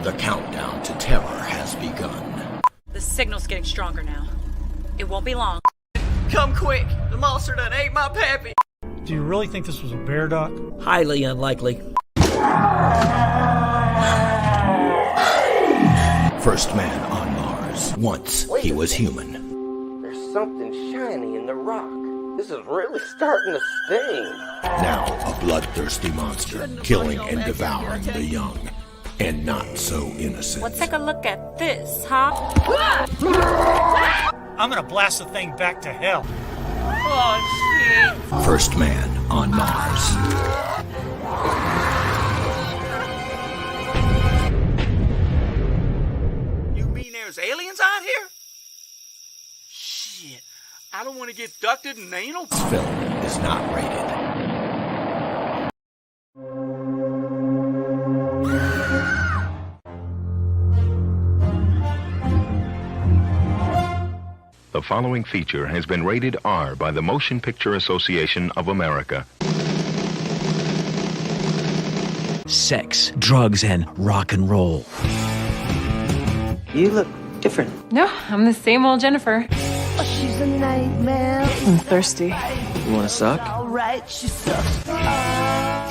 The countdown to terror has begun. The signal's getting stronger now. It won't be long. Come quick! The monster done ate my pappy! Do you really think this was a bear, Doc? Highly unlikely. First man on Mars. Once he was human. There's something shiny in the rock. This is really starting to sting. Now a bloodthirsty monster, killing and devouring the young. And not so innocent. Let's take a look at this, huh? I'm gonna blast the thing back to hell. Oh, shit. First man on Mars. You mean there's aliens out here? Shit, I don't want to get ducted and anal. This film is not rated. The following feature has been rated R by the Motion Picture Association of America. Sex, drugs, and rock and roll. You look different. No, I'm the same old Jennifer. She's a nightmare. I'm thirsty. You want to suck? Alright, she sucks.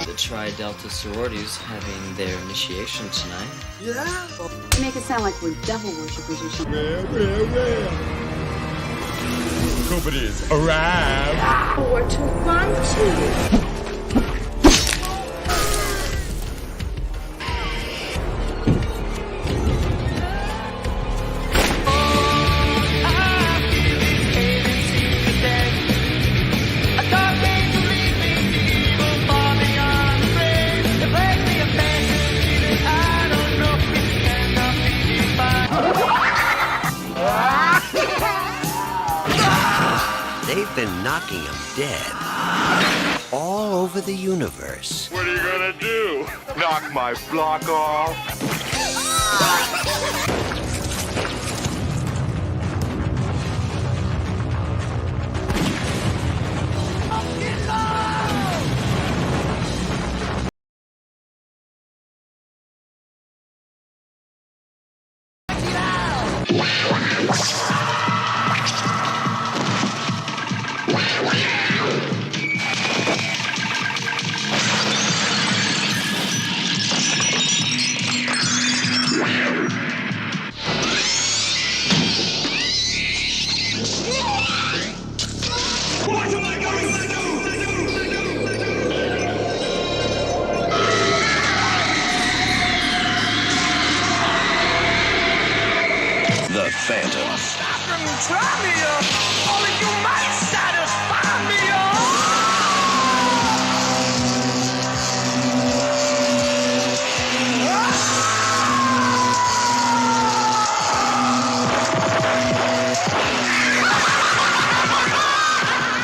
The Tri-Delta sororities having their initiation tonight. Yeah? You make it sound like we're devil worshippers or something. Nobody's arrived. 4 to 1 2. They've been knocking them dead. All over the universe. What are you gonna do? Knock my block off? The Phantom.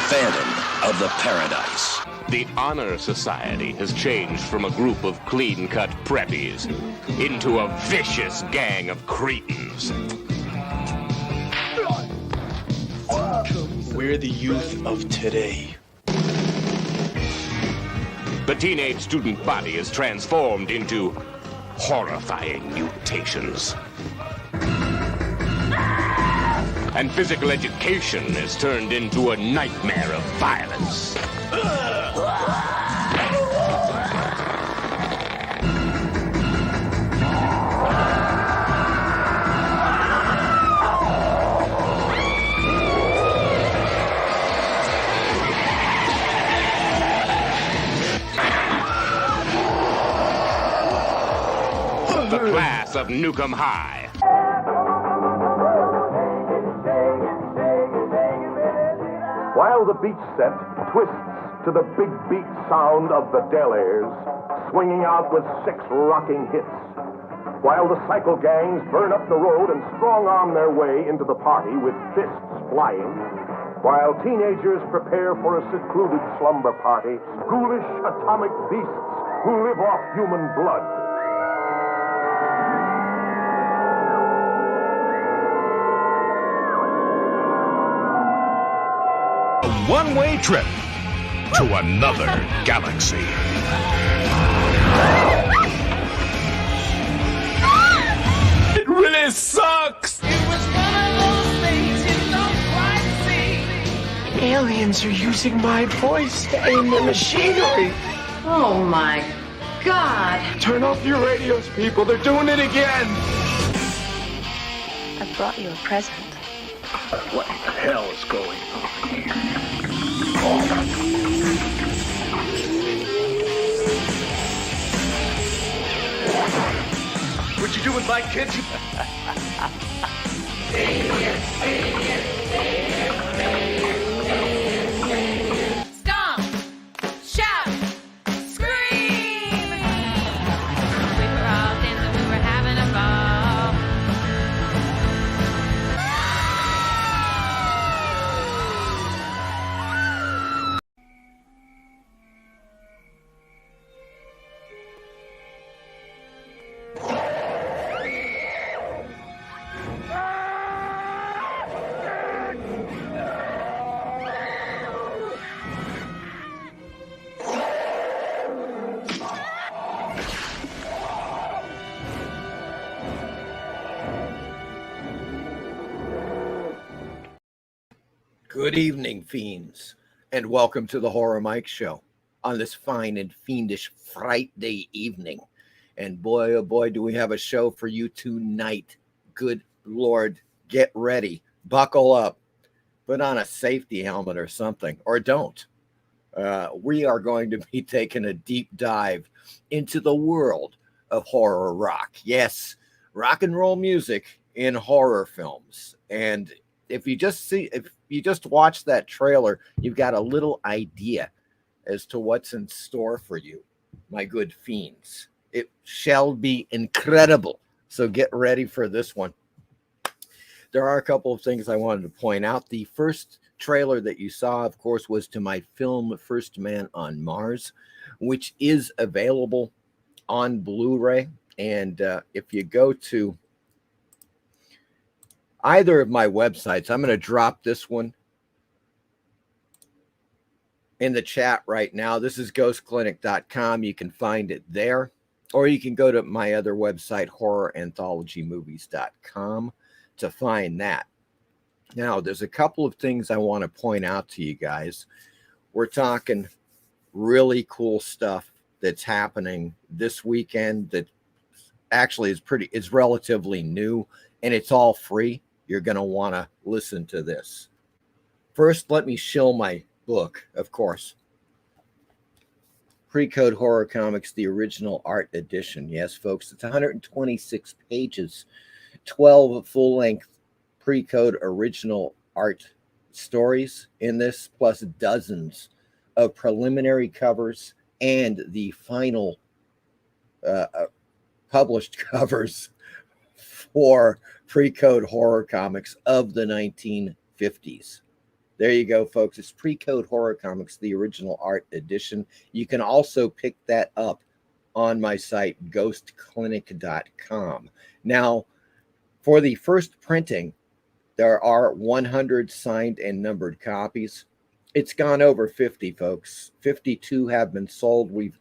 Phantom of the Paradise. The Honor Society has changed from a group of clean-cut preppies into a vicious gang of cretins. We're the youth of today. The teenage student body is transformed into horrifying mutations. And physical education is turned into a nightmare of violence. The class of Nukem High. While the beach set twists to the big beat sound of the Delaires, swinging out with 6 rocking hits. While the cycle gangs burn up the road and strong-arm their way into the party with fists flying. While teenagers prepare for a secluded slumber party, ghoulish atomic beasts who live off human blood. One-way trip to another galaxy. This sucks! Aliens are using my voice to aim the machinery. Oh my God. Turn off your radios, people. They're doing it again. I brought you a present. What the hell is going on here? What you doing with my kids? Stomp! Shout! Scream! We were all dancing, we were having a ball. Good evening, fiends, and welcome to the Horror Mike Show on this fine and fiendish Friday evening. And boy, oh boy, do we have a show for you tonight. Good Lord, get ready, buckle up, put on a safety helmet or something, or don't. We are going to be taking a deep dive into the world of horror rock. Yes, rock and roll music in horror films. And if you just watch that trailer, you've got a little idea as to what's in store for you, my good fiends. It shall be incredible. So get ready for this one. There are a couple of things I wanted to point out. The first trailer that you saw, of course, was to my film First Man on Mars, which is available on Blu-ray. And if you go to either of my websites, I'm going to drop this one in the chat right now. This is ghostclinic.com. You can find it there, or you can go to my other website, horroranthologymovies.com, to find that. Now, there's a couple of things I want to point out to you guys. We're talking really cool stuff that's happening this weekend that actually is relatively new, and it's all free. You're going to want to listen to this. First, let me show my book, of course. Pre-Code Horror Comics, the original art edition. Yes, folks, it's 126 pages, 12 full-length Pre-Code original art stories in this, plus dozens of preliminary covers and the final published covers for Pre-Code Horror Comics of the 1950s. There you go, folks. It's Pre-Code Horror Comics, the original art edition. You can also pick that up on my site, ghostclinic.com. Now, for the first printing, there are 100 signed and numbered copies. It's gone over 50, folks. 52 have been sold. We've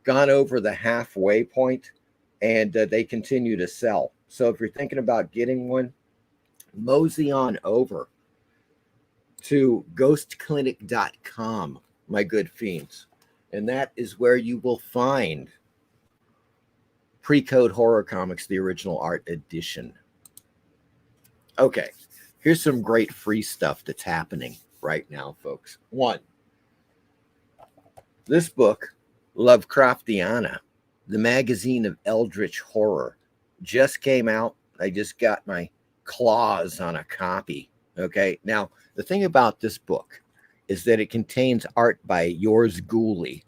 gone over the halfway point, and they continue to sell. So if you're thinking about getting one, mosey on over to ghostclinic.com, my good fiends. And that is where you will find Pre-Code Horror Comics, the original art edition. Okay, here's some great free stuff that's happening right now, folks. One, this book, Lovecraftiana, the magazine of eldritch horror, just came out. I just got my claws on a copy. Okay, now the thing about this book is that it contains art by yours ghouly,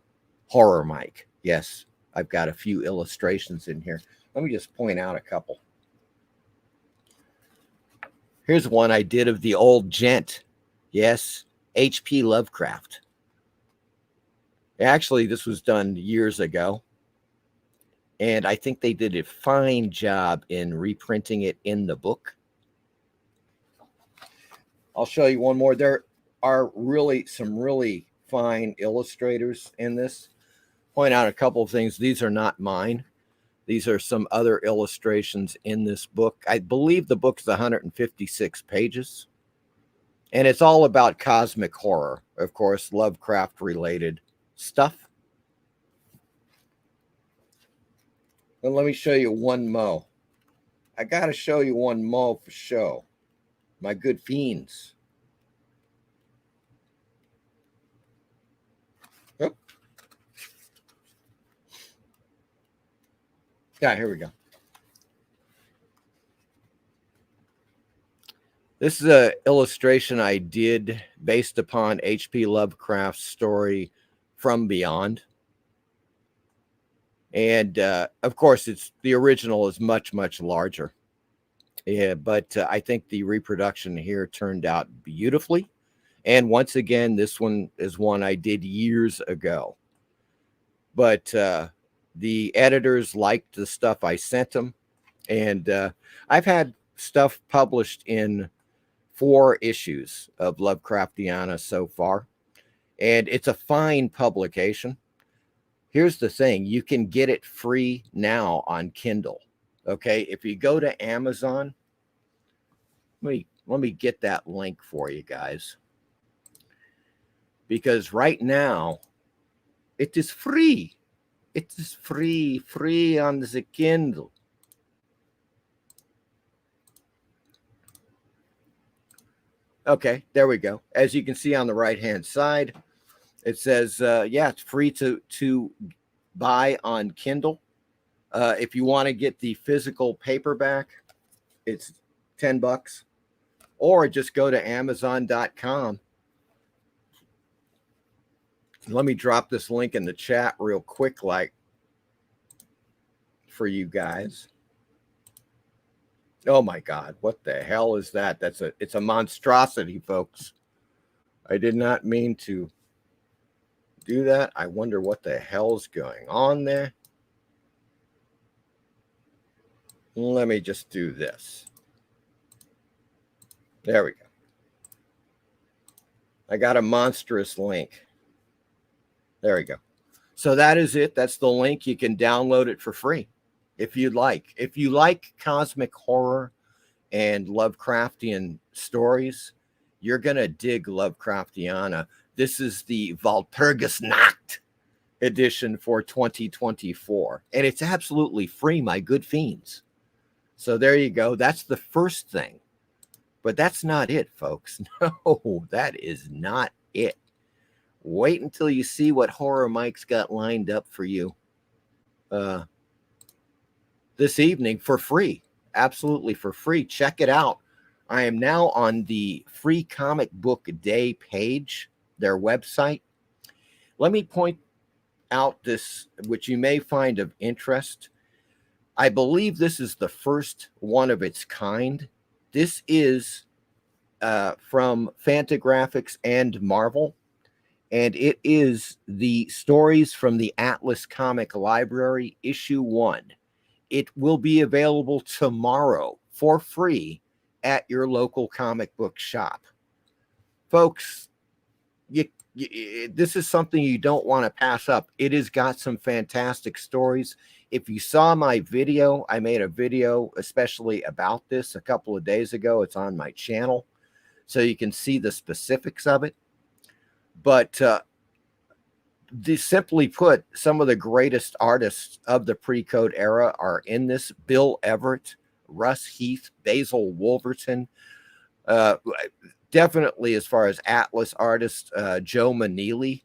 Horror Mike. Yes, I've got a few illustrations in here. Let me just point out a couple. Here's one I did of the old gent. Yes, H.P. Lovecraft. Actually, this was done years ago. And I think they did a fine job in reprinting it in the book. I'll show you one more. There are some really fine illustrators in this. Point out a couple of things. These are not mine. These are some other illustrations in this book. I believe the book is 156 pages. And it's all about cosmic horror, of course, Lovecraft related stuff. And let me show you one mo. I got to show you one mo for show. My good fiends. Oh. Yeah, here we go. This is an illustration I did based upon H.P. Lovecraft's story From Beyond. And, of course, it's the original is much, much larger. Yeah, but I think the reproduction here turned out beautifully. And once again, this one is one I did years ago. But the editors liked the stuff I sent them. And I've had stuff published in 4 issues of Lovecraftiana so far. And it's a fine publication. Here's the thing. You can get it free now on Kindle. Okay, if you go to Amazon, let me get that link for you guys. Because right now, it is free. It is free on the Kindle. Okay, there we go. As you can see on the right-hand side, it says, yeah, it's free to buy on Kindle. If you want to get the physical paperback, it's $10. Or just go to Amazon.com. Let me drop this link in the chat real quick, like, for you guys. Oh my God, what the hell is that? It's a monstrosity, folks. I did not mean to do that. I wonder what the hell's going on there. Let me just do this. There we go. I got a monstrous link. There we go. So that is it. That's the link. You can download it for free if you'd like. If you like cosmic horror and Lovecraftian stories, you're going to dig Lovecraftiana. This is the Walpurgisnacht edition for 2024. And it's absolutely free, my good fiends. So there you go. That's the first thing. But that's not it, folks. No, that is not it. Wait until you see what Horror Mike's got lined up for you this evening for free. Absolutely for free. Check it out. I am now on the Free Comic Book Day page, their website. Let me point out this, which you may find of interest. I believe this is the first one of its kind. This is from Fantagraphics and Marvel, and it is the stories from the Atlas Comic Library, issue 1. It will be available tomorrow for free at your local comic book shop. Folks, this is something you don't want to pass up. It has got some fantastic stories. If you saw my video, I made a video especially about this a couple of days ago. It's on my channel, so you can see the specifics of it. But simply put, some of the greatest artists of the pre-code era are in this. Bill Everett, Russ Heath, Basil Wolverton. Definitely, as far as Atlas artists, Joe Maneely,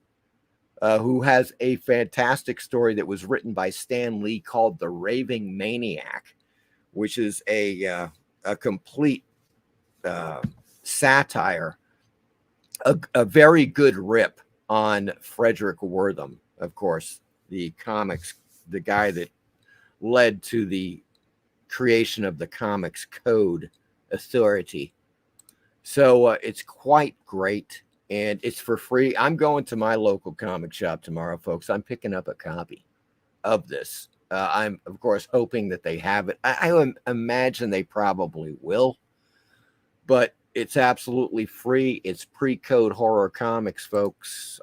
who has a fantastic story that was written by Stan Lee called The Raving Maniac, which is a complete satire, a very good rip on Frederick Wortham, of course, the comics, the guy that led to the creation of the Comics Code Authority. So it's quite great, and it's for free. I'm going to my local comic shop tomorrow, folks. I'm picking up a copy of this. I'm, of course, hoping that they have it. I imagine they probably will, but it's absolutely free. It's pre-code horror comics, folks.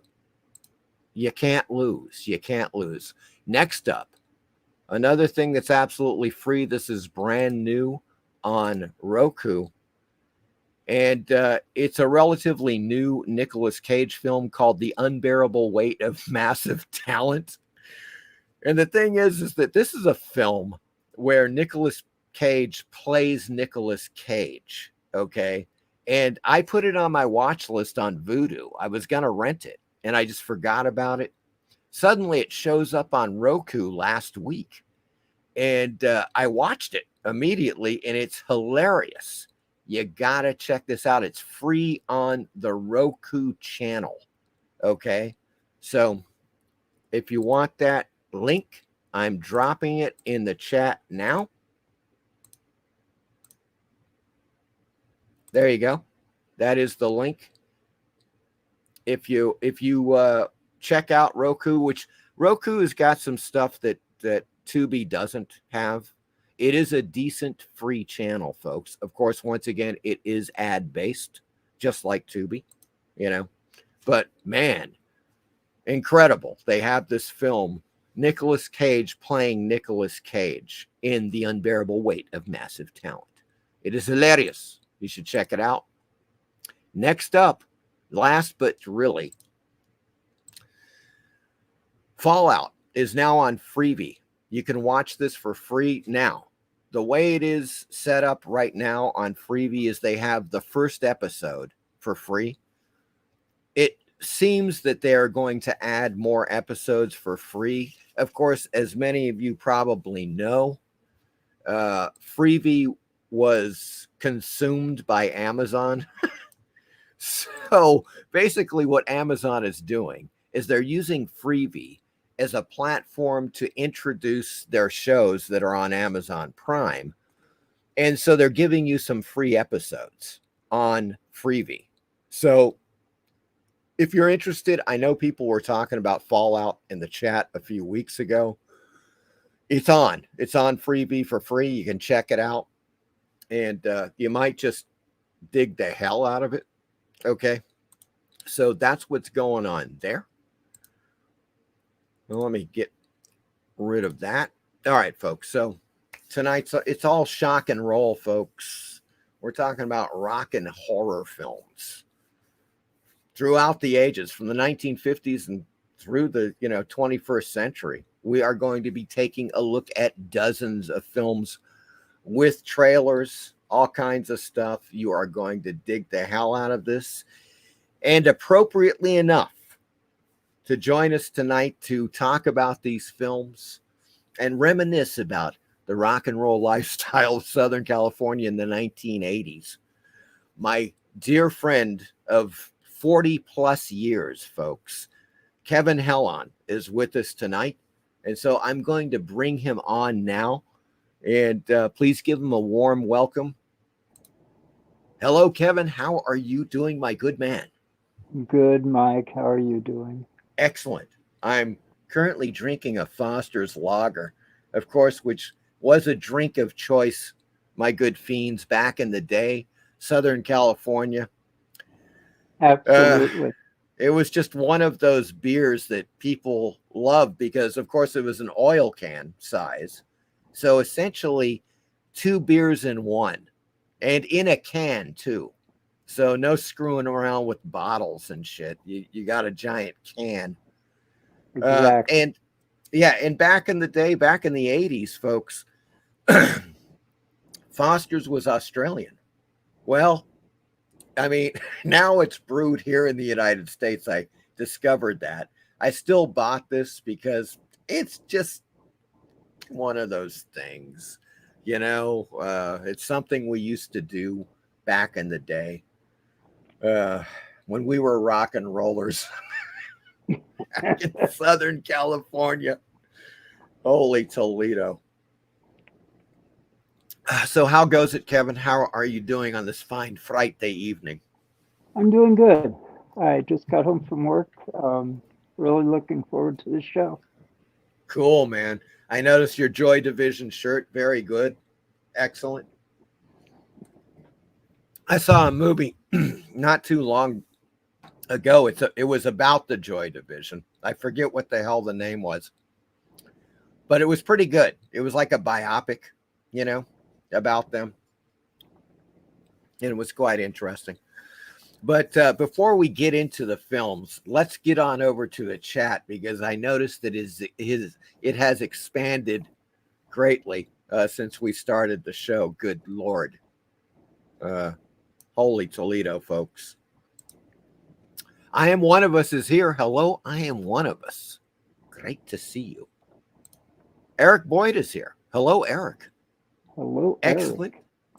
You can't lose. You can't lose. Next up, Another thing that's absolutely free, this is brand new on Roku. And it's a relatively new Nicolas Cage film called The Unbearable Weight of Massive Talent. And the thing is that this is a film where Nicolas Cage plays Nicolas Cage, okay? And I put it on my watch list on Vudu. I was going to rent it, and I just forgot about it. Suddenly, it shows up on Roku last week. And I watched it immediately, and it's hilarious. You got to check this out. It's free on the Roku channel, okay? So if you want that link, I'm dropping it in the chat now. There you go. That is the link. If you check out Roku, which Roku has got some stuff that Tuby doesn't have. It is a decent free channel, folks. Of course, once again, it is ad-based, just like Tuby, you know. But man, incredible. They have this film, Nicolas Cage playing Nicolas Cage in The Unbearable Weight of Massive Talent. It is hilarious. You should check it out. Next up, last but really, Fallout is now on Freevee. You can watch this for free now. The way it is set up right now on Freevee is they have the first episode for free. It seems that they are going to add more episodes for free. Of course, as many of you probably know, Freevee was consumed by Amazon. So basically what Amazon is doing is they're using Freevee as a platform to introduce their shows that are on Amazon Prime. And so they're giving you some free episodes on Freevee. So if you're interested, I know people were talking about Fallout in the chat a few weeks ago. It's on Freevee for free. You can check it out. And you might just dig the hell out of it. Okay. So that's what's going on there. Well, let me get rid of that. All right, folks. So tonight, it's all shock and roll, folks. We're talking about rock and horror films throughout the ages, from the 1950s and through the 21st century. We are going to be taking a look at dozens of films with trailers, all kinds of stuff. You are going to dig the hell out of this. And appropriately enough, to join us tonight to talk about these films and reminisce about the rock and roll lifestyle of Southern California in the 1980s. My dear friend of 40 plus years, folks, Kevin Hellon, is with us tonight. And so I'm going to bring him on now. And please give him a warm welcome. Hello, Kevin. How are you doing, my good man? Good, Mike. How are you doing? Excellent. I'm currently drinking a Foster's Lager, of course, which was a drink of choice, my good fiends, back in the day, Southern California. Absolutely. It was just one of those beers that people love because, of course, it was an oil can size. So essentially 2 beers in one, and in a can too. So no screwing around with bottles and shit. You got a giant can. Exactly. And back in the day, back in the 80s, folks, Foster's was Australian. Well, I mean, now it's brewed here in the United States. I discovered that. I still bought this because it's just one of those things, it's something we used to do back in the day. When we were rock and rollers back in Southern California. Holy Toledo. So how goes it, Kevin? How are you doing on this fine Friday evening? I'm doing good. I just got home from work. Really looking forward to the show. Cool, man. I noticed your Joy Division shirt. Very good. Excellent. I saw a movie not too long ago. It was about the Joy Division. I forget what the hell the name was. but it was pretty good. It was like a biopic, about them. And it was quite interesting. But before we get into the films, let's get on over to the chat, because I noticed that it has expanded greatly since we started the show. Good Lord. Holy Toledo, folks. I Am One of Us is here. Hello, I Am One of Us. Great to see you. Eric Boyd is here. Hello, Eric. Hello, excellent.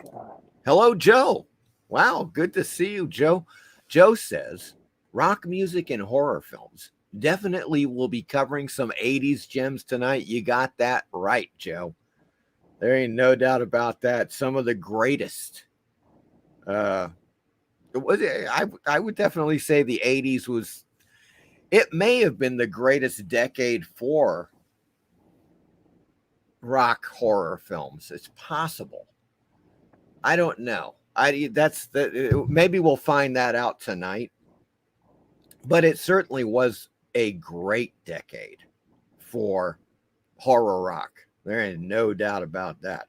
Eric. Hello, Joe. Wow, good to see you, Joe. Joe says, rock music and horror films. Definitely will be covering some 80s gems tonight. You got that right, Joe. There ain't no doubt about that. Some of the greatest. I would definitely say the 80s was, it may have been the greatest decade for rock horror films. It's possible. I don't know. Maybe we'll find that out tonight. But it certainly was a great decade for horror rock. There ain't no doubt about that.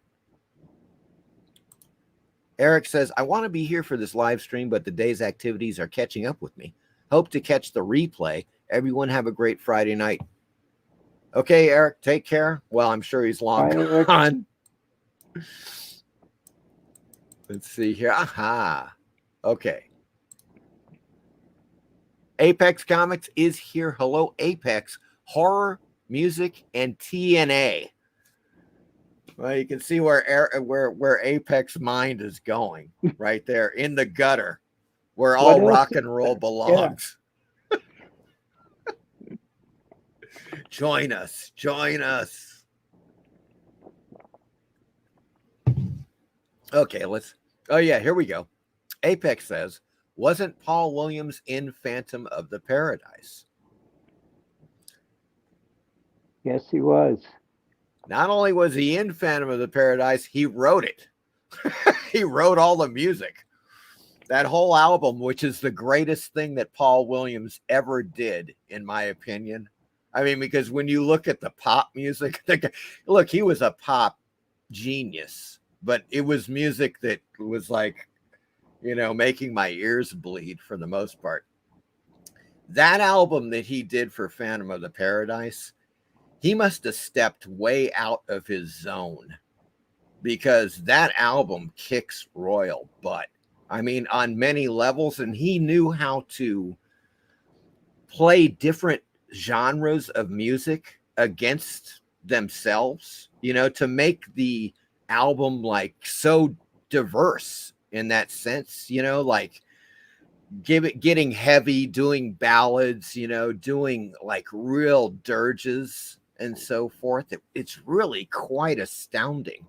Eric says, I want to be here for this live stream, but the day's activities are catching up with me. Hope to catch the replay. Everyone have a great Friday night. Okay, Eric, take care. Well, I'm sure he's long gone. Let's see here. Aha. Okay. Apex Comics is here. Hello, Apex. Horror, music, and TNA. Well, you can see where Apex mind is going right there in the gutter, where all rock and roll belongs. Yeah. Join us. Join us. Okay, oh yeah, here we go. Apex says, wasn't Paul Williams in Phantom of the Paradise? Yes, he was. Not only was he in Phantom of the Paradise, he wrote it. He wrote all the music. That whole album, which is the greatest thing that Paul Williams ever did, in my opinion. I mean, because when you look at the pop music, look, he was a pop genius, but it was music that was like, making my ears bleed for the most part. That album that he did for Phantom of the Paradise, he must have stepped way out of his zone, because that album kicks royal butt. I mean, on many levels, and he knew how to play different genres of music against themselves, to make the album like so diverse in that sense, like getting heavy, doing ballads, doing like real dirges and so forth. It's really quite astounding,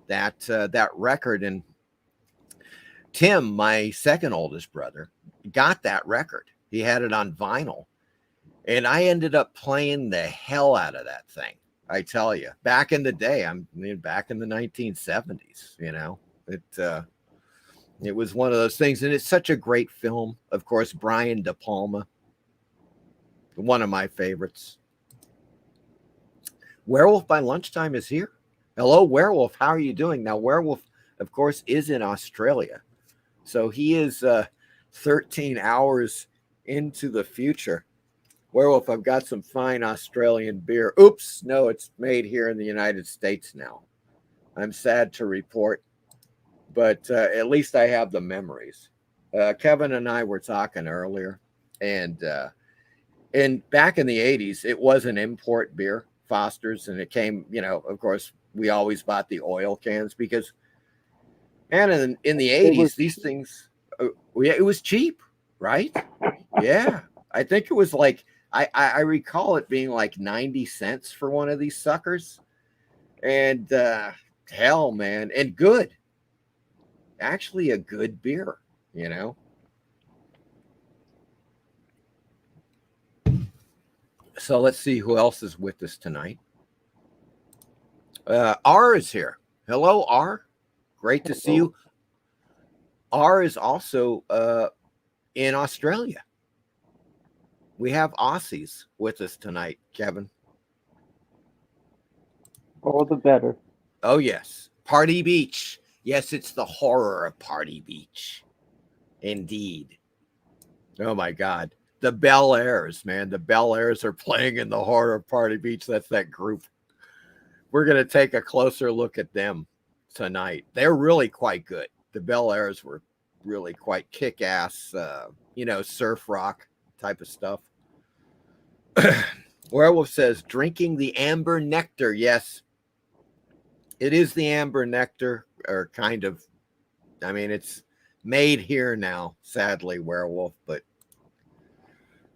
that record. And Tim, my second oldest brother, got that record. He had it on vinyl, and I ended up playing the hell out of that thing. I tell you, back in the day, back in the 1970s, it was one of those things. And it's such a great film. Of course, Brian De Palma, one of my favorites. Werewolf by Lunchtime is here. Hello, Werewolf. How are you doing? Now, Werewolf, of course, is in Australia. So he is 13 hours into the future. Werewolf, I've got some fine Australian beer. Oops, no, it's made here in the United States now. I'm sad to report, but at least I have the memories. Kevin and I were talking earlier, and back in the 80s, it was an import beer, Foster's, and it came, of course, we always bought the oil cans because, and in the 80s, these things, it was cheap, right? Yeah. I think it was like, I recall it being like 90 cents for one of these suckers. And hell, man, and good. Actually a good beer, So let's see who else is with us tonight. R is here. Hello, R. Great to see you. R is also in Australia. We have Aussies with us tonight, Kevin. All the better. Oh, yes. Party Beach. Yes, it's the horror of Party Beach. Indeed. Oh, my God. The Bel Airs, man. The Bel Airs are playing in the horror of Party Beach. That's that group. We're going to take a closer look at them tonight. They're really quite good. The Bel Airs were really quite kick-ass, surf rock type of stuff. Werewolf says, drinking the amber nectar. Yes, it is the amber nectar, or kind of. I mean, it's made here now, sadly, Werewolf, but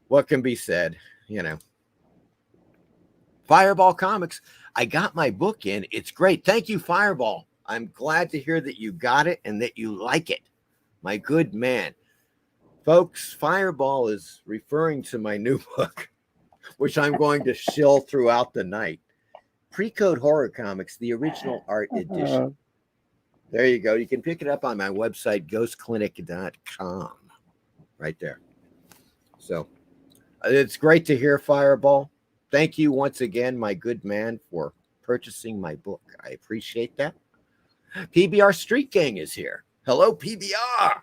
what can be said, Fireball Comics, I got my book in. It's great. Thank you, Fireball. I'm glad to hear that you got it and that you like it. My good man. Folks, Fireball is referring to my new book, which I'm going to shill throughout the night. Pre-Code Horror Comics, the original art edition. There you go. You can pick it up on my website, ghostclinic.com. Right there. So it's great to hear, Fireball. Thank you once again, my good man, for purchasing my book. I appreciate that. PBR Street Gang is here. Hello, PBR.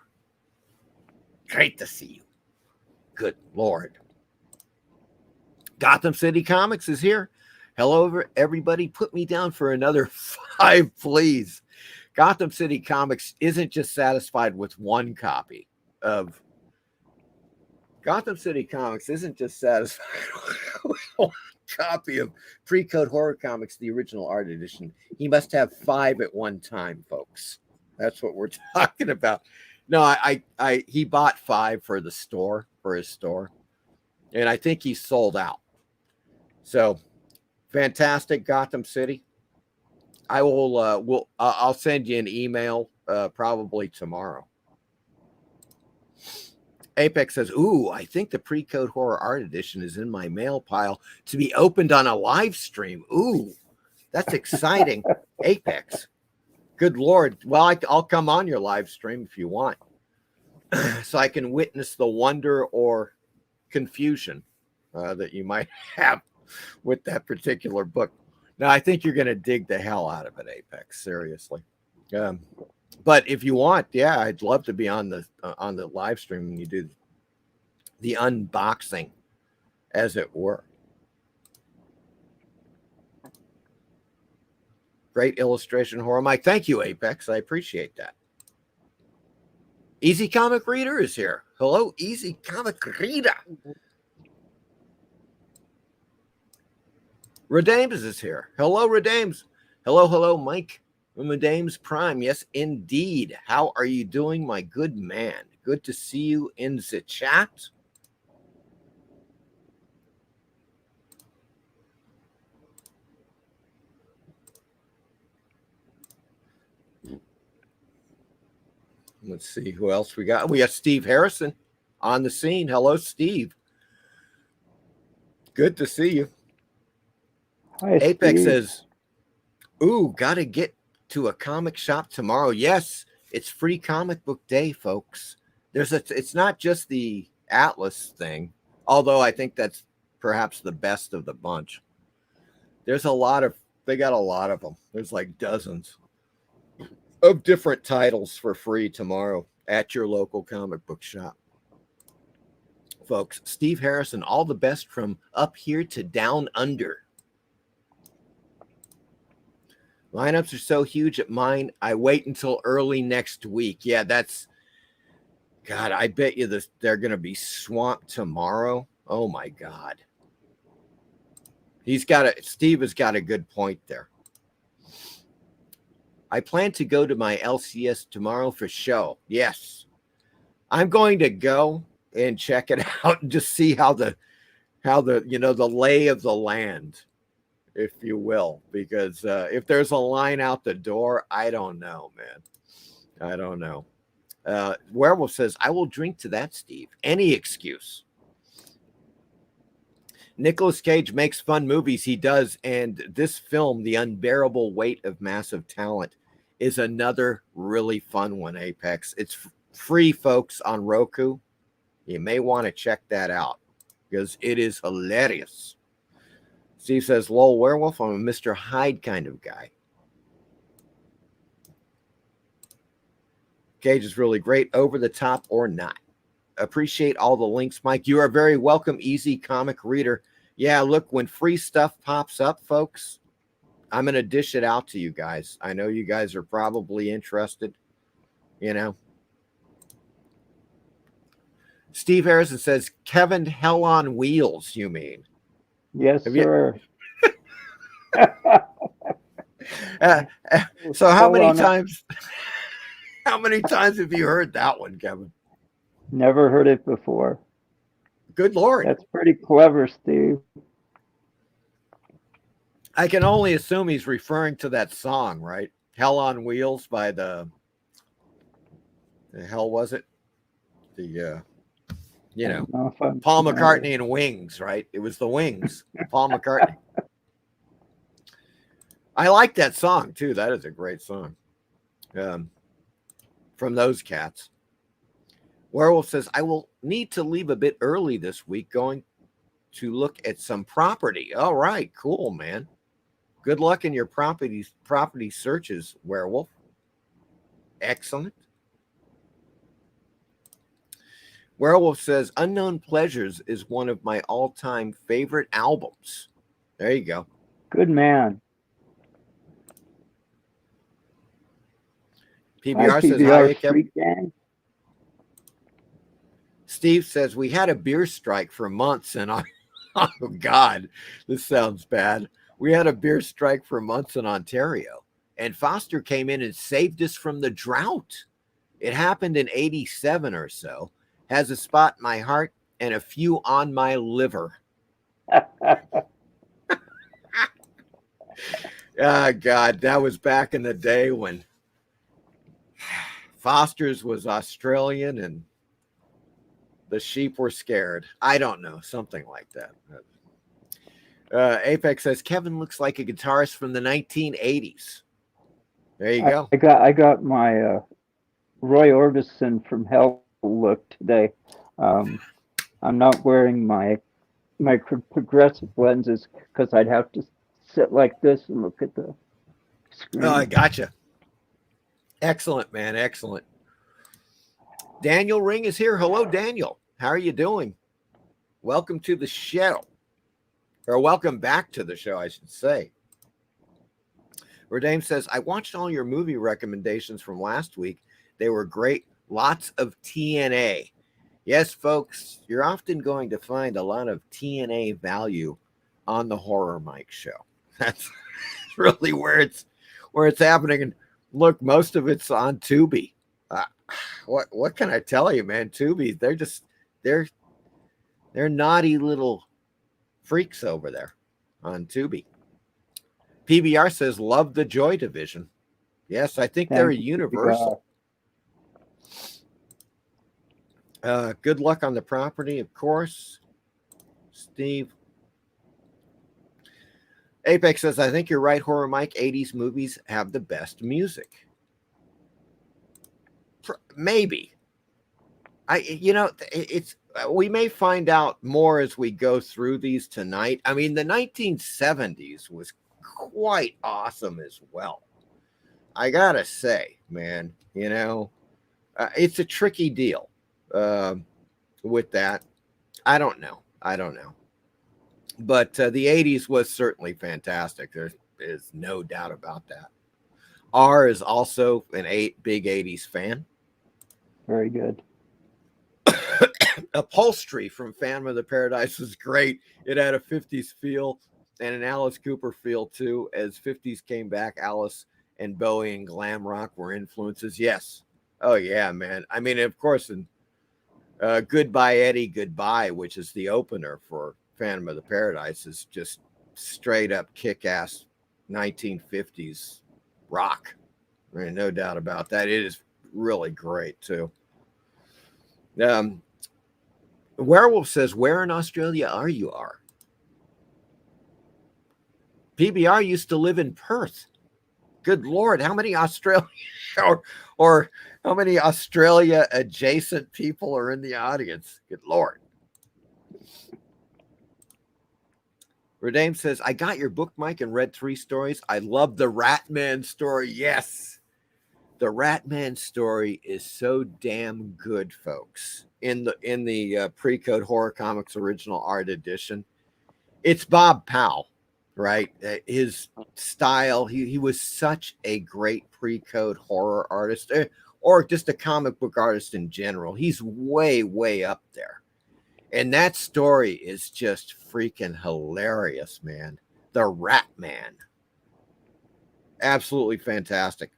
Great to see you. Good Lord. Gotham City Comics is here. Hello, everybody. Put me down for another 5, please. Gotham City Comics isn't just satisfied with one copy of Gotham City Comics isn't just satisfied with one copy of Pre-Code Horror Comics, the original art edition. He must have 5 at one time, folks. That's what we're talking about. No, he bought 5 for his store, and I think he's sold out. So, fantastic, Gotham City. I will. I'll send you an email probably tomorrow. Apex says, "Ooh, I think the Pre-Code Horror Art Edition is in my mail pile to be opened on a live stream." Ooh, that's exciting, Apex. Good Lord. Well, I'll come on your live stream if you want, so I can witness the wonder or confusion that you might have with that particular book. Now, I think you're going to dig the hell out of it, Apex. Seriously. But if you want, yeah, I'd love to be on the live stream when you do the unboxing, as it were. Great illustration, Horror Mike. Thank you, Apex. I appreciate that. Easy Comic Reader is here. Hello, Easy Comic Reader. Redames is here. Hello, Redames. Hello, Mike. Redames Prime. Yes, indeed. How are you doing, my good man? Good to see you in the chat. Let's see who else we got. We got Steve Harrison on the scene. Hello, Steve. Good to see you. Hi, Apex Steve. says, ooh, got to get to a comic shop tomorrow. Yes, it's free comic book day, folks. It's not just the Atlas thing, although I think that's perhaps the best of the bunch. They got a lot of them. There's like dozens of different titles for free tomorrow at your local comic book shop. Folks, Steve Harrison, all the best from up here to down under. Lineups are so huge at mine, I wait until early next week. Yeah, God, I bet you they're going to be swamped tomorrow. Oh, my God. Steve has got a good point there. I plan to go to my LCS tomorrow for show. Yes. I'm going to go and check it out and just see how the lay of the land, if you will, because if there's a line out the door, I don't know, man. I don't know. Werewolf says, I will drink to that, Steve. Any excuse. Nicolas Cage makes fun movies. He does. And this film, The Unbearable Weight of Massive Talent, is another really fun one, Apex. It's free, folks, on Roku. You may want to check that out because it is hilarious. Steve says, lol, werewolf, I'm a Mr. Hyde kind of guy. Cage is really great, over the top or not. Appreciate all the links, Mike. You are very welcome, easy comic reader. Yeah, look, when free stuff pops up, folks, I'm going to dish it out to you guys. I know you guys are probably interested, you know. Steve Harrison says, Kevin Hellon wheels, you mean? Yes, sir. So how many times have you heard that one, Kevin? Never heard it before. Good Lord. That's pretty clever, Steve. I can only assume he's referring to that song, right? Hell on Wheels by the hell was it? The Paul McCartney and Wings, right? It was the Wings, Paul McCartney. I like that song too. That is a great song. From those cats. Werewolf says, I will need to leave a bit early this week, going to look at some property. All right, cool, man. Good luck in your property searches, Werewolf. Excellent. Werewolf says, Unknown Pleasures is one of my all-time favorite albums. There you go. Good man. PBR says, hi, Kevin. Steve says, we had a beer strike for months and oh God, this sounds bad. We had a beer strike for months in Ontario, and Foster came in and saved us from the drought. It happened in 87 or so. Has a spot in my heart and a few on my liver. Oh God, that was back in the day when Foster's was Australian and the sheep were scared. I don't know, something like that. Apex says Kevin looks like a guitarist from the 1980s. There you go. I got my Roy Orbison from Hell look today. I'm not wearing my progressive lenses because I'd have to sit like this and look at the screen. Oh, I gotcha. Excellent, man. Excellent. Daniel Ring is here. Hello, Daniel. How are you doing? Welcome to the show. Or welcome back to the show, I should say. Redame says, I watched all your movie recommendations from last week. They were great. Lots of TNA. Yes, folks, you're often going to find a lot of TNA value on the Horror Mike show. That's really where it's happening. And look, most of it's on Tuby. What can I tell you, man? Tuby, they're naughty little freaks over there on Tuby. PBR says, love the Joy Division. Yes, I think they're a Universal. Good luck on the property, of course. Steve. Apex says, I think you're right, Horror Mike. 80s movies have the best music. Maybe. We may find out more as we go through these tonight. I mean, the 1970s was quite awesome as well. I gotta say, man, it's a tricky deal with that. I don't know. But the 80s was certainly fantastic. There is no doubt about that. R is also big 80s fan. Very good. Upholstery from Phantom of the Paradise was great. It had a 50s feel and an Alice Cooper feel too. As 50s came back, Alice and Bowie and glam rock were influences. Yes. Oh yeah, man. I mean, of course, in Goodbye Eddie Goodbye, which is the opener for Phantom of the Paradise, is just straight up kick-ass 1950s rock. I mean, no doubt about that. It is really great too. Werewolf says, where in Australia are you? PBR used to live in Perth. Good Lord, how many Australia or how many Australia adjacent people are in the audience? Good Lord. Redame says, I got your book, Mike, and read 3 stories. I love the Ratman story. Yes. The Ratman story is so damn good, folks. In the Pre-Code Horror Comics original art edition, it's Bob Powell, right? His style, he was such a great Pre-Code horror artist, or just a comic book artist in general. He's way, way up there. And that story is just freaking hilarious, man. The Ratman. Absolutely fantastic.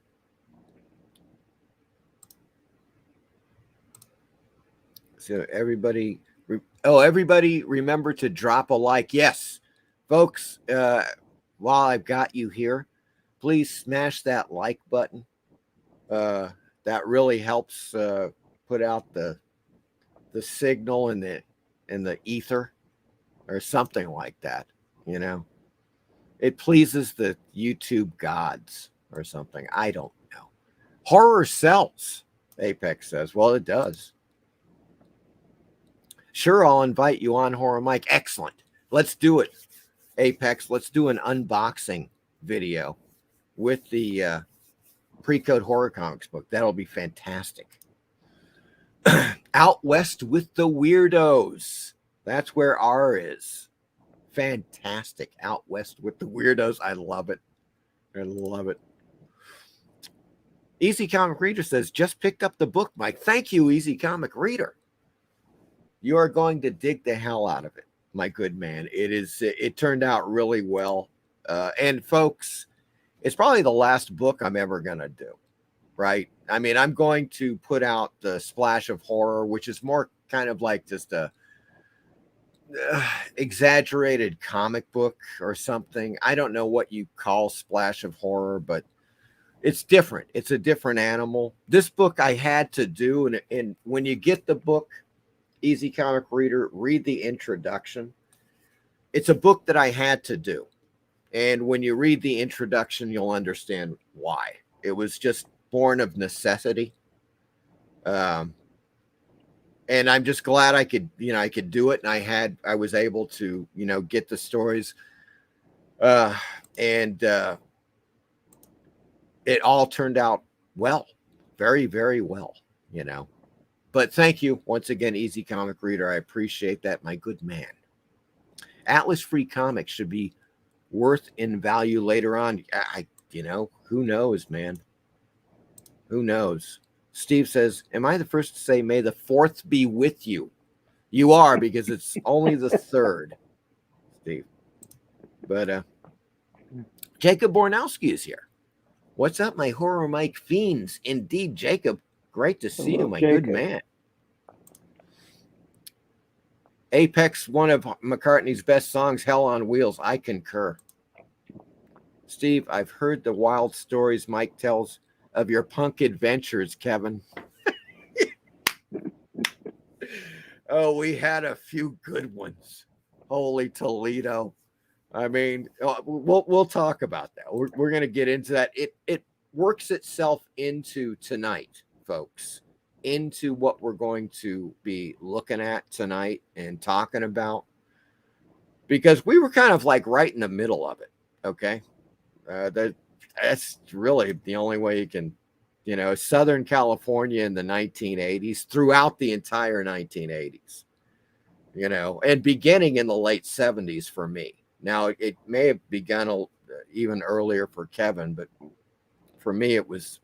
So everybody remember to drop a like. Yes, folks, while I've got you here, please smash that like button. That really helps put out the signal in the ether or something like that, you know. It pleases the YouTube gods or something. I don't know. Horror sells, Apex says. Well, it does. Sure, I'll invite you on Horror Mike. Excellent. Let's do it, Apex. Let's do an unboxing video with the Pre-Code Horror Comics book. That'll be fantastic. Out West with the Weirdos. That's where R is. Fantastic. Out West with the Weirdos. I love it. I love it. Easy Comic Reader says, just picked up the book, Mike. Thank you, Easy Comic Reader. You are going to dig the hell out of it, my good man. It turned out really well. And folks, it's probably the last book I'm ever going to do, right? I mean, I'm going to put out the Splash of Horror, which is more kind of like just a exaggerated comic book or something. I don't know what you call Splash of Horror, but it's different. It's a different animal. This book I had to do, and when you get the book, Easy Comic Reader, read the introduction. It's a book that I had to do. And when you read the introduction, you'll understand why. It was just born of necessity. And I'm just glad I could do it. And I was able to, get the stories. And it all turned out well, very, very well, But thank you once again, Easy Comic Reader. I appreciate that, my good man. Atlas Free Comics should be worth in value later on. Who knows, man? Who knows? Steve says, am I the first to say, may the 4th be with you? You are, because it's only the 3rd, Steve. But Jacob Bornowski is here. What's up, my Horror Mike fiends? Indeed, Jacob. Great to see you, my Jacob. good man. Apex, one of McCartney's best songs, Hell on Wheels. I concur. Steve, I've heard the wild stories Mike tells of your punk adventures, Kevin. Oh, we had a few good ones. Holy Toledo. I mean, we'll talk about that. We're going to get into that. It works itself into tonight, folks, into what we're going to be looking at tonight and talking about, because we were kind of like right in the middle of it. Okay. That's really the only way you can, Southern California in the 1980s, throughout the entire 1980s, and beginning in the late 70s for me. Now, it may have begun even earlier for Kevin, but for me, it was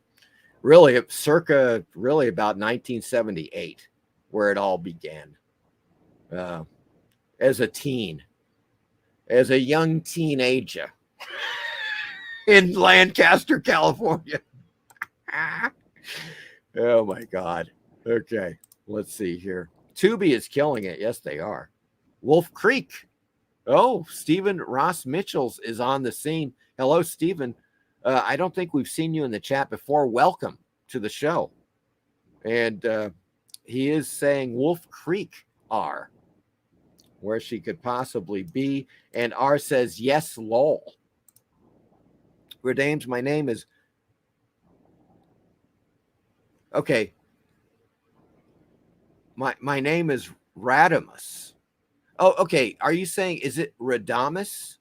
really circa about 1978 where it all began. As a young teenager in Lancaster, California. Oh my God. Okay, let's see here. Tuby is killing it. Yes, they are. Wolf Creek. Oh, Stephen Ross Mitchells is on the scene. Hello, Stephen. I don't think we've seen you in the chat before. Welcome to the show. And he is saying Wolf Creek R, where she could possibly be. And R says, yes, lol. Redames, my name is... Okay. My name is Radimus. Oh, okay. Are you saying, is it Radamus?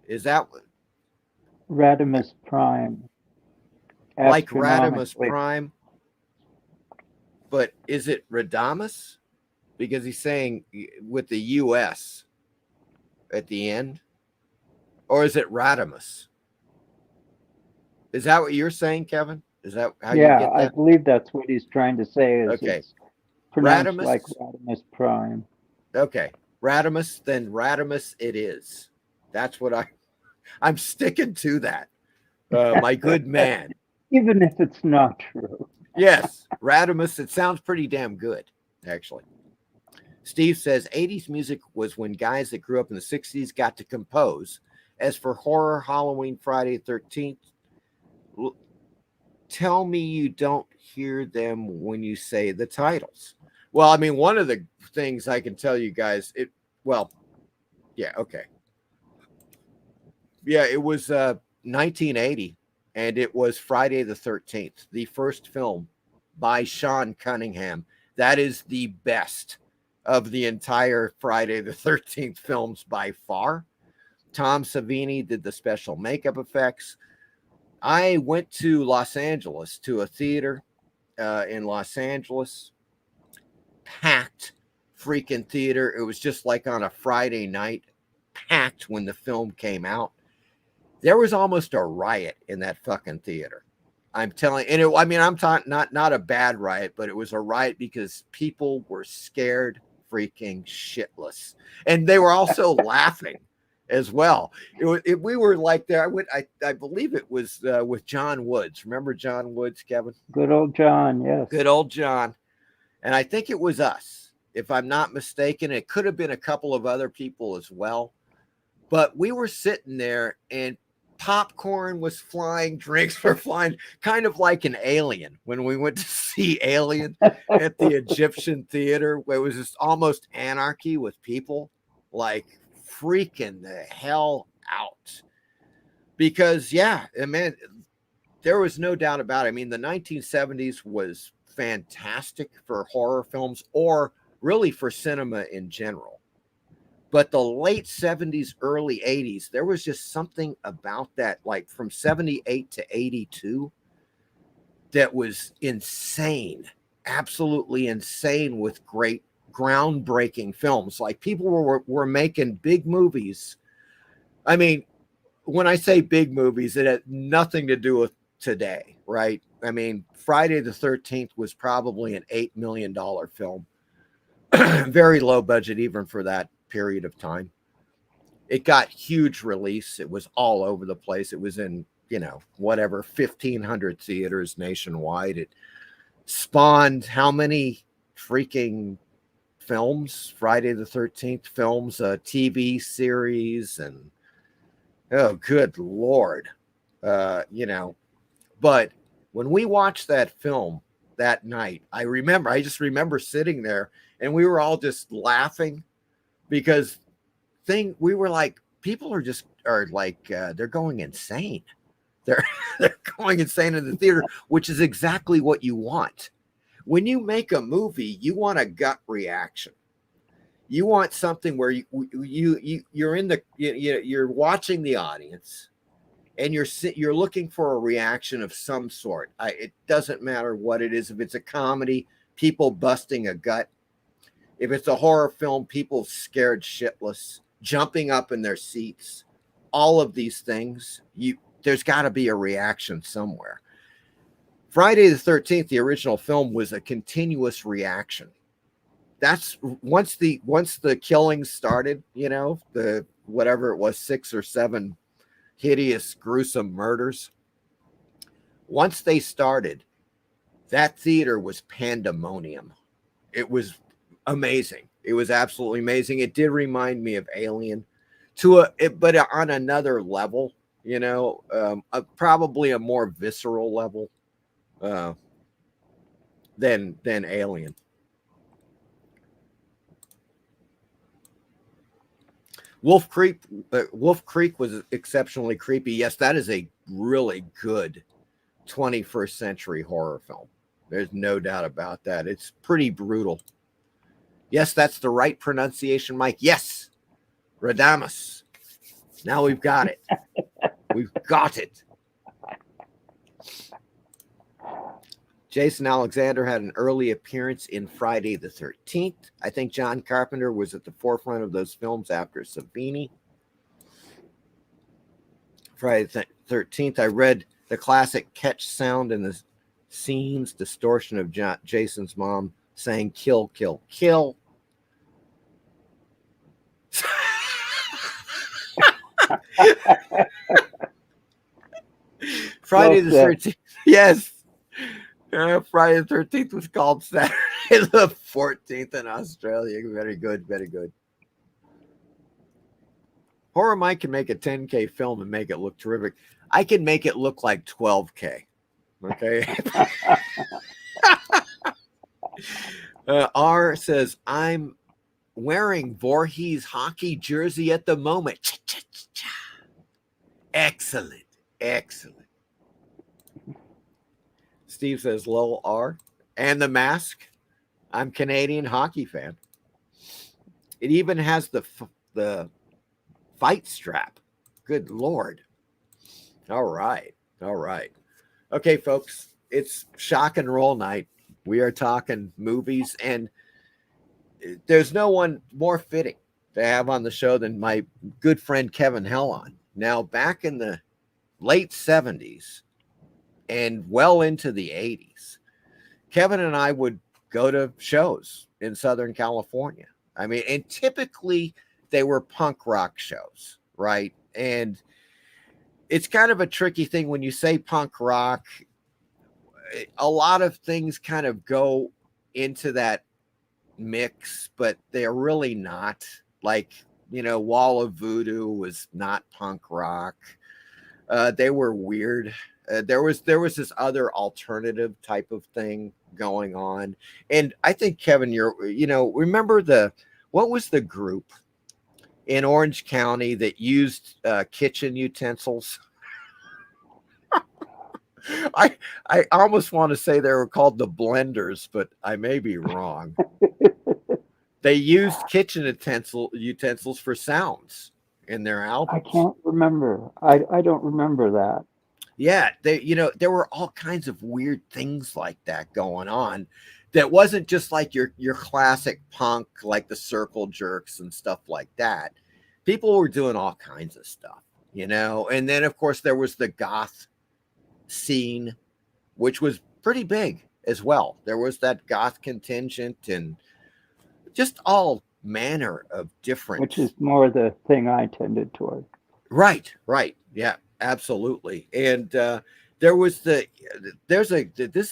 Is that Radimus Prime. like Radimus Astronomically. Prime? But is it Radamus? Because he's saying with the US at the end. Or is it Radimus? Is that what you're saying, Kevin? Is that how you Yeah, get I that? believe that's what he's trying to say. Is Okay. it's pronounced Radimus. like Radimus Prime. Okay. Radimus, then Radimus it is. That's what I'm sticking to that. My good man. Even if it's not true. Yes, Radimus. It sounds pretty damn good, actually. Steve says 80s music was when guys that grew up in the 60s got to compose. As for horror, Halloween, Friday the 13th, tell me you don't hear them when you say the titles. Well, I mean, one of the things I can tell you guys, yeah, okay. Yeah, it was 1980, and it was Friday the 13th, the first film by Sean Cunningham. That is the best of the entire Friday the 13th films by far. Tom Savini did the special makeup effects. I went to Los Angeles to a theater in Los Angeles, packed freaking theater. It was just like on a Friday night, packed when the film came out. There was almost a riot in that fucking theater. I'm telling, and I mean, I'm talking not a bad riot, but it was a riot because people were scared freaking shitless, and they were also laughing as well. We were like there. I believe it was with John Woods. Remember John Woods, Kevin? Good old John, yes. Good old John. And I think it was us, if I'm not mistaken. It could have been a couple of other people as well. But we were sitting there and popcorn was flying, drinks were flying, kind of like an Alien when we went to see Alien at the Egyptian theater, where it was just almost anarchy with people like freaking the hell out. Because, yeah, I mean, there was no doubt about it. I mean, the 1970s was fantastic for horror films, or really for cinema in general. But the late 70s, early 80s, there was just something about that, like from 78 to 82, that was insane, absolutely insane, with great groundbreaking films. Like people were making big movies. I mean, when I say big movies, it had nothing to do with today, right? I mean, Friday the 13th was probably an $8 million film. Very low budget even for that period of time. It got huge release. It was all over the place. It was in, 1,500 theaters nationwide. It spawned how many freaking films? Friday the 13th films, a TV series, and oh, good Lord. But when we watched that film that night, I just remember sitting there and we were all just laughing because we were like, people are like, they're going insane. They're going insane in the theater, which is exactly what you want. When you make a movie, you want a gut reaction. You want something where you're in you're watching the audience, and you're looking for a reaction of some sort. It doesn't matter what it is. If it's a comedy, people busting a gut. If it's a horror film, people scared shitless, jumping up in their seats. All of these things, there's got to be a reaction somewhere. Friday the 13th, the original film, was a continuous reaction. That's once the killings started, the whatever it was, 6 or 7 hideous, gruesome murders. Once they started, that theater was pandemonium. It was amazing. It was absolutely amazing. It did remind me of Alien, but on another level, probably a more visceral level than Alien. Wolf Creek was exceptionally creepy. Yes, that is a really good 21st century horror film. There's no doubt about that. It's pretty brutal. Yes, that's the right pronunciation, Mike. Yes, Radamus. Now we've got it. We've got it. Jason Alexander had an early appearance in Friday the 13th. I think John Carpenter was at the forefront of those films after Savini. Friday the 13th, I read the classic catch sound in the scenes, distortion of Jason's mom saying, kill, kill, kill. Friday the 13th. Yes. Friday the 13th was called Saturday the 14th in Australia. Very good. Very good. Horror Mike can make a 10K film and make it look terrific. I can make it look like 12K. Okay. R says, I'm wearing Voorhees hockey jersey at the moment. Excellent. Excellent. Steve says, lol R. And the mask. I'm Canadian hockey fan. It even has the fight strap. Good Lord. All right. All right. Okay, folks, it's shock and roll night. We are talking movies, and there's no one more fitting to have on the show than my good friend Kevin Hellon. Now, back in the late 70s and well into the 80s, Kevin and I would go to shows in Southern California. I mean, and typically they were punk rock shows, right? And it's kind of a tricky thing when you say punk rock. A lot of things kind of go into that mix, but they're really not. Like, you know, Wall of Voodoo was not punk rock. They were weird. There was this other alternative type of thing going on. And I think, Kevin, remember what was the group in Orange County that used kitchen utensils? I almost want to say they were called the Blenders, but I may be wrong. They used kitchen utensils for sounds in their albums. I can't remember. I don't remember that. Yeah, there were all kinds of weird things like that going on. That wasn't just like your classic punk, like the Circle Jerks and stuff like that. People were doing all kinds of stuff, And then, of course, there was the goth scene, which was pretty big as well. There was that goth contingent and just all manner of different, which is more the thing I tended toward. Right. Yeah, absolutely. And this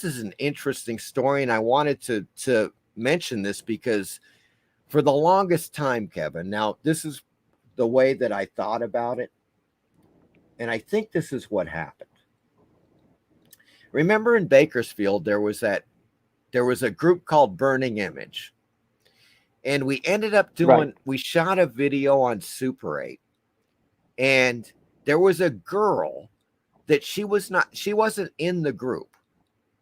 is an interesting story, and I wanted to mention this because for the longest time, Kevin, now this is the way that I thought about it, and I think this is what happened. Remember in Bakersfield, there was a group called Burning Image. And we ended up we shot a video on Super 8. And there was a girl that she wasn't in the group,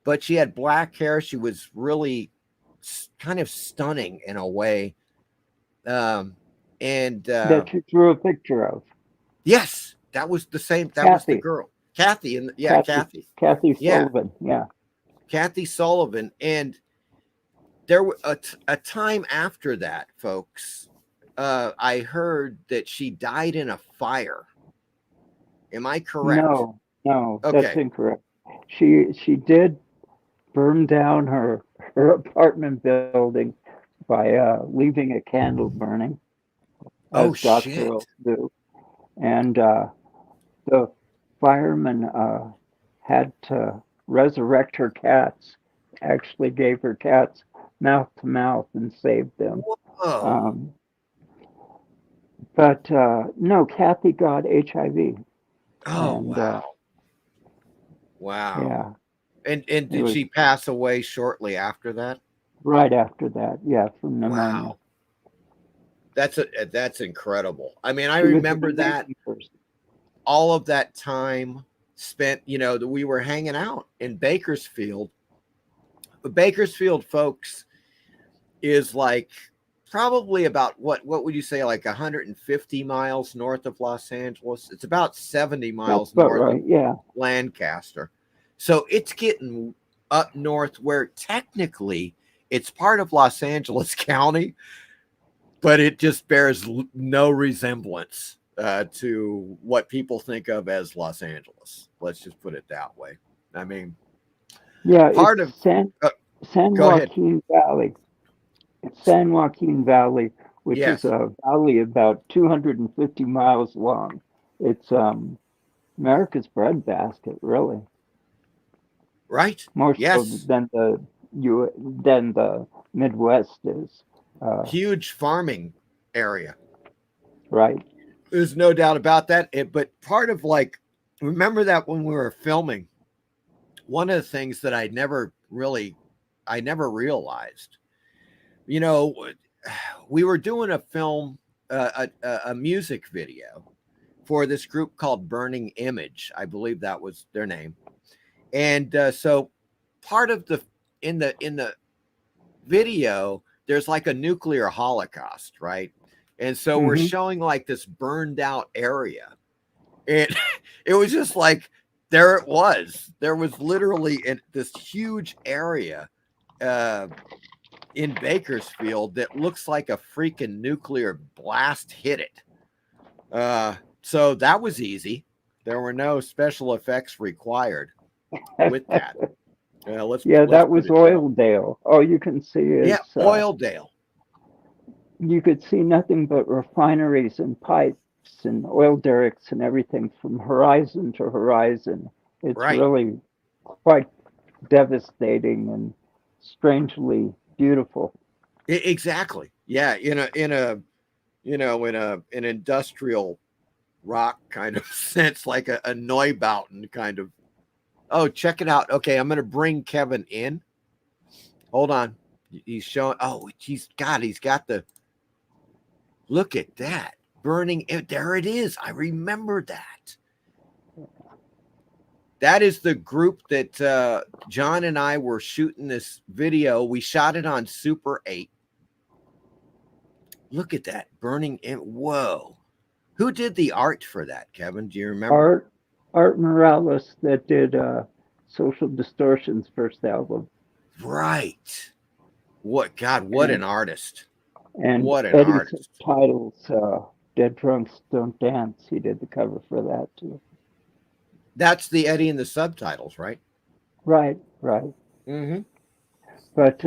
but she had black hair. She was really kind of stunning in a way. That you drew a picture of. Yes, that was the same. That was the girl. Kathy. Kathy Sullivan. Yeah. Kathy Sullivan. And there was a time after that, folks, I heard that she died in a fire. Am I correct? No, okay. That's incorrect. She did burn down her apartment building by leaving a candle burning. Oh, shit. Do. And the firemen had to resurrect her cats, actually gave her cats mouth to mouth and saved them. But no, Kathy got HIV. Oh, wow. Yeah. And did she pass away shortly after that? Right after that, yeah, from pneumonia. Wow. That's incredible. I mean, I remember that all of that time spent, that we were hanging out in Bakersfield. But Bakersfield, folks, is like probably about what would you say, like 150 miles north of Los Angeles. It's about 70 miles That's about north right. of Yeah. Lancaster. So it's getting up north where technically it's part of Los Angeles County, but it just bears no resemblance to what people think of as Los Angeles. Let's just put it that way. I mean, Yeah, part it's of San go ahead. Joaquin Valley. It's San Joaquin Valley, which is Yes. a valley about 250 miles long. It's America's breadbasket, really. Right. More so Yes. than the Midwest is. Huge farming area. Right. There's no doubt about that. But part of like, remember that when we were filming, one of the things that I never realized, you know, we were doing a film, a music video for this group called Burning Image. I believe that was their name. And so part of in the video, there's like a nuclear holocaust, right? And so we're showing like this burned out area. And it was just like, there it was. There was literally this huge area in Bakersfield that looks like a freaking nuclear blast hit it. So that was easy. There were no special effects required with that. That was Oildale. All you can see is Oildale. You could see nothing but refineries and pipes and oil derricks and everything from horizon to horizon. It's really quite devastating and strangely beautiful. Exactly. Yeah, in an industrial rock kind of sense, like a Neubauten kind of. Oh, check it out. Okay, I'm going to bring Kevin in. Hold on. He's showing. Oh, he's got the. Look at that. Burning. There it is. I remember that. That is the group that John and I were shooting this video. We shot it on Super 8. Look at that. Burning. Whoa. Who did the art for that, Kevin? Do you remember? Art Morales that did Social Distortion's first album. Right. What an artist. And what an Eddie's artist. Titles, Dead Drunks Don't Dance. He did the cover for that too. That's the Eddie and the Subtitles, right? Right. Mm-hmm. But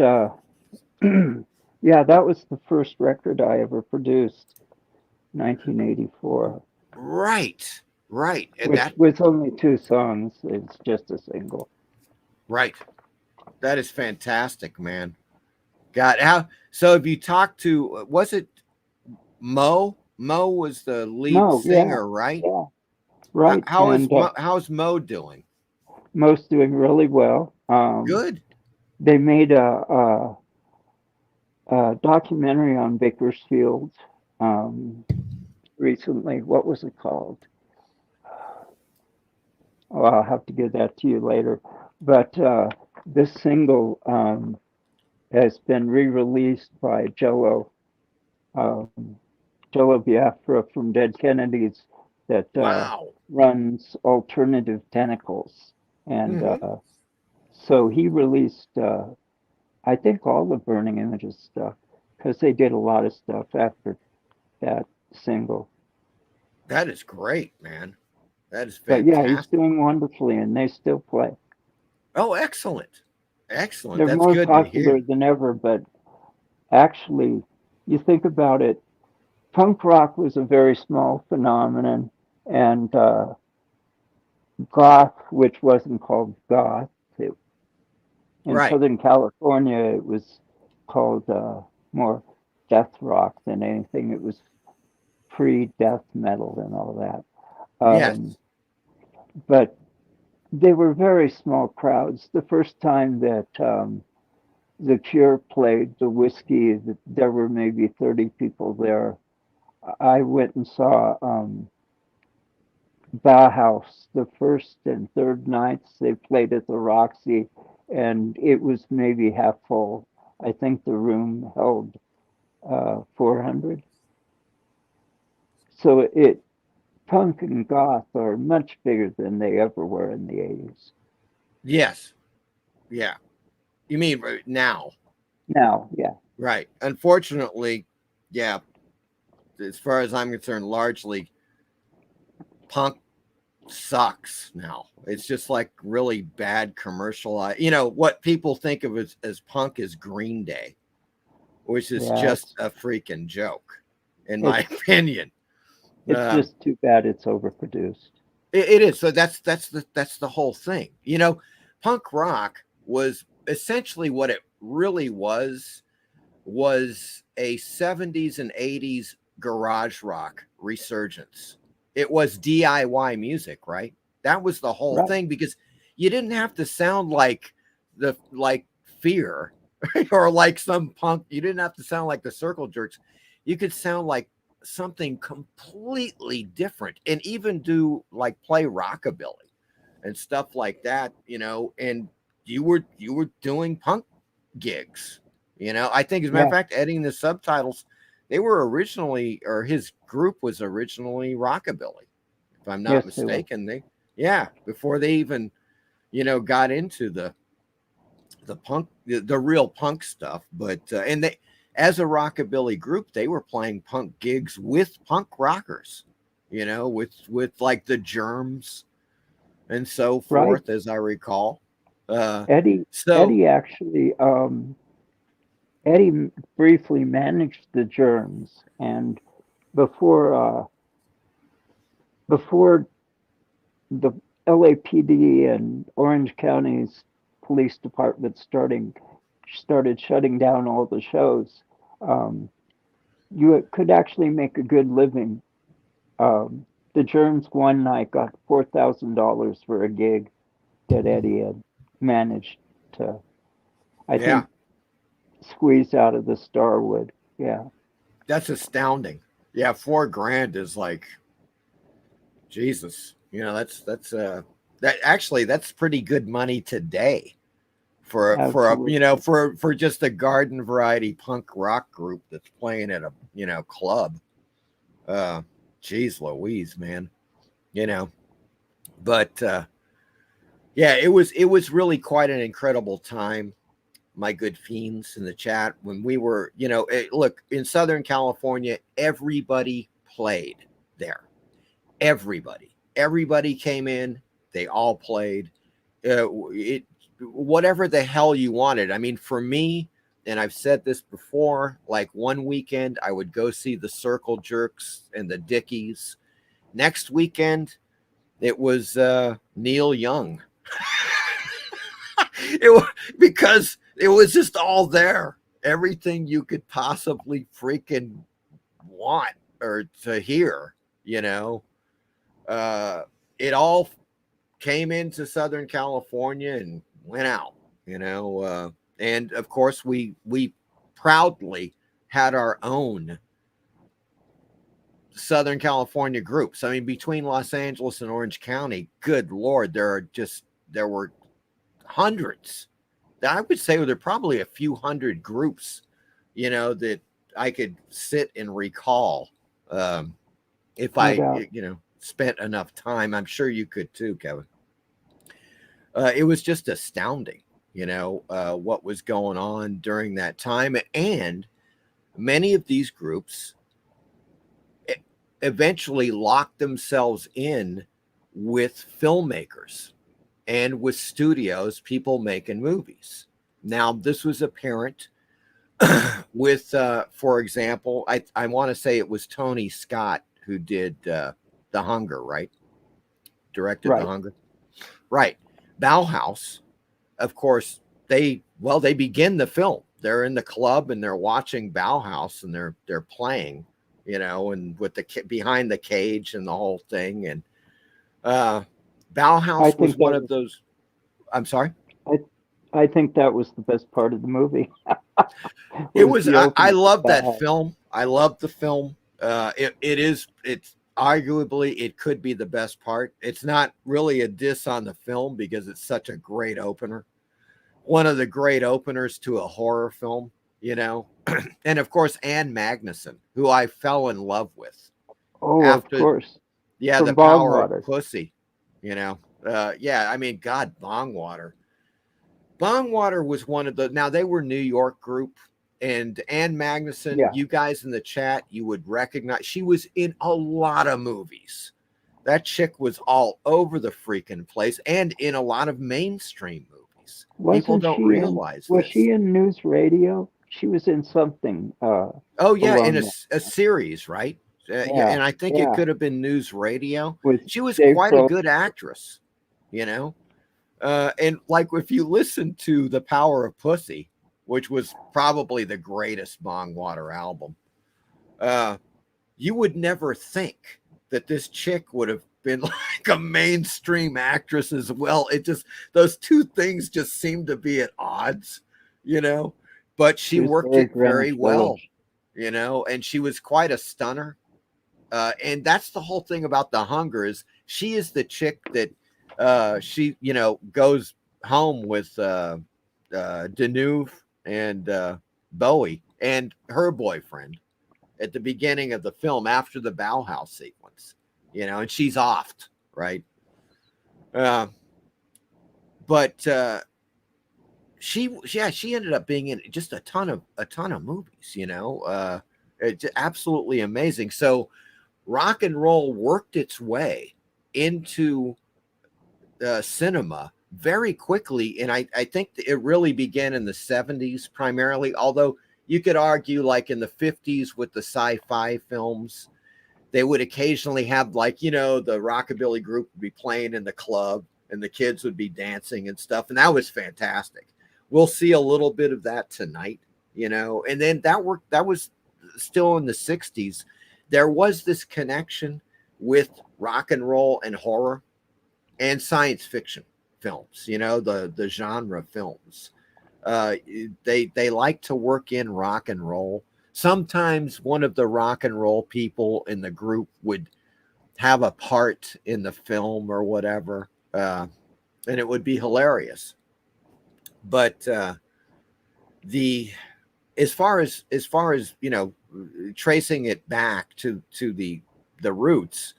yeah, that was the first record I ever produced, 1984. Right. And Which with only 2 songs, it's just a single. Right. That is fantastic, man. God, so have you talked to, was it Mo? Mo was the lead singer, right? Yeah. Right. How's Mo doing? Mo's doing really well. Good. They made a documentary on Bakersfield recently. What was it called? Oh, I'll have to give that to you later. But this single has been re-released by Jello Biafra from Dead Kennedys that runs Alternative Tentacles. And so he released, I think, all the Burning Images stuff, because they did a lot of stuff after that single. That is great, man. That is fantastic. But yeah, he's doing wonderfully, and they still play. Oh, excellent. Excellent. They're That's more good popular to hear. than ever, but actually, you think about it, punk rock was a very small phenomenon, and goth, which wasn't called goth, in Southern California, it was called more death rock than anything. It was pre-death metal and all that. Yes. But they were very small crowds. The first time that The Cure played the Whiskey, there were maybe 30 people there. I went and saw Bauhaus the first and third nights. They played at the Roxy, and it was maybe half full. I think the room held 400. So punk and goth are much bigger than they ever were in the 80s. Yes. Yeah. You mean now? Now, yeah. Right. Unfortunately, yeah, as far as I'm concerned, largely punk sucks now. It's just like really bad commercial. You know, what people think of as punk is Green Day, which is just a freaking joke, in my opinion. It's just too bad it's overproduced. It is. So that's the whole thing. You know, punk rock was essentially what it really was a 70s and 80s garage rock resurgence. It was DIY music, right? That was the whole thing, because you didn't have to sound like Fear or like some punk. You didn't have to sound like the Circle Jerks. You could sound like something completely different, and even do like play rockabilly and stuff like that, you know, and you were doing punk gigs, you know. I think, as a matter of fact, editing the subtitles, they were originally, or his group was originally rockabilly, if I'm not mistaken. They before they even, you know, got into the punk, the real punk stuff. But and they, as a rockabilly group, they were playing punk gigs with punk rockers, you know, with like the Germs and so forth, as I recall. Eddie actually, Eddie briefly managed the Germs, and before the LAPD and Orange County's police department started shutting down all the shows, you could actually make a good living. The Germs one night got $4,000 for a gig that Eddie had managed to, I think, squeeze out of the Starwood. Yeah. That's astounding. Yeah, $4,000 is like, Jesus. You know, that's that's pretty good money today for just a garden variety punk rock group that's playing at a, you know, club. Geez Louise, man. You know. But it was really quite an incredible time, my good fiends in the chat, when we were, you know, look, in Southern California, everybody played there. Everybody came in, they all played. Whatever the hell you wanted. I mean, for me, and I've said this before, like one weekend I would go see the Circle Jerks and the Dickies. Next weekend, it was Neil Young. Because it was just all there. Everything you could possibly freaking want or to hear, you know. It all came into Southern California and went out, you know. And of course, we proudly had our own Southern California groups. I mean, between Los Angeles and Orange County, good Lord, there were hundreds. I would say there are probably a few hundred groups, you know, that I could sit and recall if I, you know, spent enough time. I'm sure you could too, Kevin. It was just astounding, you know, what was going on during that time. And many of these groups eventually locked themselves in with filmmakers and with studios, people making movies. Now, this was apparent with, for example, I want to say it was Tony Scott who did The Hunger, right? Directed The Hunger. Right. Bauhaus, of course, they begin the film. They're in the club and they're watching Bauhaus and they're playing, you know, and with the behind the cage and the whole thing. And Bauhaus was one of those. I'm sorry. I think that was the best part of the movie. It was. I love that film. I love the film. It's arguably it could be the best part. It's not really a diss on the film because it's such a great opener. One of the great openers to a horror film, you know, and of course Ann Magnuson, who I fell in love with. Oh, after, of course. Yeah, From The Power of Bongwater. Pussy, you know. Yeah, I mean, God, Bongwater. Bongwater was one of the, now they were New York group, and Ann Magnuson, Yeah. you guys in the chat, you would recognize, she was in a lot of movies. That chick was all over the freaking place and in a lot of mainstream movies. People don't realize was this. she in news radio? She was in something. Oh yeah, in along a series, right? Yeah, Yeah, and I think it could have been news radio. with She was Dave quite a Grohl. good actress, you know. And like if you listen to The Power of Pussy, which was probably the greatest Bongwater album, you would never think that this chick would have been like a mainstream actress as well. It just, those two things just seem to be at odds, you know. But she was worked very it very Greenwich well, Village. you know, and she was quite a stunner. And that's the whole thing about The Hunger, is she is the chick that she, you know, goes home with Deneuve and Bowie and her boyfriend at the beginning of the film after the Bauhaus sequence, you know, and she's offed, right? But she ended up being in just a ton of movies, you know. It's absolutely amazing. So rock and roll worked its way into cinema very quickly, and I think it really began in the 70s primarily, although you could argue like in the 50s with the sci-fi films, they would occasionally have, like, you know, the rockabilly group would be playing in the club and the kids would be dancing and stuff, and that was fantastic. We'll see a little bit of that tonight, you know. And then that was still in the 60s. There was this connection with rock and roll and horror and science fiction films, you know, the genre films. They like to work in rock and roll. Sometimes one of the rock and roll people in the group would have a part in the film or whatever, and it would be hilarious. But as far as you know, tracing it back to the roots,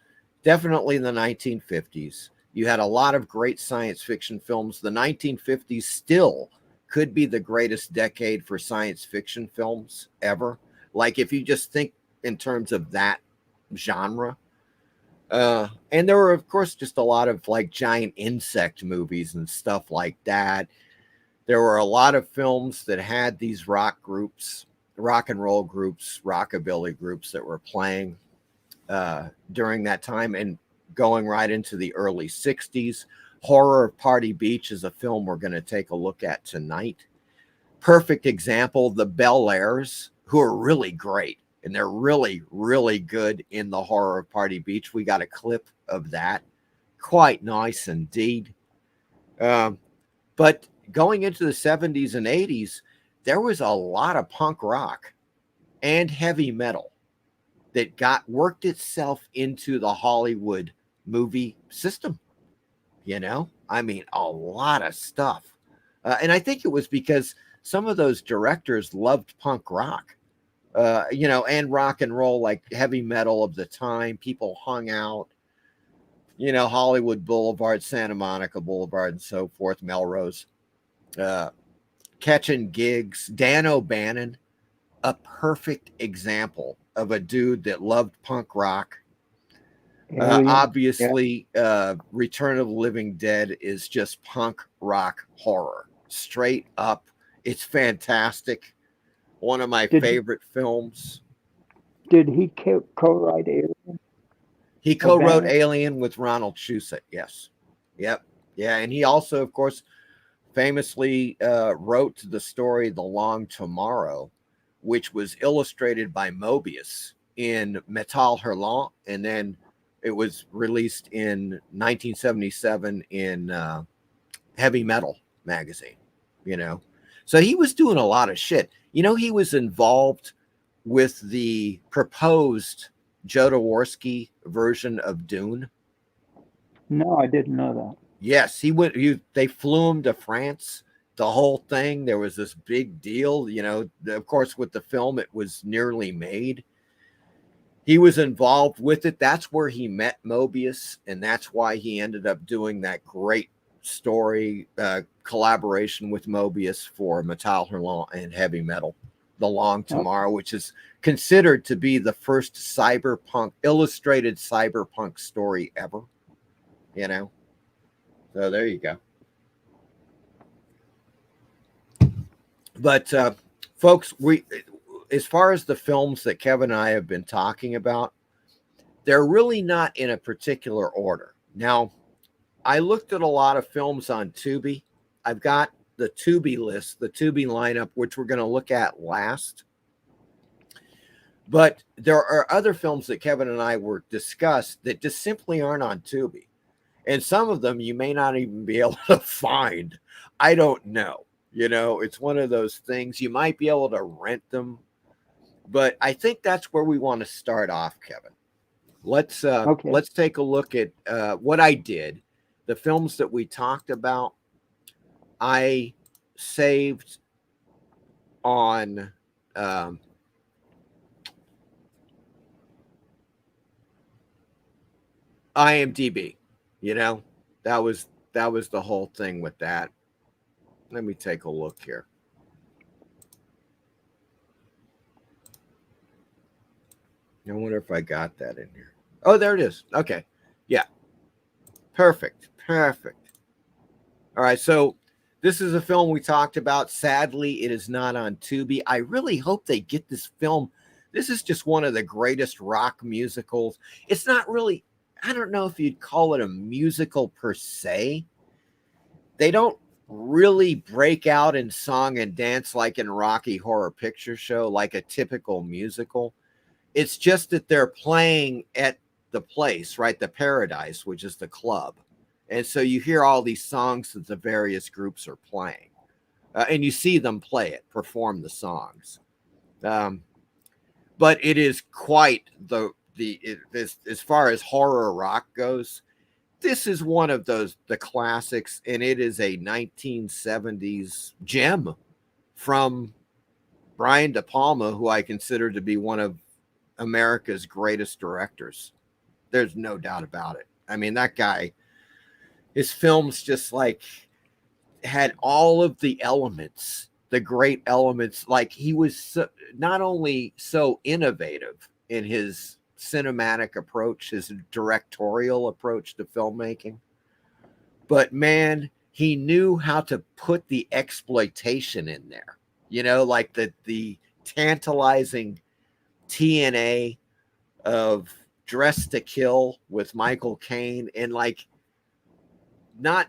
definitely in the 1950s, you had a lot of great science fiction films. The 1950s still could be the greatest decade for science fiction films ever. Like if you just think in terms of that genre. And there were, of course, just a lot of like giant insect movies and stuff like that. There were a lot of films that had these rock and roll groups, rockabilly groups that were playing during that time, and going right into the early 60s. Horror of Party Beach is a film we're going to take a look at tonight. Perfect example, the Bel Airs, who are really great, and they're really, really good in the Horror of Party Beach. We got a clip of that. Quite nice indeed. But going into the 70s and 80s, there was a lot of punk rock and heavy metal that worked itself into the Hollywood movie system. You know, I mean, a lot of stuff. And I think it was because some of those directors loved punk rock, you know, and rock and roll, like heavy metal of the time. People hung out, you know, Hollywood Boulevard, Santa Monica Boulevard, and so forth, Melrose, catching gigs. Dan O'Bannon, a perfect example of a dude that loved punk rock. Obviously, Return of the Living Dead is just punk rock horror, straight up. It's fantastic. One of my favorite films. Did he co-write Alien? He co-wrote Alien with Ronald Shusett. Yes. Yep. Yeah. And he also, of course, famously wrote the story The Long Tomorrow, which was illustrated by Mobius in Metal Hellon, and then it was released in 1977 in Heavy Metal magazine, you know. So he was doing a lot of shit. You know, he was involved with the proposed Jodorowsky version of Dune. No, I didn't know that. Yes, he went. They flew him to France the whole thing. There was this big deal, you know, of course, with the film, it was nearly made. He was involved with it. That's where he met Mobius, and that's why he ended up doing that great story collaboration with Mobius for Metal Hellon and Heavy Metal, The Long Tomorrow, which is considered to be the first cyberpunk, illustrated cyberpunk story ever, you know? So there you go. But folks, as far as the films that Kevin and I have been talking about, they're really not in a particular order. Now, I looked at a lot of films on Tuby. I've got the Tuby list, the Tuby lineup, which we're going to look at last. But there are other films that Kevin and I were discussed that just simply aren't on Tuby. And some of them you may not even be able to find. I don't know. You know, it's one of those things. You might be able to rent them. But I think that's where we want to start off, Kevin. Let's take a look at what I did. The films that we talked about, I saved on IMDb. You know, that was the whole thing with that. Let me take a look here. I wonder if I got that in here. Oh, there it is. Okay. Yeah. Perfect. All right. So this is a film we talked about. Sadly, it is not on Tuby. I really hope they get this film. This is just one of the greatest rock musicals. It's not really, I don't know if you'd call it a musical per se. They don't really break out in song and dance like in Rocky Horror Picture Show, like a typical musical. It's just that they're playing at the place, right? The Paradise, which is the club. And so you hear all these songs that the various groups are playing. And you see them play it, perform the songs. But it is quite as far as horror rock goes, this is one of the classics, and it is a 1970s gem from Brian De Palma, who I consider to be one of America's greatest directors. There's no doubt about it. I mean, that guy, his films just like had all of the elements, the great elements. Like he was not only so innovative in his cinematic approach, his directorial approach to filmmaking, but man, he knew how to put the exploitation in there, you know, like the tantalizing TNA of Dressed to Kill with Michael Caine, and like not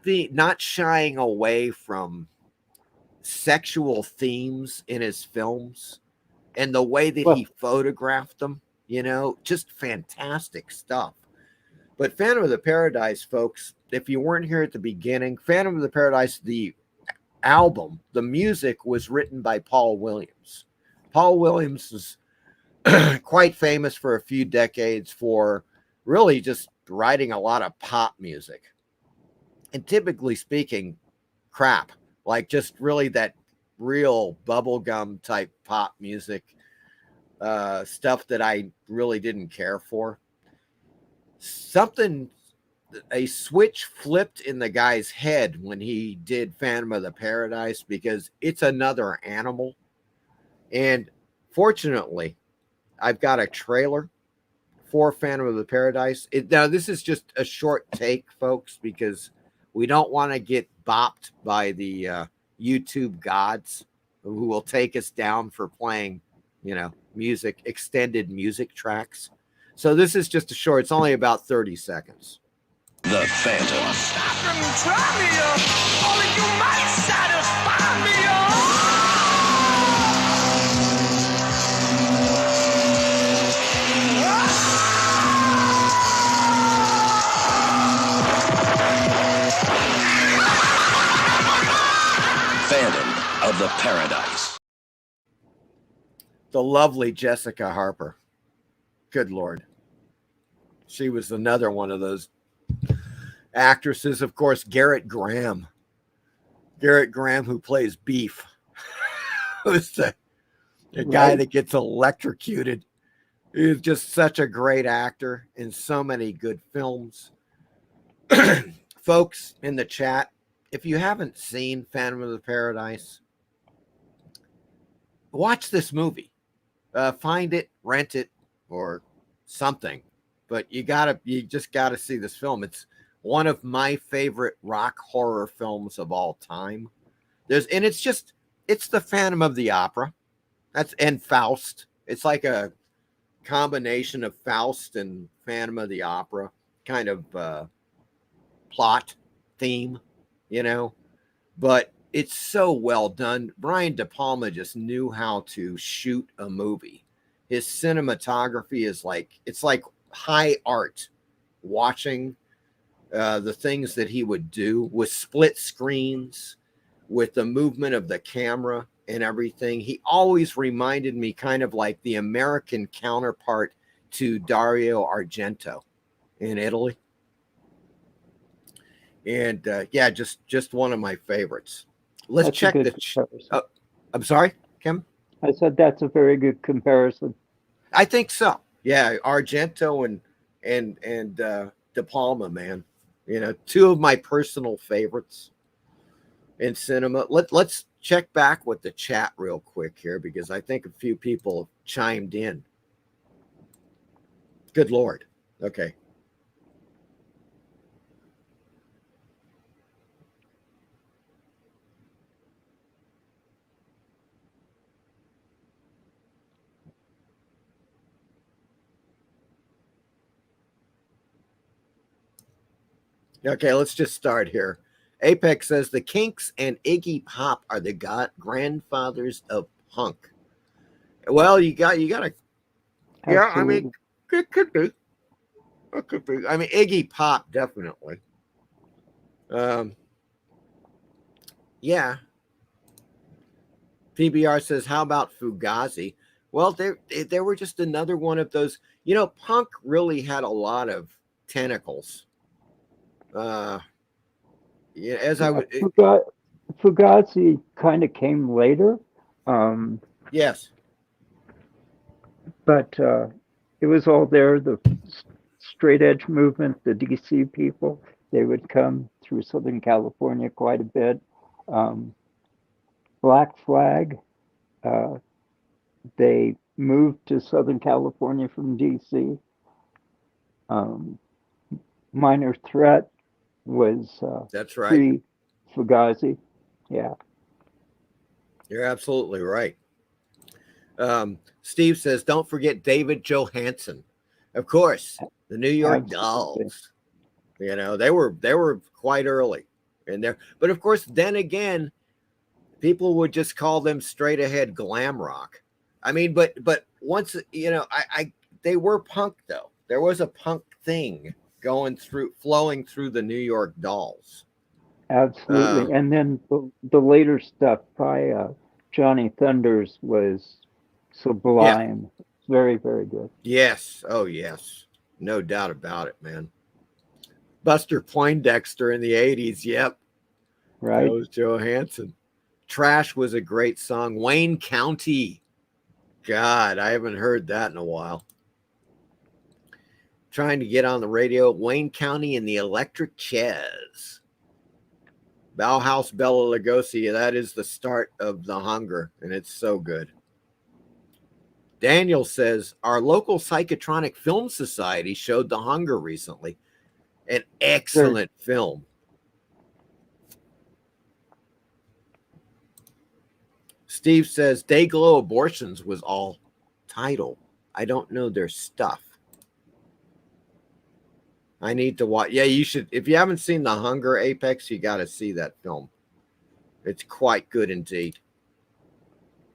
shying away from sexual themes in his films and the way that he photographed them. You know, just fantastic stuff. But Phantom of the Paradise, folks, if you weren't here at the beginning, Phantom of the Paradise, the album, the music was written by Paul Williams. Paul Williams was quite famous for a few decades for really just writing a lot of pop music. And typically speaking, crap, like just really that real bubblegum type pop music. Stuff that I really didn't care for. A switch flipped in the guy's head when he did Phantom of the Paradise, because it's another animal. And fortunately, I've got a trailer for Phantom of the Paradise. Now, this is just a short take, folks, because we don't want to get bopped by the YouTube gods who will take us down for playing, you know, extended music tracks. So this is just a short, it's only about 30 seconds. The Phantom. Phantom of the Paradise. The lovely Jessica Harper. Good Lord. She was another one of those actresses. Of course, Garrett Graham. Garrett Graham, who plays Beef, who's the guy Right. that gets electrocuted. He's just such a great actor in so many good films. Folks in the chat, if you haven't seen Phantom of the Paradise, watch this movie. Find it, rent it, or something. But you just gotta see this film. It's one of my favorite rock horror films of all time. It's the Phantom of the Opera. And Faust. It's like a combination of Faust and Phantom of the Opera kind of plot theme, but it's so well done. Brian De Palma just knew how to shoot a movie. His cinematography is it's like high art. Watching the things that he would do with split screens, with the movement of the camera and everything. He always reminded me kind of like the American counterpart to Dario Argento in Italy. And just one of my favorites. Let's check the. I'm sorry, Kim. I said that's a very good comparison. I think so. Yeah, Argento and De Palma, man. Two of my personal favorites in cinema. Let's check back with the chat real quick here, because I think a few people have chimed in. Good Lord. Okay. Okay, let's just start here. Apex says the Kinks and Iggy Pop are the grandfathers of punk. Well, you got to. Yeah, I mean, it could be. It could be. I mean, Iggy Pop definitely. Yeah. PBR says, how about Fugazi? Well, they were just another one of those. Punk really had a lot of tentacles. Fugazi kind of came later. Yes. But it was all there. The straight edge movement, the DC people, they would come through Southern California quite a bit. Black Flag, they moved to Southern California from DC. Minor Threat was that's right. Fugazi. Yeah. You're absolutely right. Steve says, don't forget David Johansen. Of course, the New York Dolls. They were quite early in there. But of course, then again, people would just call them straight ahead glam rock. I mean, but once, they were punk though. There was a punk thing flowing through the New York Dolls. Absolutely. And then the later stuff by Johnny Thunders was sublime. Yeah. Very, very good. Yes. Oh, yes. No doubt about it, man. Buster Poindexter in the 80s. Yep. Right. That was Johansson. Trash was a great song. Wayne County. God, I haven't heard that in a while. Trying to get on the radio. Wayne County and the Electric Chairs. Bauhaus, Bela Lugosi. That is the start of The Hunger, and it's so good. Daniel says, our local Psychotronic Film Society showed The Hunger recently. An excellent film. Steve says, Dayglow Abortions was all title. I don't know their stuff. I need to watch. Yeah, you should. If you haven't seen The Hunger, Apex, you got to see that film. It's quite good indeed.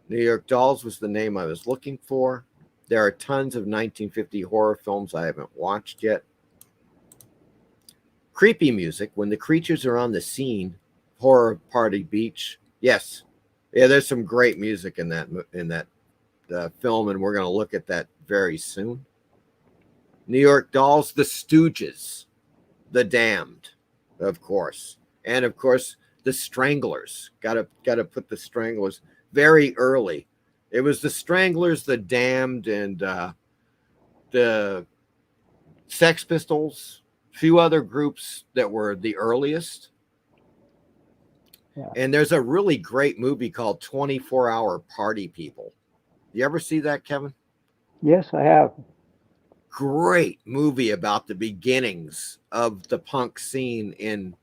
New York Dolls was the name I was looking for. There are tons of 1950 horror films I haven't watched yet. Creepy music, when the creatures are on the scene. Horror Party Beach. Yes. Yeah, there's some great music in that film, and we're going to look at that very soon. New York Dolls, The Stooges, The Damned, of course. And, of course, The Stranglers. Gotta put the Stranglers very early. It was the Stranglers, the Damned, and the Sex Pistols, a few other groups that were the earliest. Yeah. And there's a really great movie called 24-Hour Party People. You ever see that, Kevin? Yes, I have. Great movie about the beginnings of the punk scene in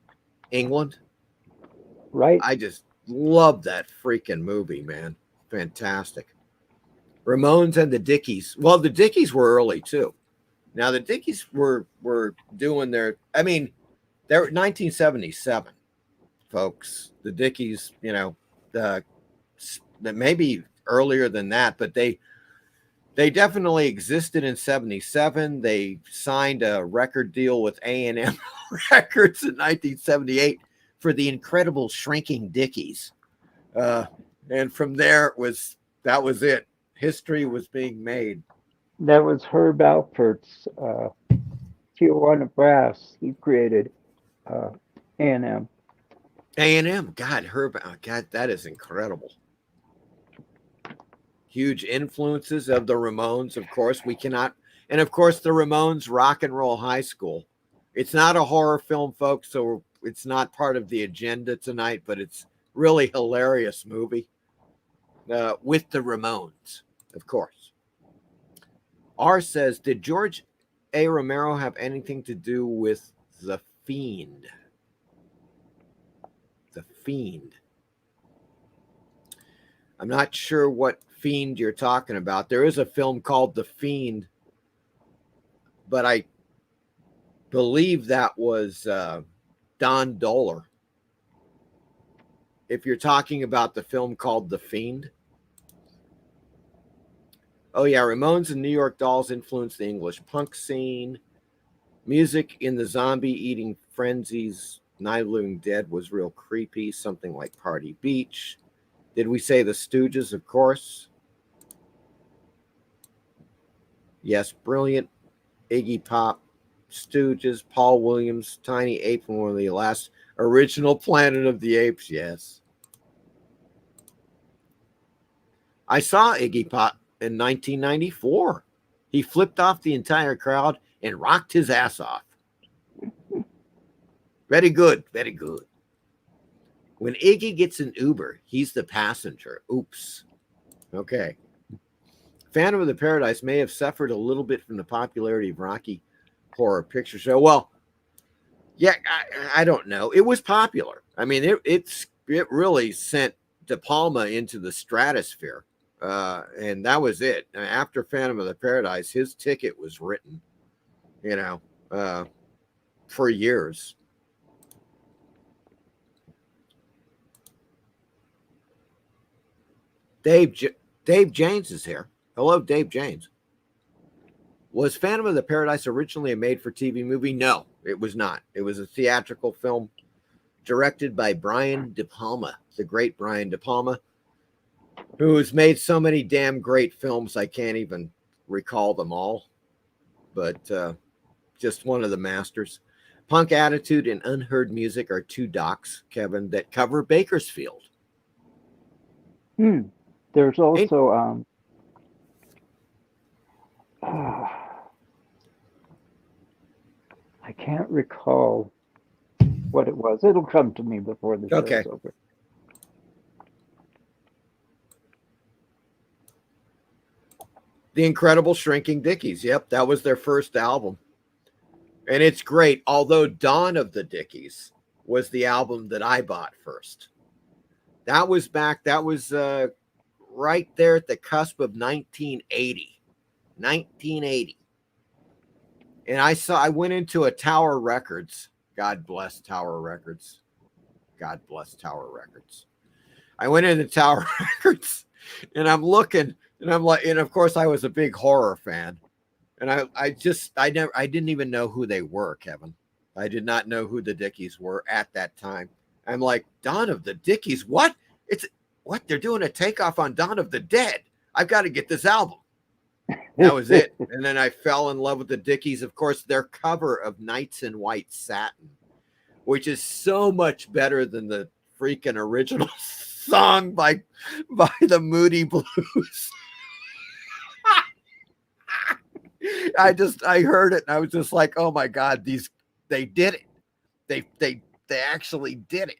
England. Right. I just love that freaking movie, man. Fantastic. Ramones and the Dickies. Well, the Dickies were early too. Now the Dickies were doing their, I mean, they're 1977, folks. The Dickies, you know, maybe earlier than that, but they definitely existed in 77. They signed a record deal with A&M Records in 1978 for the incredible Shrinking Dickies. And from there that was it. History was being made. That was Herb Alpert's Tijuana Brass. He created A&M. A&M, God, God, that is incredible. Huge influences of the Ramones, of course. And of course, the Ramones Rock and Roll High School. It's not a horror film, folks, so it's not part of the agenda tonight, but it's really hilarious movie with the Ramones, of course. R says, did George A. Romero have anything to do with The Fiend? The Fiend. I'm not sure what Fiend you're talking about. There is a film called The Fiend, but I believe that was Don Dohler. If you're talking about the film called The Fiend. Oh, yeah, Ramones and New York Dolls influenced the English punk scene. Music in the zombie-eating frenzies, Night of the Living Dead was real creepy, something like Party Beach. Did we say the Stooges? Of course. Yes, brilliant. Iggy Pop, Stooges, Paul Williams, Tiny Ape from one of the last original Planet of the Apes. Yes. I saw Iggy Pop in 1994. He flipped off the entire crowd and rocked his ass off. Very good. Very good. When Iggy gets an Uber, he's the passenger. Oops. Okay. Phantom of the Paradise may have suffered a little bit from the popularity of Rocky Horror Picture Show. Well, yeah, I don't know. It was popular. I mean, it really sent De Palma into the stratosphere. And that was it. After Phantom of the Paradise, his ticket was written, for years. Dave James is here. Hello, Dave James. Was Phantom of the Paradise originally a made-for-TV movie? No, it was not. It was a theatrical film directed by Brian De Palma, the great Brian De Palma, who has made so many damn great films I can't even recall them all. But just one of the masters. Punk Attitude and Unheard Music are two docs, Kevin, that cover Bakersfield. There's also I can't recall what it was. It'll come to me before the show's over. The Incredible Shrinking Dickies. Yep, that was their first album. And it's great. Although Dawn of the Dickies was the album that I bought first. That was right there at the cusp of 1980. 1980. And I went into a Tower Records. God bless Tower Records. God bless Tower Records. I went into Tower Records and I'm looking and I'm like, and of course I was a big horror fan. And I didn't even know who they were, Kevin. I did not know who the Dickies were at that time. I'm like, Dawn of the Dickies? What? What? They're doing a takeoff on Dawn of the Dead. I've got to get this album. That was it. And then I fell in love with the Dickies. Of course, their cover of Nights in White Satin, which is so much better than the freaking original song by the Moody Blues. I heard it and I was just like, oh my God, they did it. They actually did it.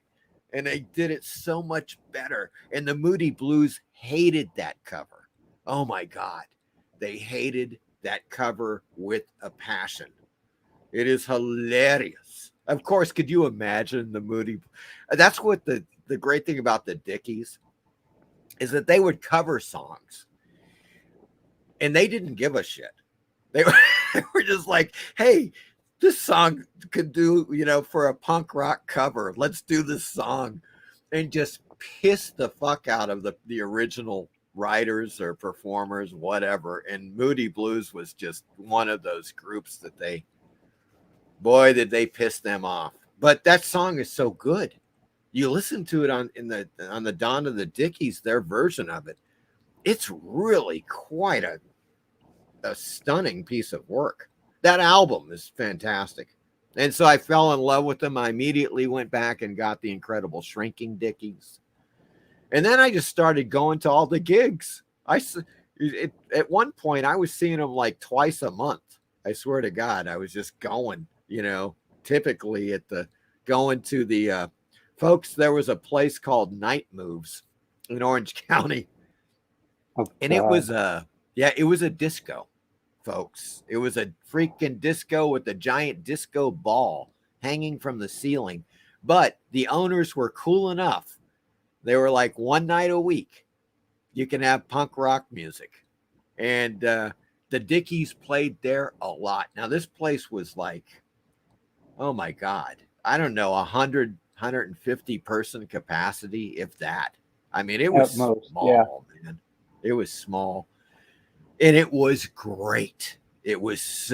And they did it so much better. And the Moody Blues hated that cover. Oh my God. They hated that cover with a passion. It is hilarious. Of course, could you imagine the Moody? That's what the great thing about the Dickies is that they would cover songs and they didn't give a shit. They were just like, hey, this song could do, for a punk rock cover. Let's do this song, and just piss the fuck out of the original writers or performers, whatever. And Moody Blues was just one of those groups that did they piss them off. But that song is so good. You listen to it on the Dawn of the Dickies, their version of it. It's really quite a stunning piece of work. That album is fantastic. And so I fell in love with them. I immediately went back and got the Incredible Shrinking Dickies. And then I just started going to all the gigs. At one point, I was seeing them like twice a month. I swear to God, I was just going, typically going to the folks. There was a place called Night Moves in Orange County. And it was it was a disco. Folks, it was a freaking disco with a giant disco ball hanging from the ceiling. But the owners were cool enough. They were like, one night a week, you can have punk rock music. And the Dickies played there a lot. Now, this place was like, oh my God, I don't know, 100, 150 person capacity, if that. I mean, it was small, man. It was small. And it was great. It was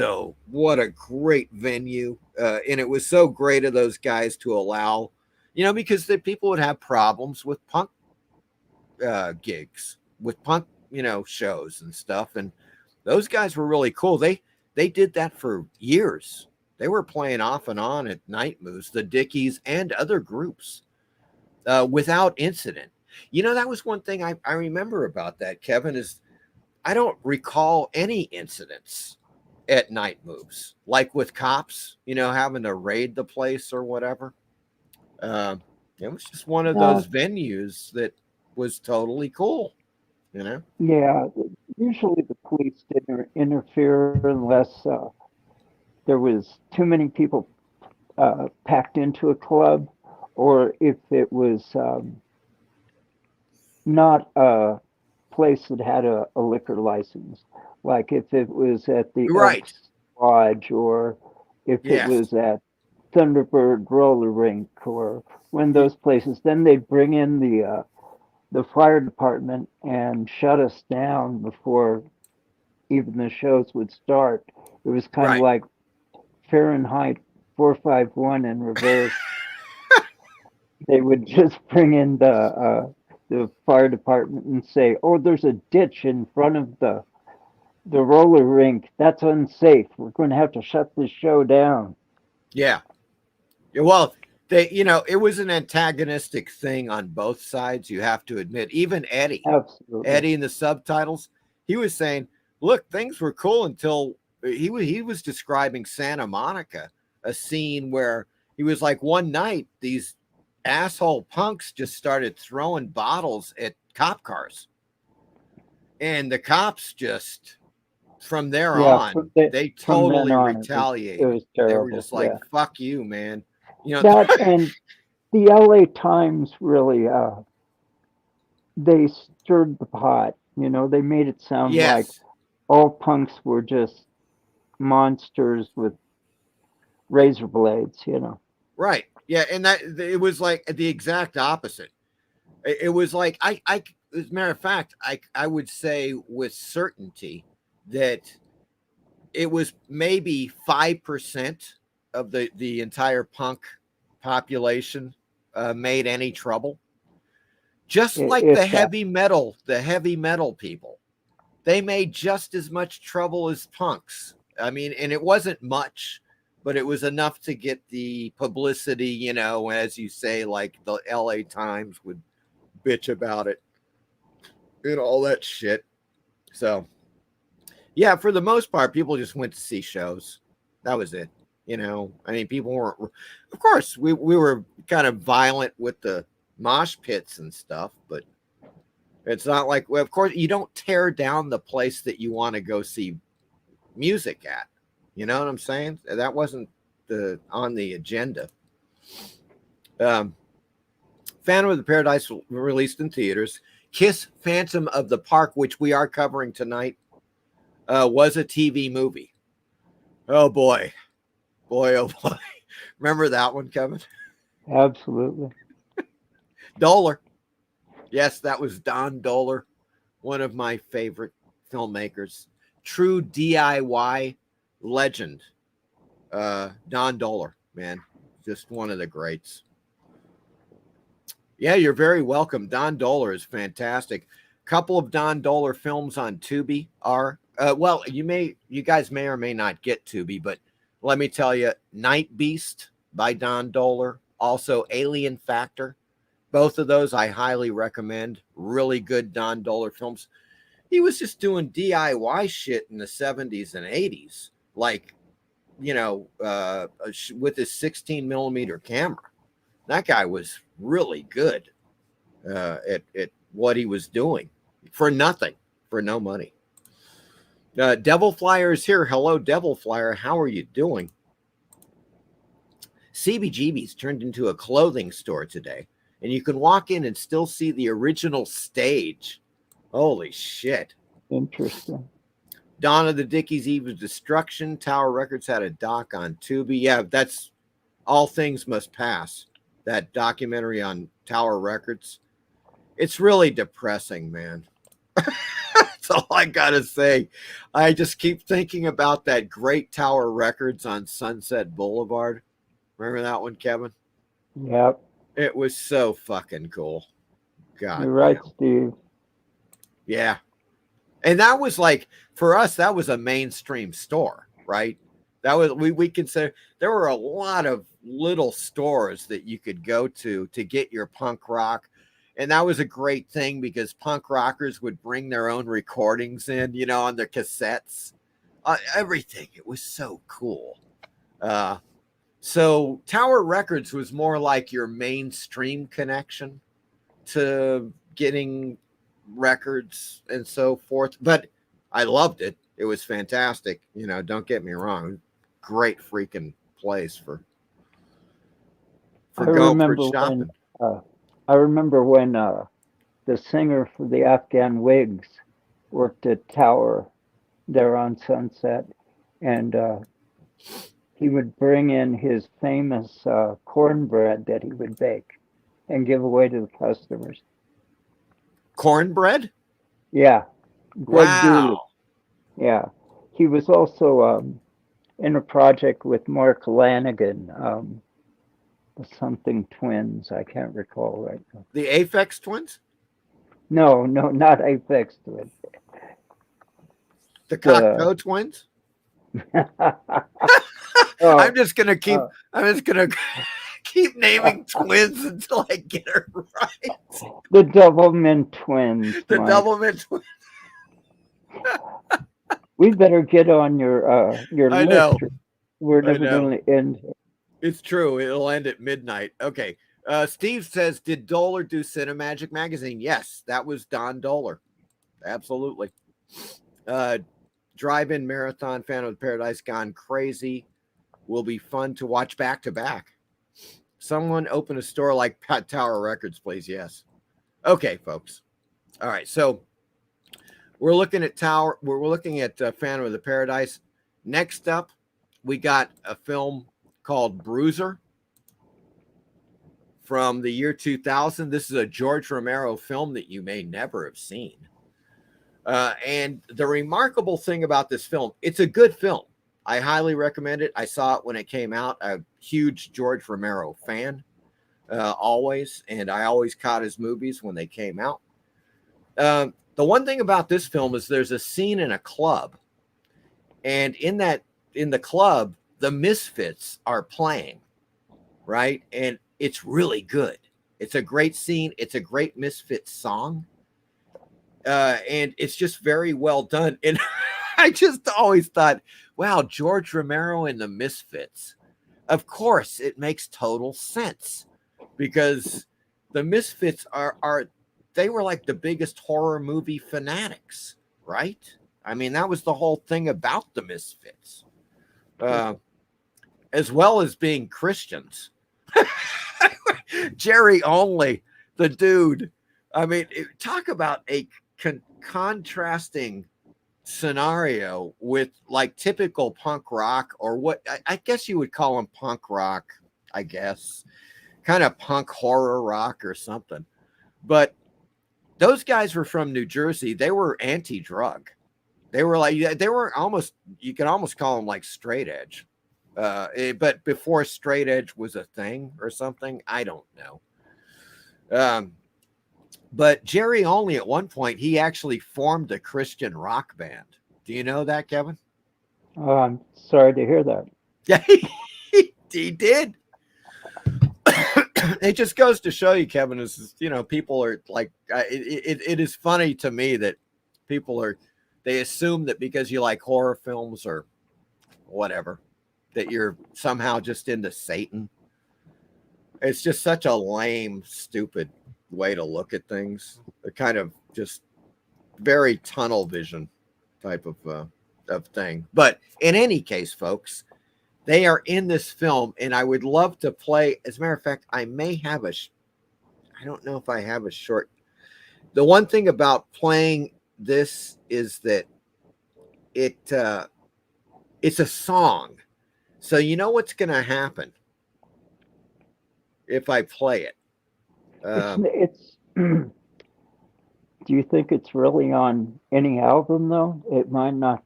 what a great venue. And it was so great of those guys to allow, because the people would have problems with punk gigs, with punk, shows and stuff. And those guys were really cool. They did that for years. They were playing off and on at Night Moves, the Dickies and other groups without incident. That was one thing I remember about that, Kevin, is I don't recall any incidents at Night Moves, like with cops, having to raid the place or whatever. It was just one of those venues that was totally cool, Yeah, usually the police didn't interfere unless there was too many people packed into a club, or if it was not a place that had a liquor license, like if it was at the Elks Lodge, or if it was at Thunderbird Roller Rink, or one of those places, then they'd bring in the fire department and shut us down before even the shows would start. It was kind of like Fahrenheit 451 in reverse. They would just bring in the fire department and say, oh, there's a ditch in front of the roller rink. That's unsafe. We're going to have to shut this show down. Yeah. Well, it was an antagonistic thing on both sides, you have to admit. Even Eddie. Absolutely. Eddie in the subtitles, he was saying, look, things were cool until he was describing Santa Monica, a scene where he was like, one night, these asshole punks just started throwing bottles at cop cars, and the cops just from there on they totally retaliated. It was terrible. They were just like, fuck you, man. That and the LA Times really they stirred the pot. They made it sound like all punks were just monsters with razor blades. Right. Yeah, and that it was like the exact opposite. It was like I as a matter of fact, I would say with certainty that it was maybe 5% of the entire punk population made any trouble. Just like the heavy metal people, they made just as much trouble as punks. I mean, and it wasn't much, but it was enough to get the publicity, you know, as you say, like the LA Times would bitch about it and all that shit. So, yeah, for the most part, people just went to see shows. That was it. You know, I mean, people weren't, of course, we were kind of violent with the mosh pits and stuff, but it's not like, well, of course, you don't tear down the place that you want to go see music at. You know what I'm saying? That wasn't on the agenda. Phantom of the Paradise released in theaters. Kiss Phantom of the Park, which we are covering tonight, was a TV movie. Oh boy, oh boy! Remember that one, Kevin? Absolutely. Doller. Yes, that was Don Doller, one of my favorite filmmakers. True DIY legend. Don Doller, man, just one of the greats. Yeah, you're very welcome. Don Doller is fantastic. Couple of Don Doller films on Tuby are well, you guys may or may not get Tuby, but let me tell you, Night Beast by Don Doller, also Alien Factor. Both of those I highly recommend. Really good Don Doller films. He was just doing DIY shit in the 70s and 80s, like, you know, with his 16 millimeter camera. That guy was really good at what he was doing for nothing, for no money. Devil Flyer is here. Hello, Devil Flyer. How are you doing? CBGB's turned into a clothing store today, and you can walk in and still see the original stage. Holy shit. Interesting. Dawn of the Dickies, Eve of Destruction. Tower Records had a doc on Tuby. Yeah, that's All Things Must Pass. That documentary on Tower Records. It's really depressing, man. That's all I gotta say. I just keep thinking about that great Tower Records on Sunset Boulevard. Remember that one, Kevin? Yep. It was so fucking cool. God. You're right, Steve. Yeah. And that was like, for us, that was a mainstream store, right? That was, we consider, there were a lot of little stores that you could go to get your punk rock. And that was a great thing because punk rockers would bring their own recordings in, you know, on their cassettes, everything. It was so cool. So Tower Records was more like your mainstream connection to getting records and so forth. But I loved it. It was fantastic. You know, don't get me wrong. Great freaking place for going for shopping. I remember when the singer for the Afghan Wigs worked at Tower there on Sunset, and he would bring in his famous cornbread that he would bake and give away to the customers. Cornbread? Yeah. Greg Wow. Dooley. Yeah. He was also in a project with Mark Lanigan, the something twins. I can't recall right now. The Aphex Twins? No, not Aphex Twins. The Cocteau Twins? I'm just gonna keep naming twins until I get it right. The Doublemint Twins. The Doublemint Twins. We better get on your I list. know. We're never going to end. It's true. It'll end at midnight. Okay. Steve says, did Doller do Cinemagic magazine? Yes, that was Don Doller. Absolutely. Drive-in marathon, Phantom of the Paradise Gone Crazy will be fun to watch back to back. Someone open a store like Pat Tower Records, please. Yes. Okay, folks. All right. So we're looking at Tower. We're looking at Phantom of the Paradise. Next up, we got a film called Bruiser from the year 2000. This is a George Romero film that you may never have seen. And the remarkable thing about this film, it's a good film. I highly recommend it. I saw it when it came out. I'm a huge George Romero fan, always, and I always caught his movies when they came out. The one thing about this film is there's a scene in a club, and in the club, the Misfits are playing, right? And it's really good. It's a great scene. It's a great Misfits song. And it's just very well done. And I just always thought, wow, George Romero and the Misfits. Of course, it makes total sense because the Misfits they were like the biggest horror movie fanatics, right? I mean, that was the whole thing about the Misfits, as well as being Christians. Jerry Only, the dude. I mean, talk about a contrasting scenario with like typical punk rock, or what I guess you would call them punk rock, I guess, kind of punk horror rock or something. But those guys were from New Jersey. They were anti-drug. They were almost, you could almost call them like straight edge. But before straight edge was a thing or something, I don't know. But Jerry Only, at one point, he actually formed a Christian rock band. Do you know that, Kevin? Oh, I'm sorry to hear that. Yeah, he did. It just goes to show you, Kevin, is, you know, people are like, it is funny to me that they assume that because you like horror films or whatever, that you're somehow just into Satan. It's just such a lame, stupid way to look at things. A kind of just very tunnel vision type of thing. But in any case, folks, they are in this film, and I would love to play. As a matter of fact, I may have I don't know if I have a short. The one thing about playing this is that it's a song. So you know what's going to happen if I play it. It's do you think it's really on any album, though? It might not.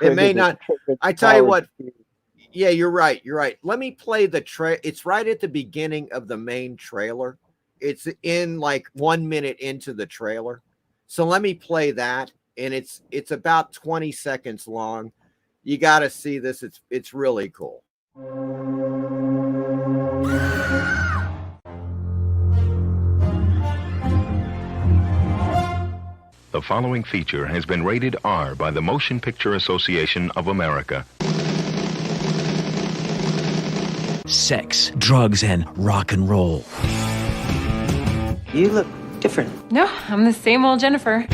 It may not. I tell you what. Yeah, you're right. You're right. Let me play the It's right at the beginning of the main trailer. It's in like 1 minute into the trailer. So let me play that. And it's about 20 seconds long. You got to see this. It's really cool. The following feature has been rated R by the Motion Picture Association of America. Sex, drugs, and rock and roll. You look different. No, I'm the same old Jennifer.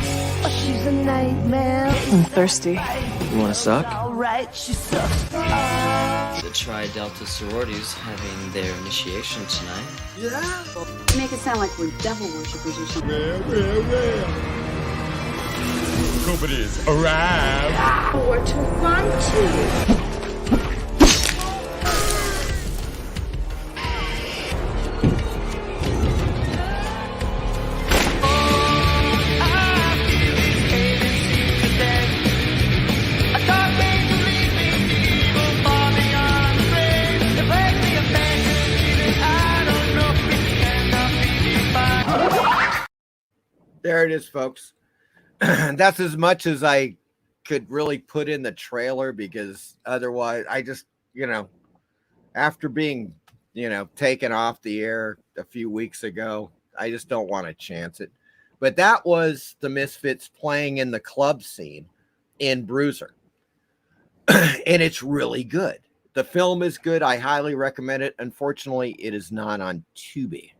She's a nightmare. I'm thirsty. You want to suck? Alright, she sucks. The Tri-Delta sororities having their initiation tonight. Yeah. Make it sound like we're devil worshippers or something. Nobody's arrived. 4, 2, 1, 2. There it is, folks. That's as much as I could really put in the trailer, because otherwise I just, after being, taken off the air a few weeks ago, I just don't want to chance it. But that was the Misfits playing in the club scene in Bruiser. And it's really good. The film is good. I highly recommend it. Unfortunately, it is not on Tuby.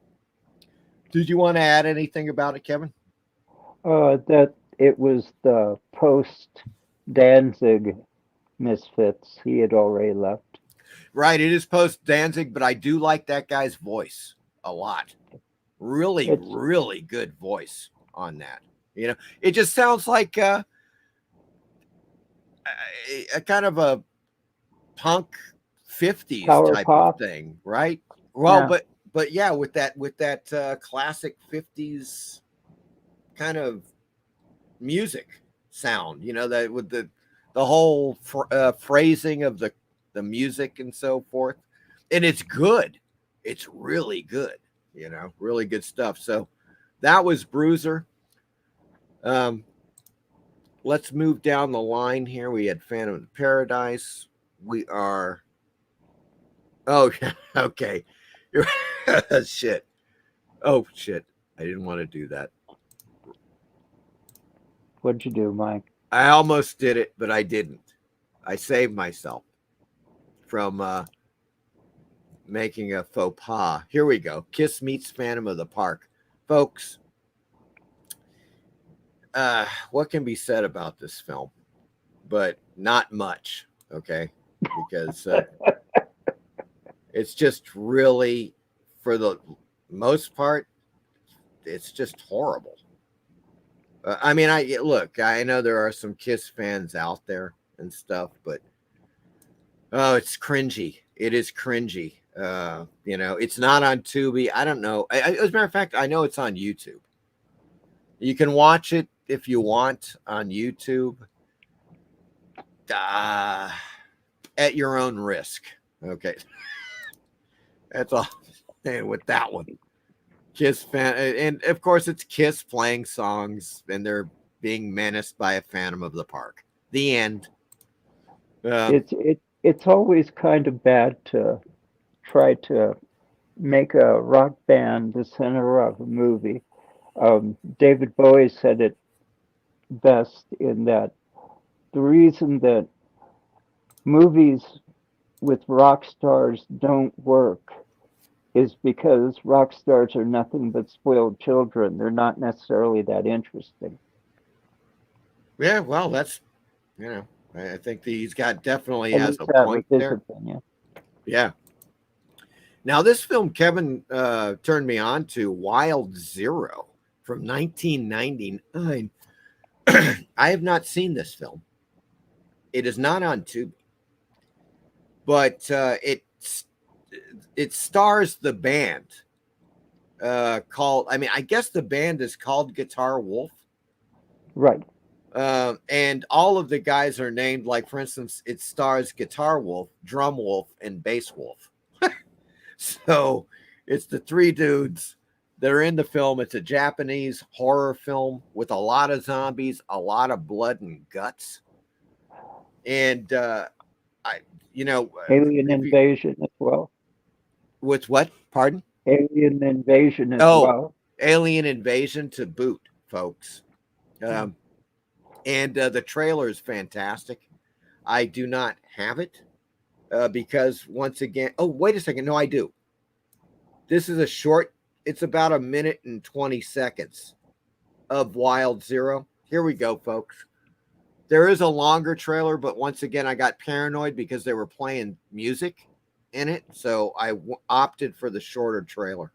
Did you want to add anything about it, Kevin? That it was the post Danzig Misfits. He had already left. Right, it is post Danzig, but I do like that guy's voice a lot. Really good voice on that. It just sounds like a kind of a punk 50s Power type pop of thing, right? Well, yeah. but yeah, with that classic 50s kind of music sound, that with the whole phrasing of the music and so forth. And it's good. It's really good, really good stuff. So that was Bruiser. Let's move down the line here. We had Phantom of Paradise. we are. Oh, okay. Shit. Oh, shit. I didn't want to do that. What'd you do, Mike? I almost did it, but I didn't. I saved myself from making a faux pas. Here we go. Kiss meets Phantom of the Park. Folks, what can be said about this film? But not much, okay? Because it's just really, for the most part, it's just horrible. I mean, I know there are some Kiss fans out there and stuff, but oh, it's cringy. It is cringy. It's not on Tuby. I don't know. As a matter of fact, I know it's on YouTube. You can watch it if you want on YouTube at your own risk. Okay. That's all. And with that one. Kiss fan, and of course it's Kiss playing songs, and they're being menaced by a Phantom of the Park. The end. It's always kind of bad to try to make a rock band the center of a movie. David Bowie said it best in that the reason that movies with rock stars don't work is because rock stars are nothing but spoiled children. They're not necessarily that interesting. Yeah, well, that's, I think he's got definitely has a point there. Opinion. Yeah. Now, this film, Kevin turned me on to, Wild Zero from 1999. I have not seen this film. It is not on Tuby, but it stars the band called, I guess the band is called Guitar Wolf. Right. And all of the guys are named, like, for instance, it stars Guitar Wolf, Drum Wolf, and Bass Wolf. So it's the three dudes that are in the film. It's a Japanese horror film with a lot of zombies, a lot of blood and guts. And, Alien Invasion as well. With what? Pardon? Alien Invasion as well. Alien Invasion to boot, folks. And the trailer is fantastic. I do not have it because, once again, oh, wait a second. No, I do. This is a short, it's about 1 minute and 20 seconds of Wild Zero. Here we go, folks. There is a longer trailer, but once again, I got paranoid because they were playing music in it, so I opted for the shorter trailer.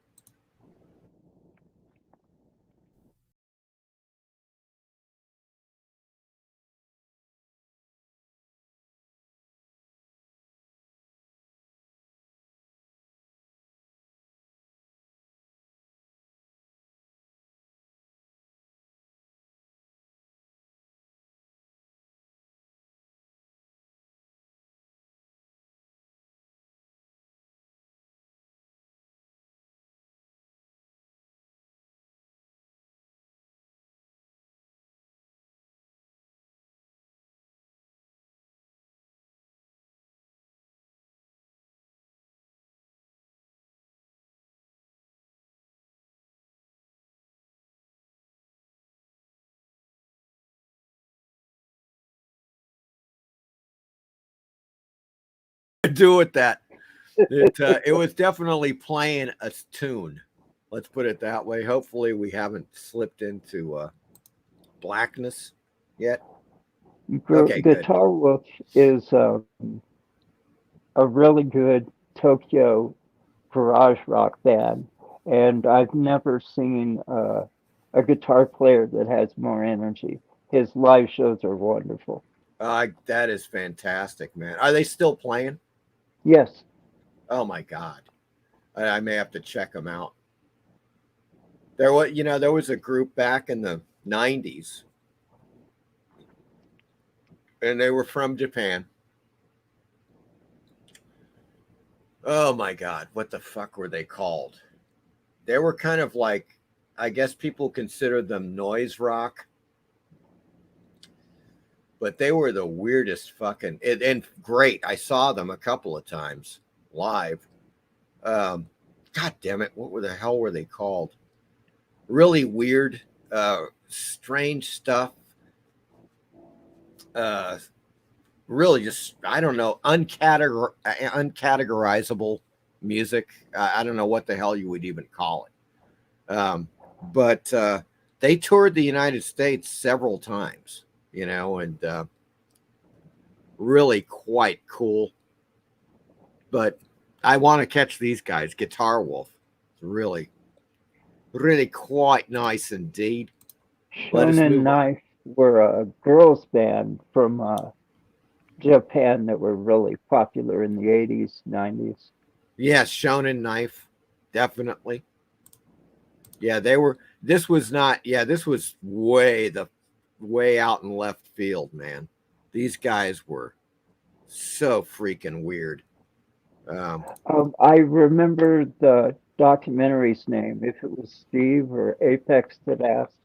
Do with that. It was definitely playing a tune. Let's put it that way. Hopefully, we haven't slipped into blackness yet. Okay, Guitar Wolf is a really good Tokyo garage rock band, and I've never seen a guitar player that has more energy. His live shows are wonderful. That is fantastic, man. Are they still playing? Yes. Oh my God, I may have to check them out. There was a group back in the 90s, and they were from Japan. Oh my God, what the fuck were they called? They were kind of like, I guess people consider them noise rock. but they were the weirdest fucking and great. I saw them a couple of times live. God damn it, what the hell were they called? Really weird, strange stuff. Really just, I don't know, uncategorizable music. I don't know what the hell you would even call it. But they toured the United States several times, you know, and really quite cool. But I want to catch these guys. Guitar Wolf. It's really, really quite nice indeed. Shonen Knife were a girls band from Japan that were really popular in the 80s, 90s. Yes, Shonen Knife, definitely. Yeah, they were. This was not. Yeah, this was way out in left field, man. These guys were so freaking weird. I remember the documentary's name. If it was Steve or Apex that asked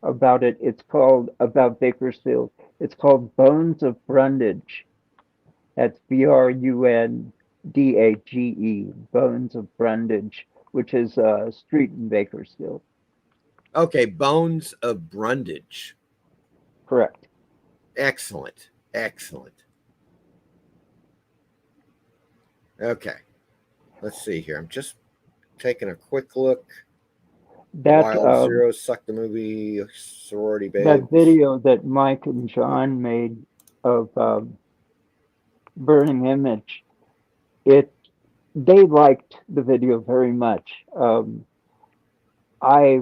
about it, it's called about Bakersfield. It's called Bones of Brundage. That's Brundage, Bones of Brundage, which is a street in Bakersfield. Okay, Bones of Brundage. Correct. Excellent. Excellent. Okay. Let's see here. I'm just taking a quick look. That Wild Zero, Suck the Movie, Sorority Babes. That video that Mike and John made of Burning Image, they liked the video very much. I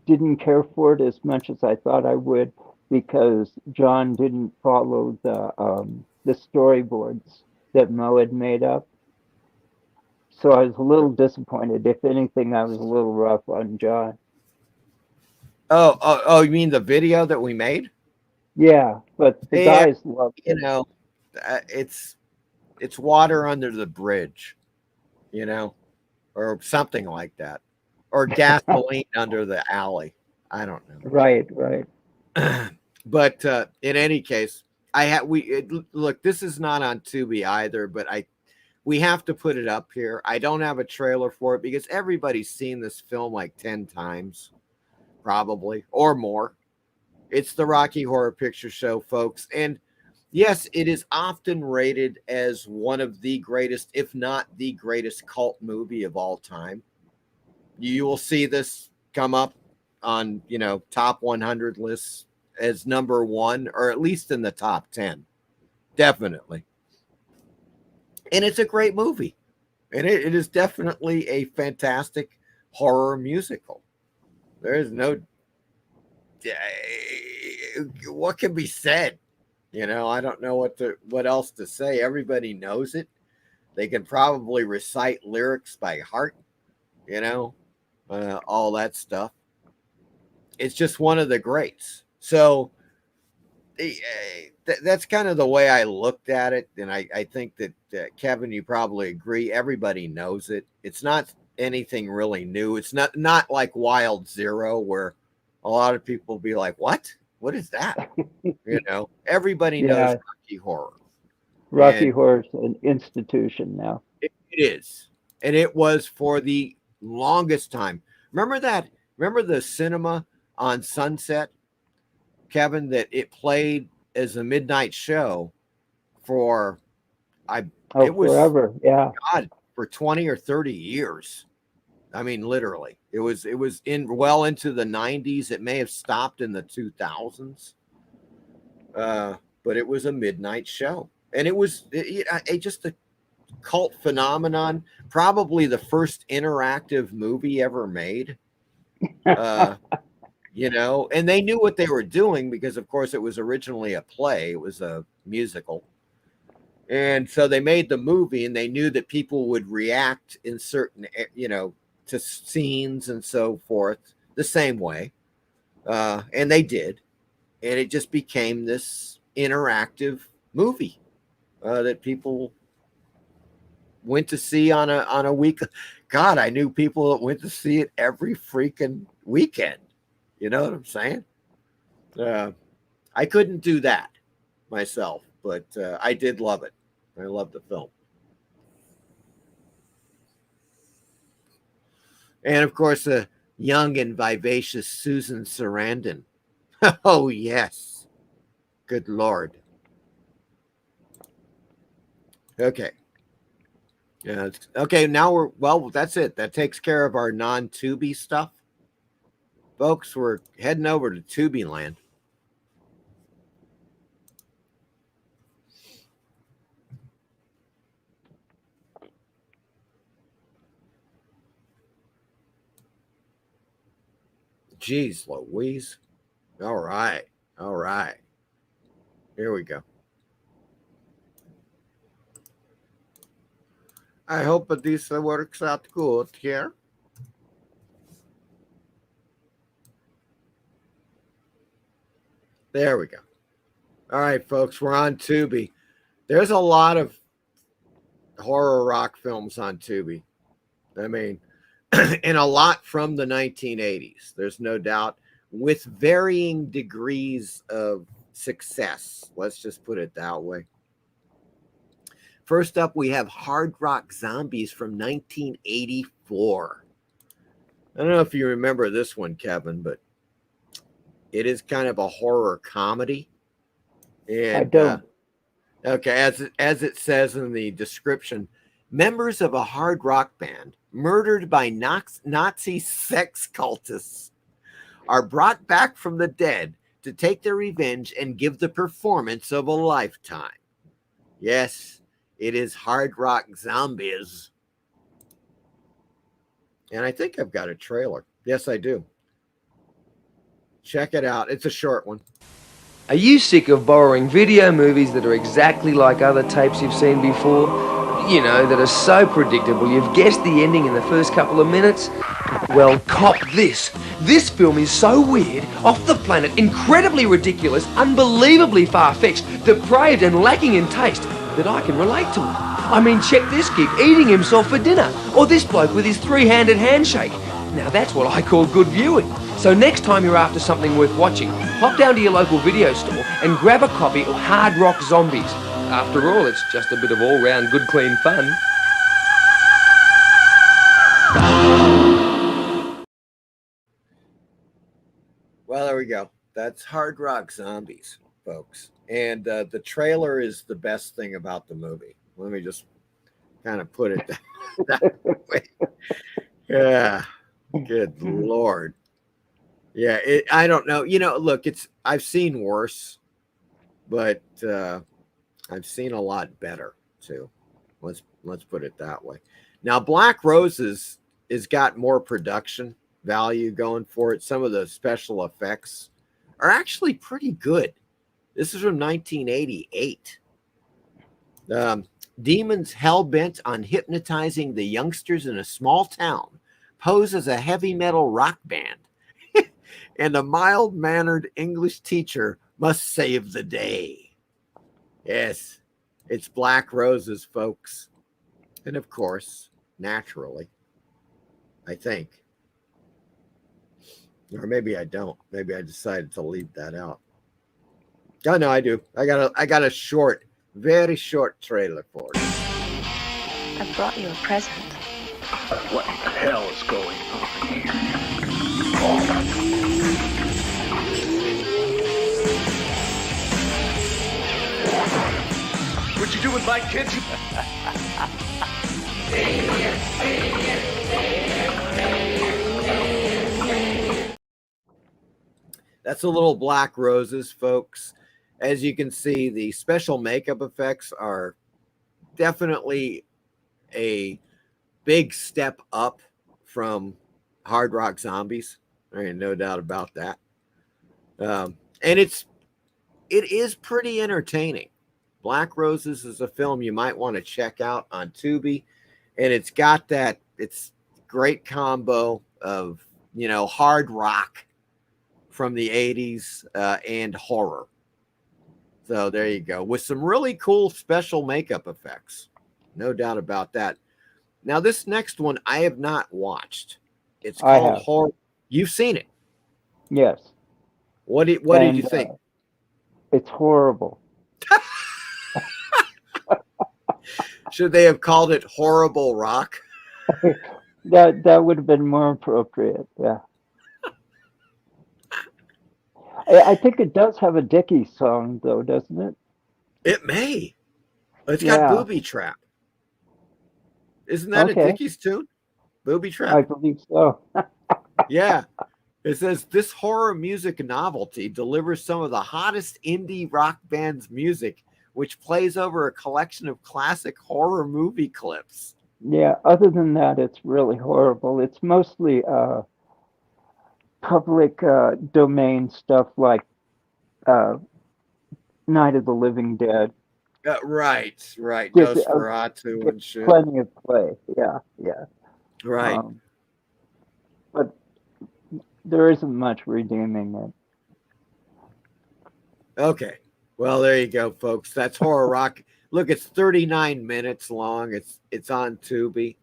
didn't care for it as much as I thought I would because John didn't follow the storyboards that Mo had made up. So I was a little disappointed. If anything, I was a little rough on John. Oh, you mean the video that we made? Yeah, but the guys loved it. You know, it's water under the bridge, you know, or something like that, or gasoline under the alley. I don't know. Right. But in any case, look. This is not on Tuby either, but we have to put it up here. I don't have a trailer for it because everybody's seen this film like 10 times, probably, or more. It's the Rocky Horror Picture Show, folks. And yes, it is often rated as one of the greatest, if not the greatest cult movie of all time. You will see this come up on, top 100 lists as number one, or at least in the top 10. Definitely. And it's a great movie. And it is definitely a fantastic horror musical. There is no... What can be said? I don't know what else to say. Everybody knows it. They can probably recite lyrics by heart, all that stuff. It's just one of the greats. So that's kind of the way I looked at it. And I think that, Kevin, you probably agree. Everybody knows it. It's not anything really new. It's not like Wild Zero, where a lot of people be like, what is that? Everybody knows Rocky Horror. Rocky Horror's an institution now. It is. And it was for the longest time. Remember the cinema on Sunset, Kevin, that it played as a midnight show for it was forever. Yeah. God, for 20 or 30 years. I mean, literally. It was well into the 90s. It may have stopped in the 2000s. But it was a midnight show. And it was just a cult phenomenon. Probably the first interactive movie ever made. And they knew what they were doing because, of course, it was originally a play. It was a musical. And so they made the movie, and they knew that people would react in certain, to scenes and so forth the same way. And they did. And it just became this interactive movie that people went to see on a week. God, I knew people that went to see it every freaking weekend. You know what I'm saying? I couldn't do that myself, but I did love it. I love the film. And of course, a young and vivacious Susan Sarandon. Oh, yes. Good Lord. Okay. Yeah. Okay. Now that's it. That takes care of our non-Tuby stuff. Folks, we're heading over to Tuby land. Jeez Louise. All right. All right. Here we go. I hope that this works out good here. There we go. All right, folks, we're on Tuby. There's a lot of horror rock films on Tuby. I mean, and a lot from the 1980s. There's no doubt, with varying degrees of success. Let's just put it that way. First up, we have Hard Rock Zombies from 1984. I don't know if you remember this one, Kevin, but it is kind of a horror comedy. And, I don't. Okay, as it says in the description, members of a hard rock band murdered by Nazi sex cultists are brought back from the dead to take their revenge and give the performance of a lifetime. Yes, it is Hard Rock Zombies. And I think I've got a trailer. Yes, I do. Check it out. It's a short one. Are you sick of borrowing video movies that are exactly like other tapes you've seen before? You know, that are so predictable you've guessed the ending in the first couple of minutes? Well, cop this. This film is so weird, off the planet, incredibly ridiculous, unbelievably far-fetched, depraved and lacking in taste that I can relate to it. I mean, check this gig eating himself for dinner, or this bloke with his three-handed handshake. Now that's what I call good viewing. So next time you're after something worth watching, hop down to your local video store and grab a copy of Hard Rock Zombies. After all, it's just a bit of all-round good, clean fun. Well, there we go. That's Hard Rock Zombies, folks. And the trailer is the best thing about the movie. Let me just kind of put it that way. Yeah. Good Lord. Yeah, I don't know. You know, look, I've seen worse, but I've seen a lot better too. Let's put it that way. Now, Black Roses has got more production value going for it. Some of the special effects are actually pretty good. This is from 1988. Demons hell-bent on hypnotizing the youngsters in a small town pose as a heavy metal rock band. And a mild-mannered English teacher must save the day. Yes, it's Black Roses, folks. And of course, naturally, I think. Or maybe I don't. Maybe I decided to leave that out. Oh, no, I do. I got a short, very short trailer for it. I brought you a present. What the hell is going on here? What you do with my kids? That's a little Black Roses, folks. As you can see, the special makeup effects are definitely a big step up from Hard Rock Zombies. I mean, no doubt about that. And it is pretty entertaining. Black Roses is a film you might want to check out on Tuby, and it's got it's great combo of, you know, hard rock from the 80s and horror. So there you go, with some really cool special makeup effects. No doubt about that. Now, this next one I have not watched. It's called Horror. You've seen it? Yes. What did you think? It's horrible. Should they have called it Horrible Rock? That would have been more appropriate. Yeah. I think it does have a Dickie song, though, doesn't it? It may. It's got Booby Trap. Isn't that a Dickie's tune? Booby Trap? I believe so. Yeah. It says, this horror music novelty delivers some of the hottest indie rock band's music, which plays over a collection of classic horror movie clips. Yeah, other than that, it's really horrible. It's mostly public domain stuff like Night of the Living Dead. Right. Nosferatu and shit. Plenty of play. Yeah. Right. But there isn't much redeeming it. Okay. Well, there you go, folks. That's Horror Rock. Look, it's 39 minutes long. It's on Tuby.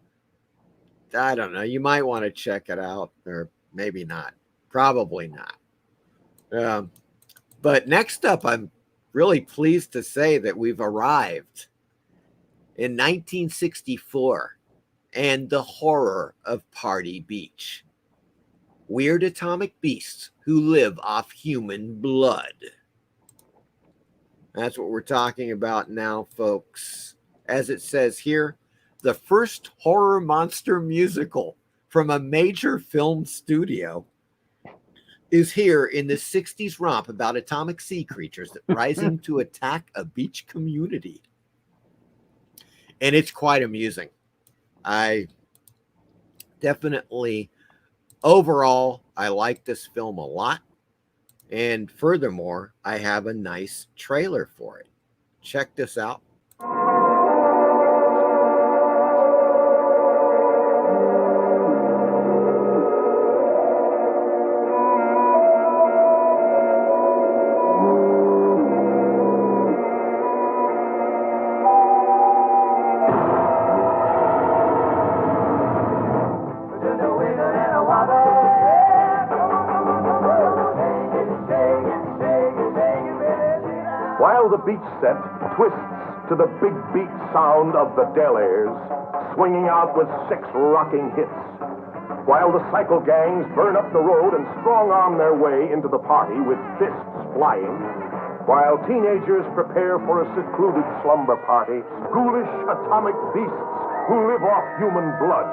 I don't know. You might want to check it out, or maybe not. Probably not. But next up, I'm really pleased to say that we've arrived in 1964 and the horror of Party Beach. Weird atomic beasts who live off human blood. That's what we're talking about now, folks. As it says here, the first horror monster musical from a major film studio is here in the 60s romp about atomic sea creatures rising to attack a beach community. And it's quite amusing. I definitely, overall, I like this film a lot. And furthermore, I have a nice trailer for it. Check this out. While the beach set twists to the big beat sound of the Delaires, swinging out with 6 rocking hits. While the cycle gangs burn up the road and strong-arm their way into the party with fists flying. While teenagers prepare for a secluded slumber party, ghoulish atomic beasts who live off human blood.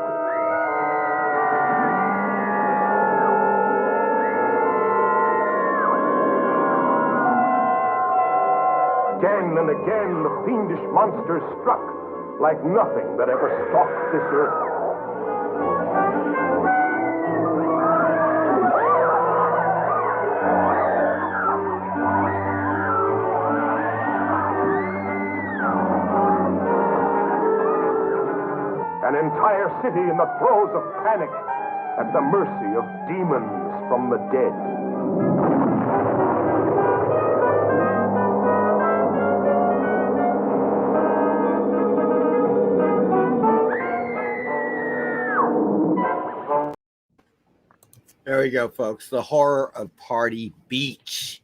Again and again, the fiendish monsters struck like nothing that ever stalked this earth. An entire city in the throes of panic, at the mercy of demons from the dead. There we go, folks. The horror of Party Beach.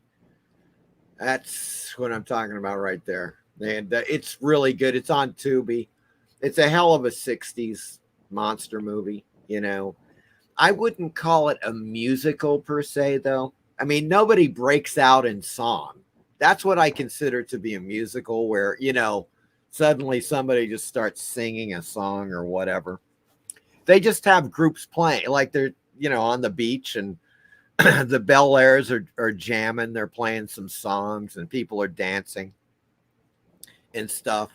That's what I'm talking about right there. And it's really good. It's on Tuby. It's a hell of a 60s monster movie, you know. I wouldn't call it a musical per se, though. I mean, nobody breaks out in song. That's what I consider to be a musical where, you know, suddenly somebody just starts singing a song or whatever. They just have groups playing, like they're, you know, on the beach, and the Bel Airs are jamming. They're playing some songs and people are dancing and stuff.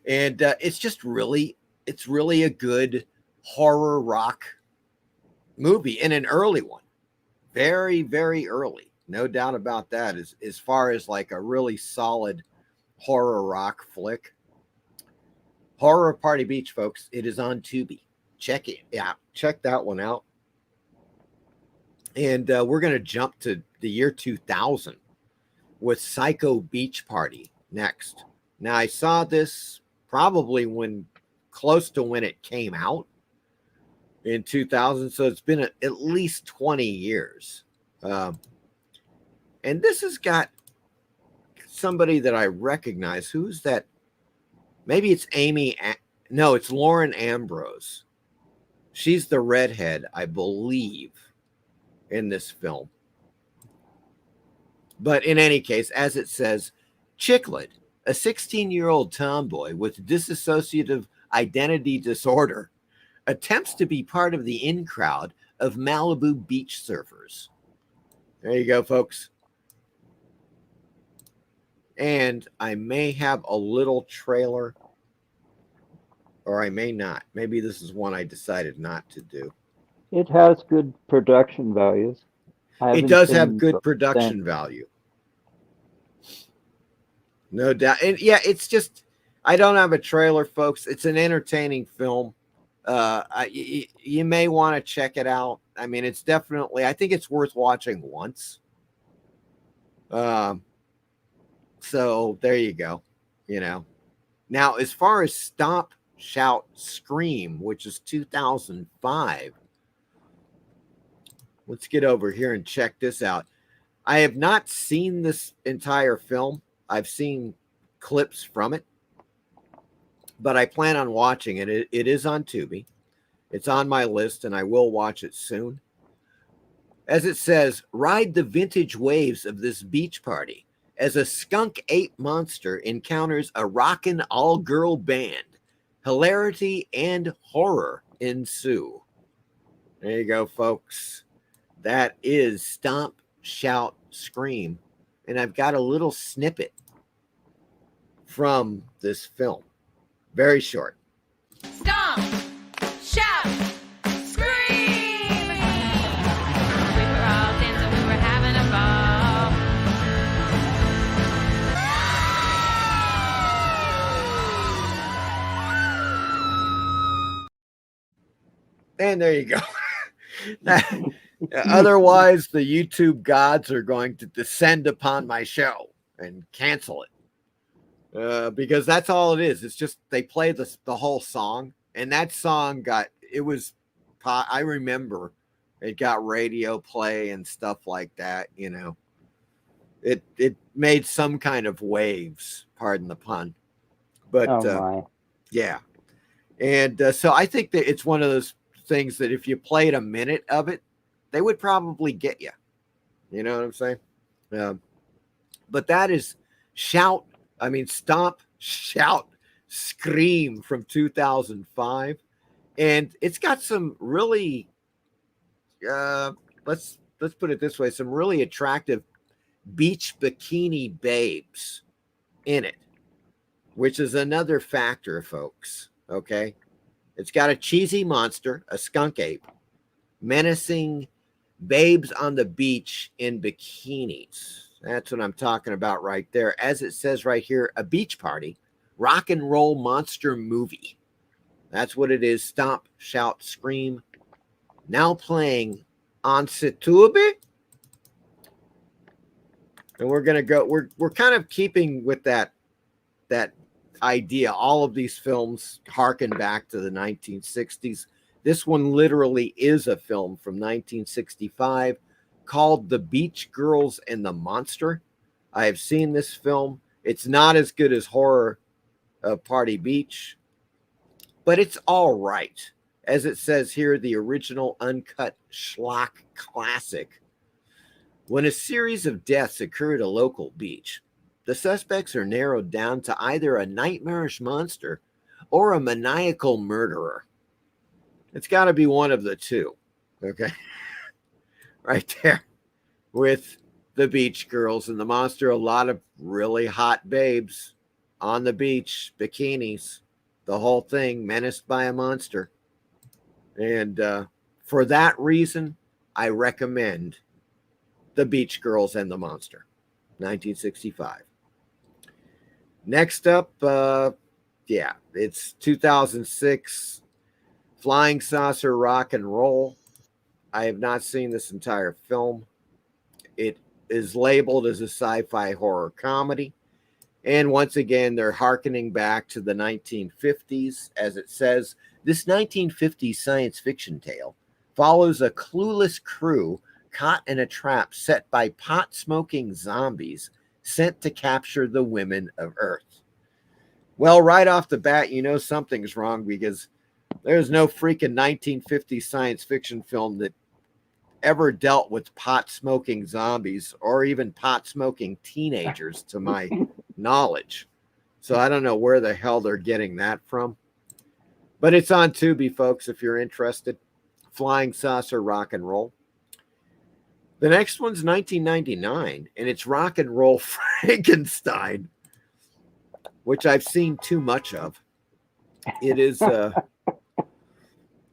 And it's just really a good horror rock movie, and an early one. Very, very early. No doubt about that. As far as like a really solid horror rock flick. Horror of Party Beach, folks. It is on Tuby. Check it out. Check that one out. And we're going to jump to the year 2000 with Psycho Beach Party next. Now, I saw this probably close to when it came out in 2000. So it's been at least 20 years. And this has got somebody that I recognize. Who's that? Maybe it's Amy. No, it's Lauren Ambrose. She's the redhead, I believe, in this film. But in any case, as it says, Chicklet, a 16-year-old tomboy with dissociative identity disorder, attempts to be part of the in crowd of Malibu beach surfers. There you go, folks. And I may have a little trailer, or I may not. Maybe this is one I decided not to do. It has good production values. It does have good production value. No doubt. And yeah, it's just, I don't have a trailer, folks. It's an entertaining film. You may want to check it out. I mean, it's definitely, I think it's worth watching once. So there you go. You know, now as far as Stop, Shout, Scream, which is 2005, let's get over here and check this out. I have not seen this entire film. I've seen clips from it, but I plan on watching it. It is on Tuby. It's on my list, and I will watch it soon. As it says, ride the vintage waves of this beach party as a skunk ape monster encounters a rockin' all-girl band. Hilarity and horror ensue. There you go, folks. That is Stomp, Shout, Scream. And I've got a little snippet from this film. Very short. Stomp, shout, scream. We were all dancing, we were having a ball. And there you go. Otherwise, the YouTube gods are going to descend upon my show and cancel it. Because that's all it is. It's just they play the whole song, and that song I remember it got radio play and stuff like that. You know, it made some kind of waves. Pardon the pun, but yeah. And so I think that it's one of those things that if you played a minute of it, they would probably get you. You know what I'm saying? But that is Stomp, Shout, Scream from 2005. And it's got some really, let's put it this way, some really attractive beach bikini babes in it, which is another factor, folks. Okay. It's got a cheesy monster, a skunk ape, menacing babes on the beach in bikinis. That's what I'm talking about right there. As it says right here, a beach party, rock and roll monster movie. That's what it is. Stomp, Shout, Scream. Now playing on Tuby. And we're gonna go. We're kind of keeping with that idea. All of these films harken back to the 1960s. This one literally is a film from 1965 called The Beach Girls and the Monster. I have seen this film. It's not as good as Horror Party Beach, but it's all right. As it says here, the original uncut schlock classic. When a series of deaths occur at a local beach, the suspects are narrowed down to either a nightmarish monster or a maniacal murderer. It's got to be one of the two. Okay. Right there with the beach girls and the monster. A lot of really hot babes on the beach, bikinis, the whole thing menaced by a monster. And for that reason, I recommend The Beach Girls and the Monster, 1965. Next up, it's 2006, Flying Saucer Rock and Roll. I have not seen this entire film. It is labeled as a sci-fi horror comedy. And once again, they're hearkening back to the 1950s. As it says, this 1950s science fiction tale follows a clueless crew caught in a trap set by pot-smoking zombies sent to capture the women of Earth. Well, right off the bat, you know something's wrong, because there's no freaking 1950s science fiction film that ever dealt with pot-smoking zombies or even pot-smoking teenagers, to my knowledge. So I don't know where the hell they're getting that from. But it's on Tuby, folks, if you're interested. Flying Saucer Rock and Roll. The next one's 1999, and it's Rock and Roll Frankenstein, which I've seen too much of. It is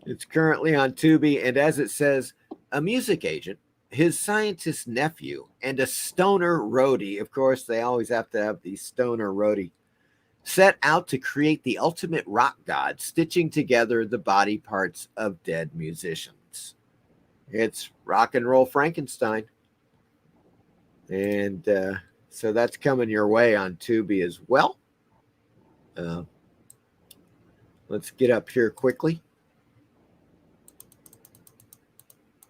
it's currently on Tuby, and as it says, a music agent, his scientist nephew, and a stoner roadie, of course they always have to have the stoner roadie, set out to create the ultimate rock god, stitching together the body parts of dead musicians. It's Rock and Roll Frankenstein. And so that's coming your way on Tuby as well. Let's get up here quickly.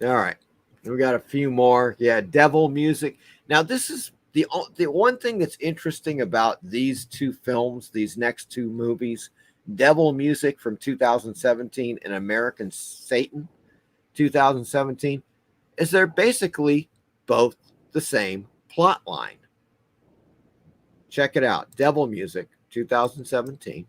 All right. We got a few more. Yeah, Devil Music. Now, this is the one thing that's interesting about these two films, these next two movies, Devil Music from 2017 and American Satan 2017, is they're basically both the same plot line. Check it out. Devil Music 2017.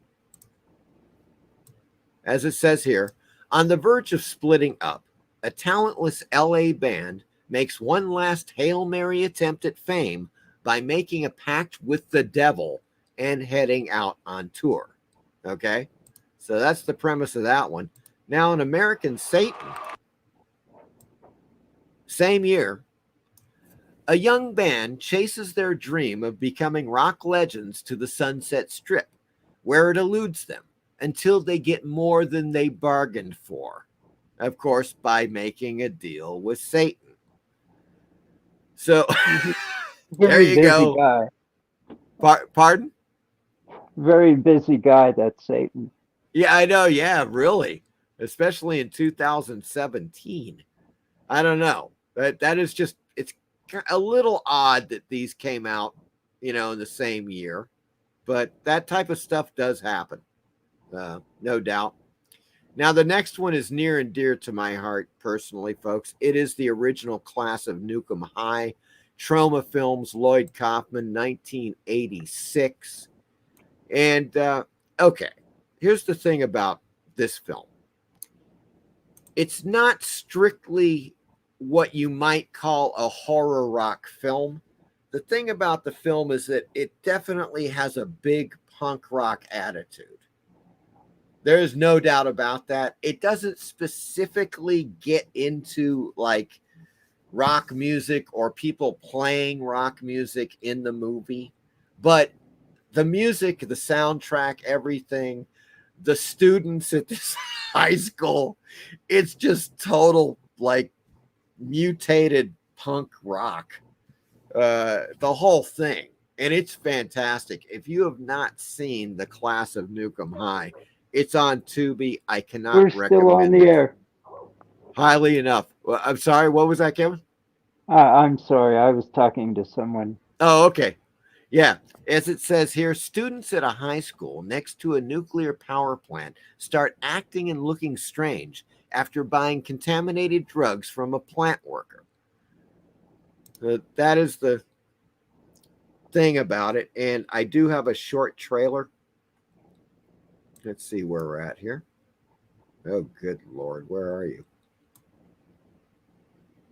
As it says here, on the verge of splitting up, a talentless LA band makes one last Hail Mary attempt at fame by making a pact with the devil and heading out on tour. Okay? So that's the premise of that one. Now, in American Satan, same year, a young band chases their dream of becoming rock legends to the Sunset Strip, where it eludes them until they get more than they bargained for. Of course, by making a deal with Satan. So, there you go. Guy. Pardon? Very busy guy, that's Satan. Yeah, I know. Yeah, really. Especially in 2017. I don't know. That is just, it's a little odd that these came out, in the same year. But that type of stuff does happen. No doubt. Now, the next one is near and dear to my heart personally, folks. It is the original class of Nukem High, Troma Films, Lloyd Kaufman, 1986. And, okay, here's the thing about this film. It's not strictly what you might call a horror rock film. The thing about the film is that it definitely has a big punk rock attitude. There's no doubt about that. It doesn't specifically get into like rock music or people playing rock music in the movie, but the music, the soundtrack, everything, the students at this high school, it's just total like mutated punk rock, the whole thing. And it's fantastic. If you have not seen the class of Nukem High, it's on Tuby. I cannot recommend it. We're still on the air. Highly enough. Well, I'm sorry. What was that, Kevin? I'm sorry. I was talking to someone. Oh, okay. Yeah. As it says here, students at a high school next to a nuclear power plant start acting and looking strange after buying contaminated drugs from a plant worker. That is the thing about it. And I do have a short trailer. Let's see where we're at here. Oh, good Lord. Where are you?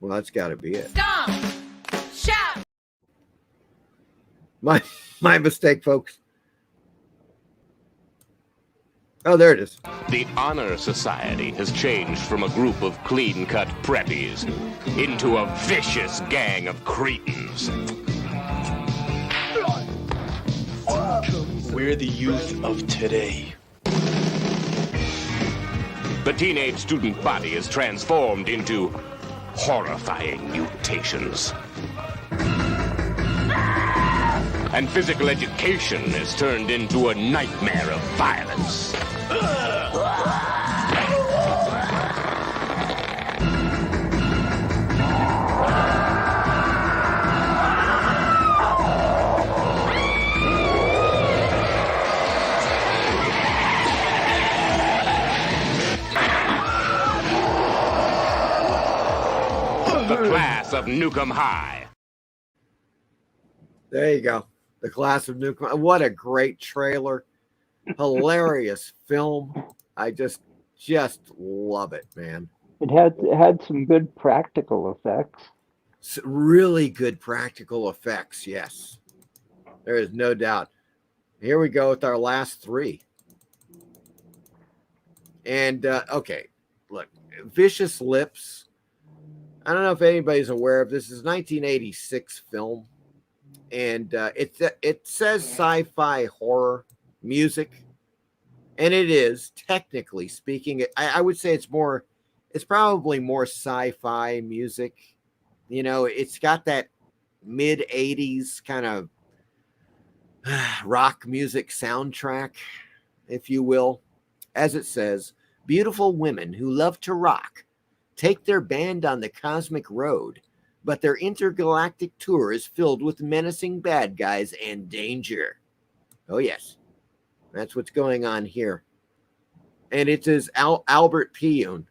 Well, that's got to be it. Stomp! Shout! My mistake, folks. Oh, there it is. The Honor Society has changed from a group of clean-cut preppies into a vicious gang of cretins. We're the youth of today. The teenage student body is transformed into horrifying mutations. And physical education is turned into a nightmare of violence. The Class of Nukem High. There you go. The Class of Nukem. What a great trailer. Hilarious film. I just love it, man. It had some good practical effects. Really good practical effects, yes. There is no doubt. Here we go with our last three. And, okay, look, Vicious Lips. I don't know if anybody's aware of this. It's a 1986 film. And it says sci-fi horror music. And it is, technically speaking. I would say it's probably more sci-fi music. You know, it's got that mid-'80s kind of rock music soundtrack, if you will. As it says, beautiful women who love to rock take their band on the cosmic road, but their intergalactic tour is filled with menacing bad guys and danger. Oh, yes. That's what's going on here. And it is Albert Pioun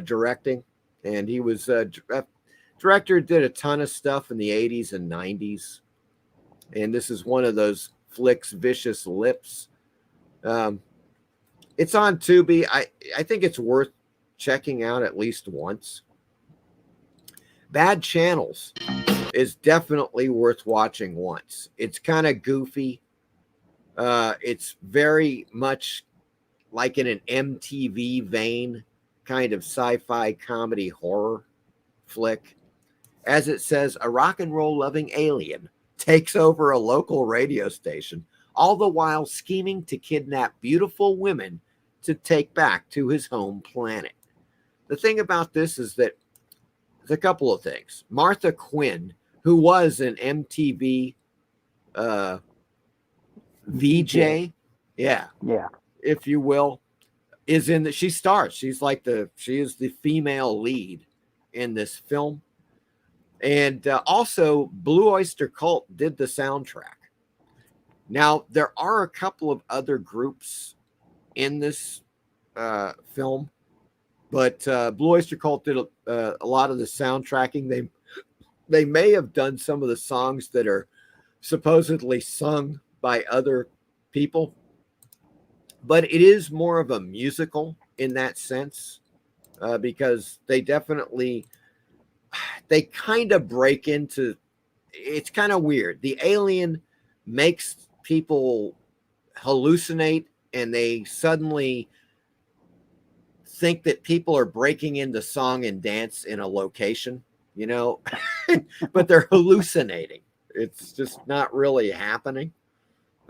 directing, and he was director, did a ton of stuff in the 80s and 90s. And this is one of those flicks, Vicious Lips. It's on Tuby. I think it's worth checking out at least once. Bad Channels is definitely worth watching once. It's kind of goofy. It's very much like in an MTV vein, kind of sci-fi comedy horror flick. As it says, a rock and roll loving alien takes over a local radio station, all the while scheming to kidnap beautiful women to take back to his home planet. The thing about this is that there's a couple of things. Martha Quinn, who was an MTV VJ, yeah, if you will, is in she stars. She is the female lead in this film. And also, Blue Oyster Cult did the soundtrack. Now, there are a couple of other groups in this film, but Blue Oyster Cult did a lot of the soundtracking. They may have done some of the songs that are supposedly sung by other people, but it is more of a musical in that sense, because they kind of break into, it's kind of weird. The alien makes people hallucinate, and they suddenly think that people are breaking into song and dance in a location, you know, but they're hallucinating. It's just not really happening.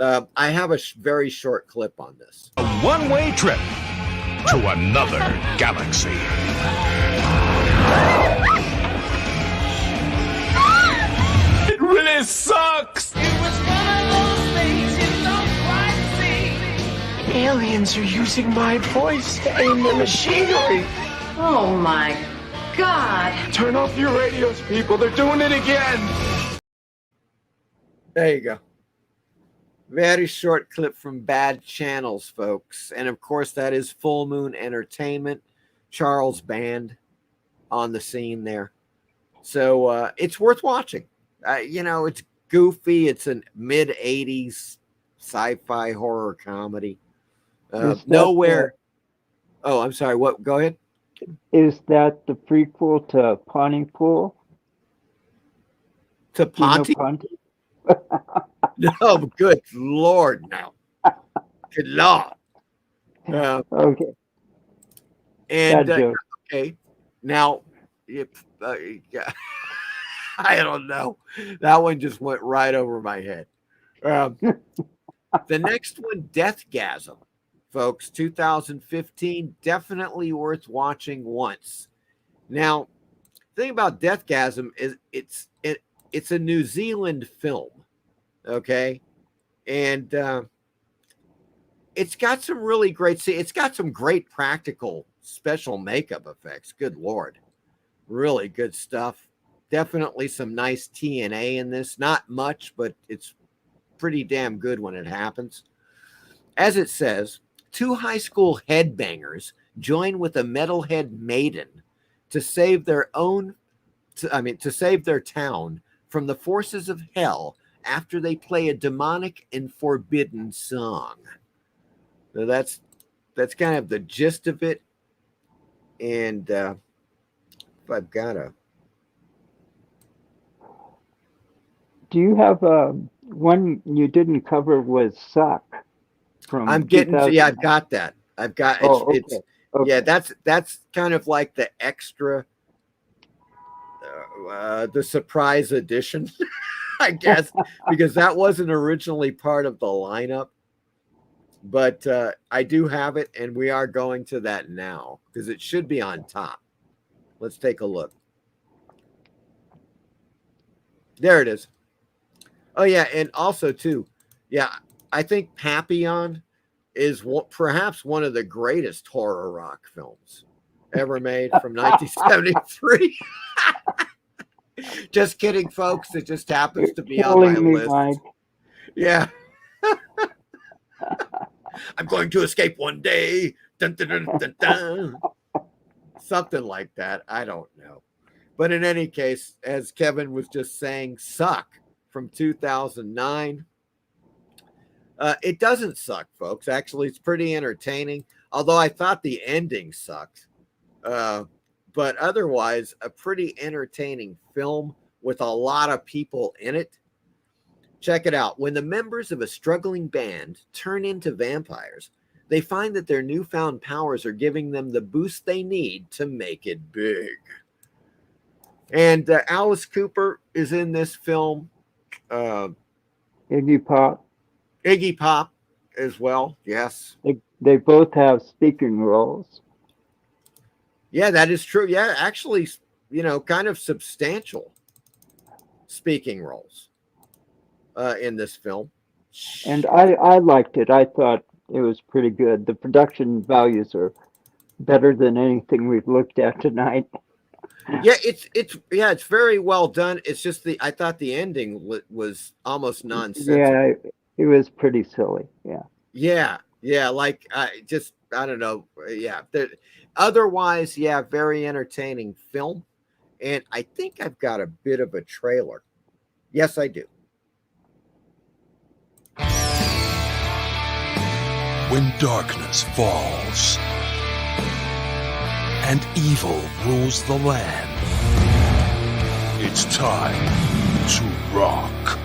I have a very short clip on this. A one-way trip to another galaxy. It really sucks! Aliens are using my voice to aim their machinery. Oh my God. Turn off your radios, people. They're doing it again. There you go. Very short clip from Bad Channels, folks. And of course, that is Full Moon Entertainment, Charles Band on the scene there. So it's worth watching. You know, it's goofy. It's a mid-'80s sci-fi horror comedy. Nowhere. Oh, I'm sorry. What? Go ahead. Is that the prequel to Pontypool? To Ponty? No, good Lord, no. Good Lord. Okay. And okay, now, I don't know. That one just went right over my head. The next one, Deathgasm, folks, 2015, definitely worth watching once. Now, the thing about Deathgasm is it's a New Zealand film, okay? And it's got some really great, it's got some great practical special makeup effects. Good Lord. Really good stuff. Definitely some nice TNA in this. Not much, but it's pretty damn good when it happens. As it says, two high school headbangers join with a metalhead maiden to save their own to save their town from the forces of hell after they play a demonic and forbidden song. So that's kind of the gist of it. And if I've got a... Do you have one you didn't cover was Suck from I'm getting to, yeah, I've got that. I've got it's okay. Yeah, that's kind of like the extra the surprise edition, I guess, because that wasn't originally part of the lineup. But I do have it, and we are going to that now because it should be on top. Let's take a look. There it is. Oh, yeah, and also, too, yeah, I think Papillon is perhaps one of the greatest horror rock films ever made from 1973. Just kidding, folks. It just happens to be on my list. Mike. Yeah. I'm going to escape one day. Dun, dun, dun, dun, dun. Something like that. I don't know. But in any case, as Kevin was just saying, Suck from 2009. It doesn't suck, folks. Actually, it's pretty entertaining. Although I thought the ending sucked. But otherwise, a pretty entertaining film with a lot of people in it. Check it out. When the members of a struggling band turn into vampires, they find that their newfound powers are giving them the boost they need to make it big. And Alice Cooper is in this film. Iggy Pop as well. Yes. They both have speaking roles. Yeah, that is true. Yeah, actually, kind of substantial speaking roles in this film. And I liked it. I thought it was pretty good. The production values are better than anything we've looked at tonight. Yeah, it's very well done. It's just I thought the ending was almost nonsensical. Yeah, it was pretty silly. Yeah. Yeah. Like I don't know. Yeah. Otherwise, yeah, very entertaining film. And I think I've got a bit of a trailer. Yes, I do. When darkness falls and evil rules the land, it's time to rock.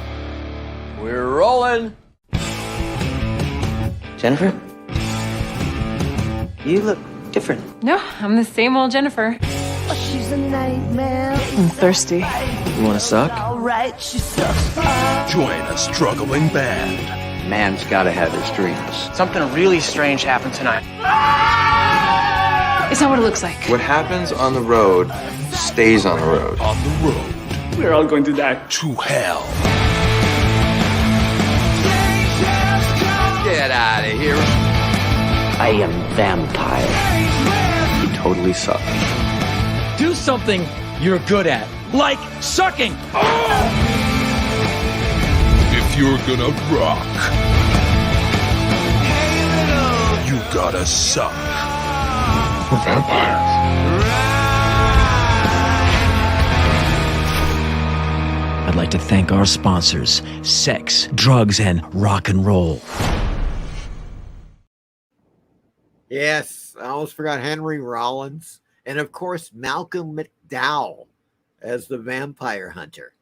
We're rolling. Jennifer? You look different. No, I'm the same old Jennifer. Oh, she's a nightmare. I'm thirsty. You want to suck? All right, she sucks. Join a struggling band. Man's gotta have his dreams. Something really strange happened tonight. It's not what it looks like. What happens on the road stays on the road. On the road. We're all going to die. To hell. Get out of here. I am vampire. You totally suck. Do something you're good at, like sucking. If you're gonna rock, you gotta suck. We're vampires. I'd like to thank our sponsors, Sex, Drugs, and Rock and Roll. Yes, I almost forgot Henry Rollins. And, of course, Malcolm McDowell as the vampire hunter.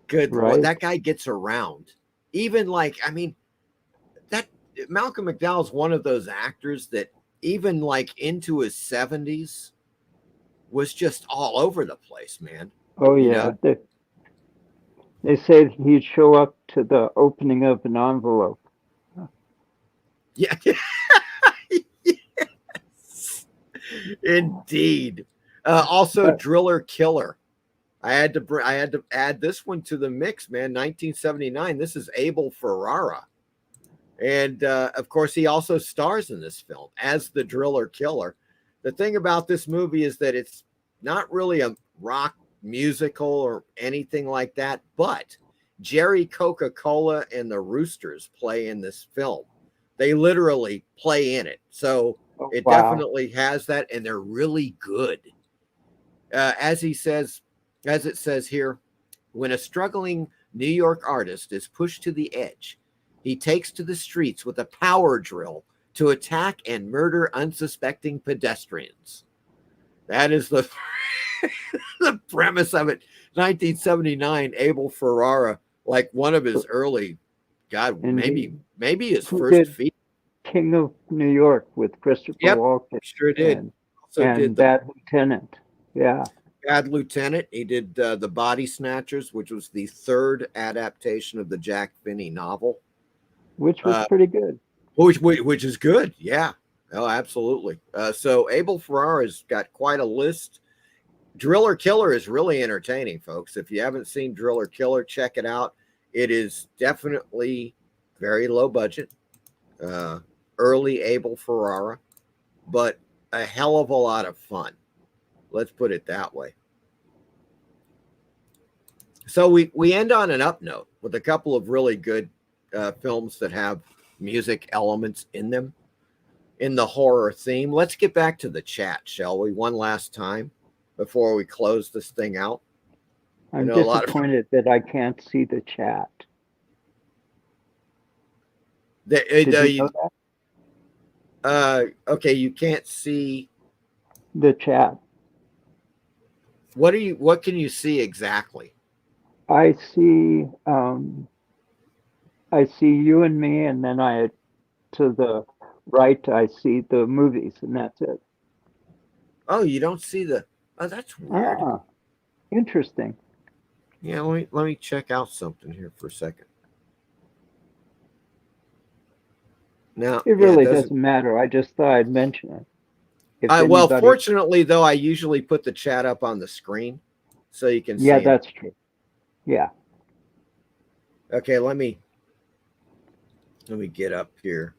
Good Lord, that guy gets around. Even that Malcolm McDowell's one of those actors that even into his 70s was just all over the place, man. Oh, yeah. They said he'd show up to the opening of an envelope. Yeah. Yes. Indeed. Also, Driller Killer. I had to add this one to the mix, man. 1979. This is Abel Ferrara. And, of course, he also stars in this film as the Driller Killer. The thing about this movie is that it's not really a rock musical or anything like that, but Jerry Coca-Cola and the Roosters play in this film. They literally play in it. So definitely has that, and they're really good. As he says, As it says here, when a struggling New York artist is pushed to the edge, he takes to the streets with a power drill to attack and murder unsuspecting pedestrians. That is the the premise of it. 1979, Abel Ferrara, like one of his early, God, Indeed. maybe his Who first did feature. King of New York with Christopher Walken. Sure did. And, Also and did Bad Lieutenant. Yeah. Bad Lieutenant. He did The Body Snatchers, which was the third adaptation of the Jack Finney novel. Which was pretty good. Which is good. Yeah. Oh, absolutely. So Abel Ferrara's got quite a list. Driller Killer is really entertaining, folks. If you haven't seen Driller Killer, check it out. It is definitely very low budget. Early Abel Ferrara, but a hell of a lot of fun. Let's put it that way. So we end on an up note with a couple of really good films that have music elements in them in the horror theme. Let's get back to the chat, shall we? One last time before we close this thing out. I'm disappointed that I can't see the chat. Did you know that? Okay, you can't see the chat. What can you see exactly? I see you and me, and then to the right I see the movies, and that's it. Oh, you don't see that's weird. Interesting. Yeah, let me check out something here for a second. Now, it really doesn't matter. I just thought I'd mention it. Well, fortunately, though, I usually put the chat up on the screen so you can see. Yeah, that's true. Yeah. Okay, let me get up here.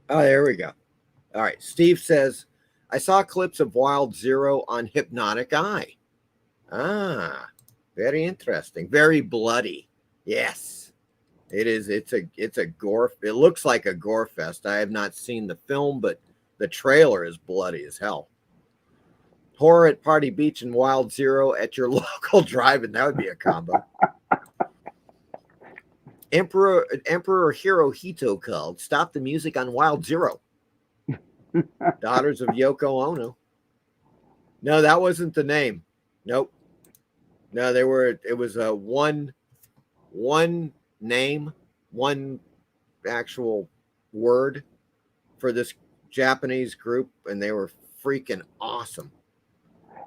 Oh, there we go. All right. Steve says, I saw clips of Wild Zero on Hypnotic Eye. Ah, very interesting. Very bloody. Yes, it is. It's a gore. It looks like a gore fest. I have not seen the film, but the trailer is bloody as hell. Horror at Party Beach and Wild Zero at your local drive-in. That would be a combo. Emperor Hirohito called. Stop the music on Wild Zero. Daughters of Yoko Ono. No, that wasn't the name. Nope. No, it was a one name, one actual word for this Japanese group, and they were freaking awesome.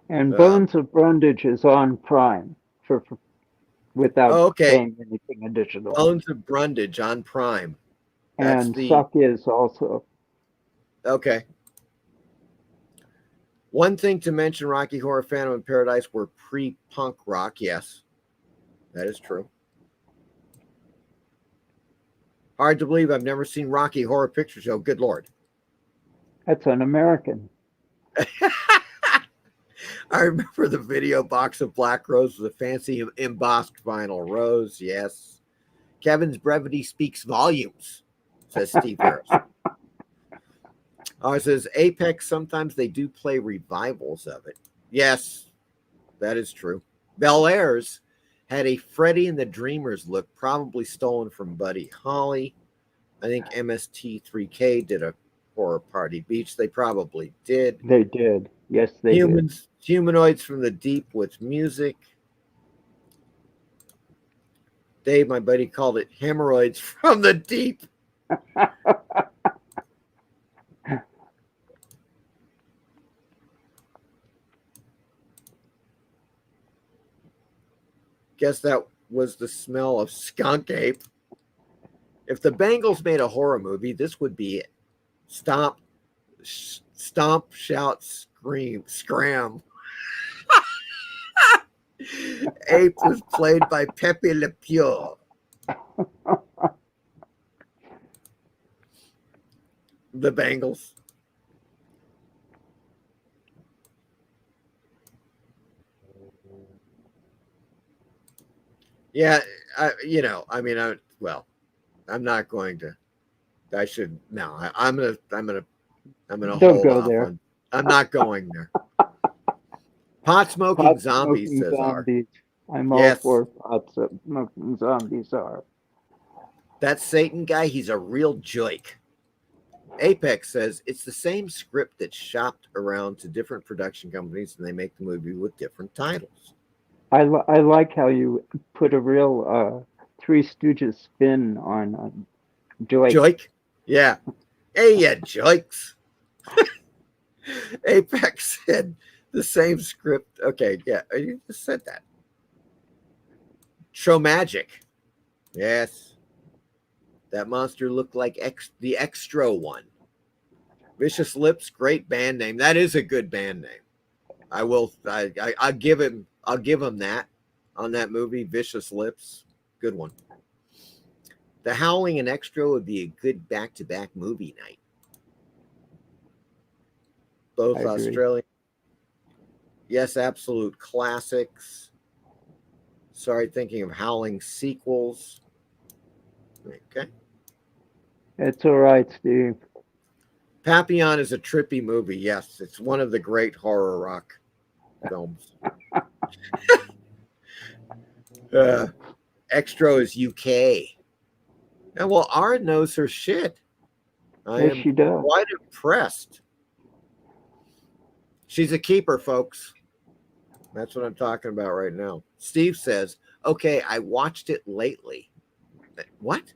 And Bones of Brundage is on Prime without paying anything additional. Bones of Brundage on Prime. And Suck is also. Okay. One thing to mention, Rocky Horror Phantom in Paradise were pre-punk rock. Yes, that is true. Hard to believe I've never seen Rocky Horror Picture Show. Good Lord. That's un-American. I remember the video box of Black Rose with a fancy embossed vinyl rose. Yes. Kevin's brevity speaks volumes, says Steve Harris. It says Apex, sometimes they do play revivals of it. Yes, that is true. Bel Air's had a Freddy and the Dreamers look, probably stolen from Buddy Holly. I think MST3K did a Horror Party Beach. They probably did. They did. Yes, they did. Humanoids from the Deep with music. Dave, my buddy, called it Hemorrhoids from the Deep. Guess that was the smell of skunk ape. If the Bengals made a horror movie, this would be it. Stomp, shout, scream, scram. Ape was played by Pepe Le Pew. The Bengals. Yeah, well, I'm not going to. I should no. I'm gonna Don't hold go off there. on. I'm not going there. Pot smoking zombies, Pot-smoking says R. zombies. I'm all Yes. for pot-smoking zombies are. That Satan guy, he's a real joke. Apex says it's the same script that's shopped around to different production companies and they make the movie with different titles. I like how you put a real Three Stooges spin on Joy. Joik? Yeah. Hey, yeah, joiks. Apex said the same script. Okay, yeah, you just said that. Show Magic. Yes. That monster looked like the Extra one. Vicious Lips, great band name. That is a good band name. I'll give him that on that movie, Vicious Lips. Good one. The Howling and Extra would be a good back-to-back movie night. Both Australian. Yes, absolute classics. Sorry, thinking of Howling sequels. Okay. It's all right, Steve. Papillon is a trippy movie. Yes, it's one of the great horror rock films. Extra is UK. And well, Ara knows her shit. I Yes, am she does. quite impressed. She's a keeper, folks. That's what I'm talking about right now. Steve says, okay, I watched it lately. What?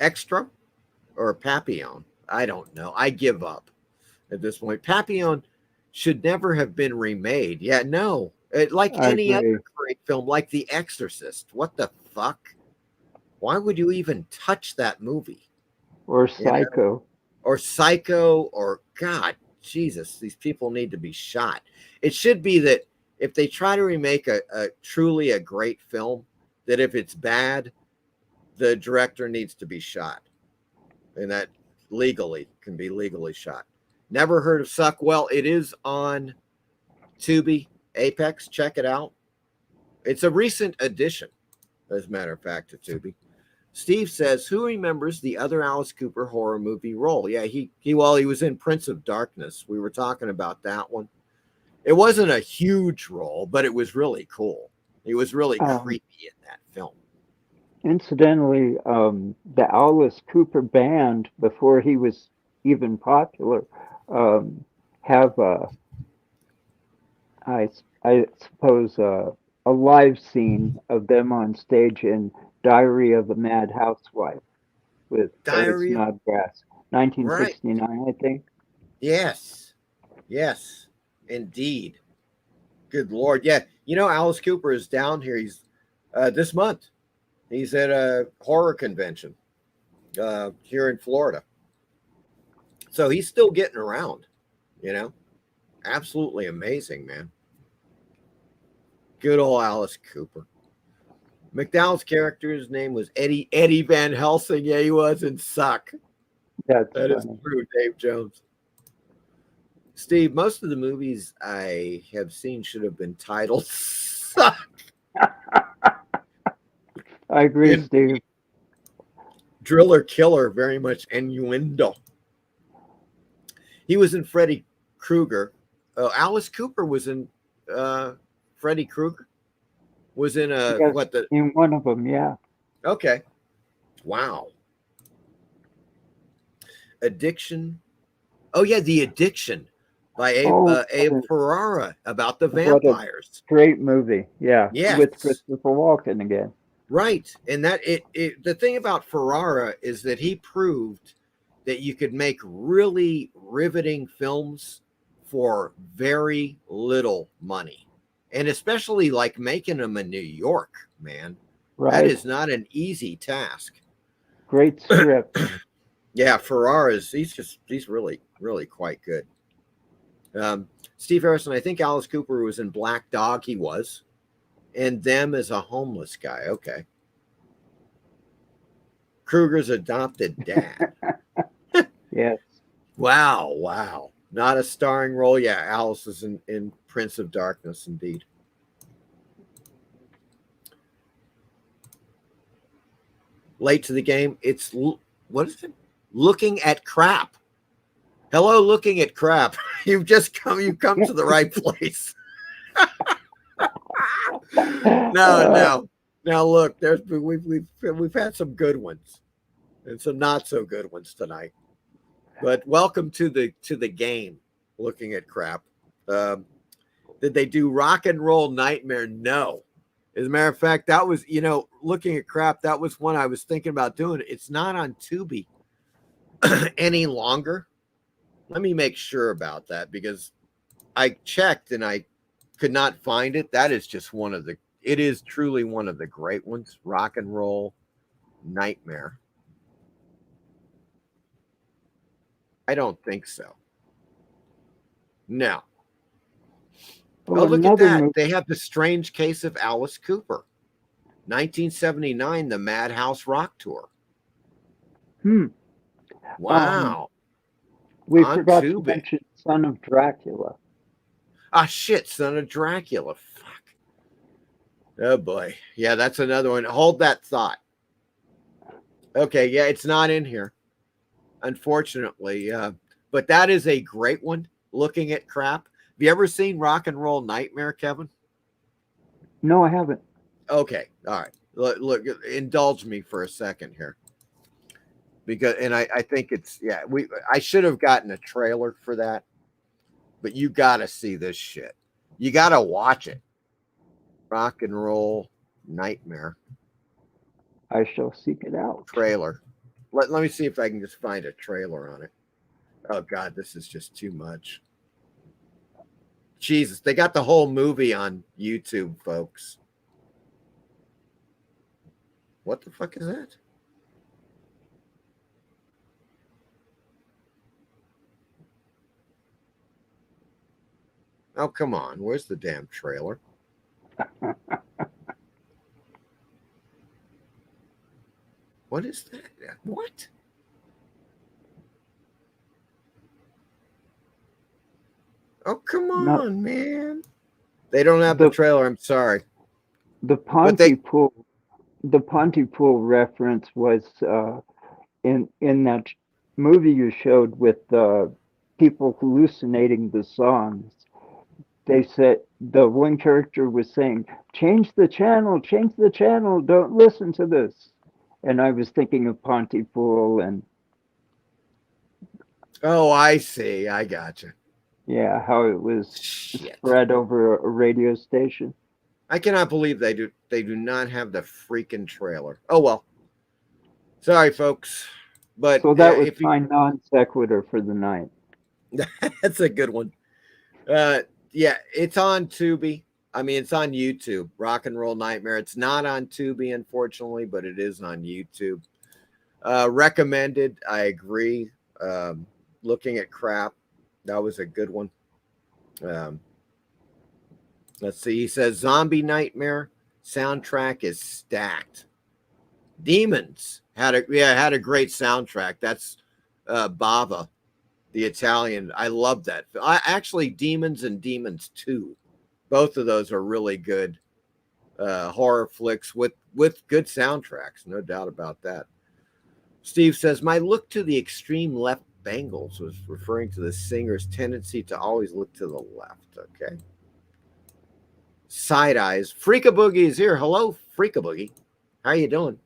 Extra or Papillon? I don't know. I give up at this point. Papillon should never have been remade. Yeah, no. Like any other great film, like The Exorcist. What the fuck? Why would you even touch that movie? Or Psycho. You know? Or Psycho, or God, Jesus, these people need to be shot. It should be that if they try to remake a truly a great film, that if it's bad, the director needs to be shot. And that legally can be legally shot. Never heard of Suck? Well, it is on Tuby, Apex. Check it out. It's a recent addition, as a matter of fact, to Tuby. Steve says, who remembers the other Alice Cooper horror movie role? Yeah, he was in Prince of Darkness. We were talking about that one. It wasn't a huge role, but it was really cool. He was really creepy in that film. Incidentally, the Alice Cooper band, before he was even popular, have I suppose a live scene of them on stage in Diary of a Mad Housewife with Diary Snodgrass, 1969, right. I think. Yes, indeed. Good Lord, yeah. You know, Alice Cooper is down here. He's this month. He's at a horror convention here in Florida. So he's still getting around, you know. Absolutely amazing, man. Good old Alice Cooper. McDowell's character's name was Eddie Van Helsing. Yeah, he was in Suck. That is true, Dave Jones. Steve, most of the movies I have seen should have been titled Suck. I agree, Steve. Driller Killer, very much innuendo. He was in Freddy Krueger. Alice Cooper was in Freddy Krueger. Was in in one of them, yeah. Okay. Wow. Addiction. Oh yeah, The Addiction by Abe Ferrara about the vampires. Great movie, yeah. Yes. With Christopher Walken again. Right. And that the thing about Ferrara is that he proved that you could make really riveting films for very little money. And especially like making them in New York, man. Right. That is not an easy task. Great script. Yeah, Ferrara's he's really, really quite good. Steve Harrison, I think Alice Cooper was in Black Dog. He was. And Them as a homeless guy. Okay. Kruger's adopted dad. Yes. Wow. Not a starring role. Yeah, Alice is in Prince of Darkness, indeed. late to the game. It's what is it? Looking at crap. Hello, looking at crap. You've come to the right place. No. Now look, we've had some good ones and some not so good ones tonight. But welcome to the game. Looking at crap. Did they do Rock and Roll Nightmare? No. As a matter of fact, that was, looking at crap, that was one I was thinking about doing. It's not on Tuby any longer. Let me make sure about that, because I checked and I could not find it. That is just it is truly one of the great ones. Rock and Roll Nightmare. I don't think so. No. Oh, look at that. They have The Strange Case of Alice Cooper. 1979, the Madhouse Rock Tour. Wow. We forgot to mention Son of Dracula. Ah, shit, Son of Dracula. Fuck. Oh, boy. Yeah, that's another one. Hold that thought. Okay, yeah, it's not in here, unfortunately. But that is a great one, Looking at Crap. Have you ever seen Rock and Roll Nightmare, Kevin? No, I haven't. Okay, all right. Look, indulge me for a second here, because I think I should have gotten a trailer for that, but you got to see this shit. You got to watch it. Rock and Roll Nightmare. I shall seek it out. Trailer. Let me see if I can just find a trailer on it. Oh God, this is just too much. Jesus, they got the whole movie on YouTube, folks. What the fuck is that? Oh, come on. Where's the damn trailer? What is that? What? Oh, come on, man. They don't have the trailer. I'm sorry. The Pontypool reference was in that movie you showed with people hallucinating the songs. They said the one character was saying, change the channel, don't listen to this. And I was thinking of Pontypool and... Oh, I see. I gotcha. Yeah, how it was spread over a radio station. I cannot believe they do not have the freaking trailer. Oh, well. Sorry, folks. But so that was my non sequitur for the night. That's a good one. Yeah, it's on Tuby. I mean, it's on YouTube. Rock and Roll Nightmare. It's not on Tuby, unfortunately, but it is on YouTube. Recommended. I agree. Looking at Crap. That was a good one. Let's see. He says Zombie Nightmare soundtrack is stacked. Demons had a great soundtrack. That's Bava, the Italian. I love that. Actually, Demons and Demons 2. Both of those are really good horror flicks with good soundtracks. No doubt about that. Steve says, my look to the extreme left Bengals was referring to the singer's tendency to always look to the left. Okay. Side eyes. Freakaboogie is here. Hello, Freakaboogie. How you doing?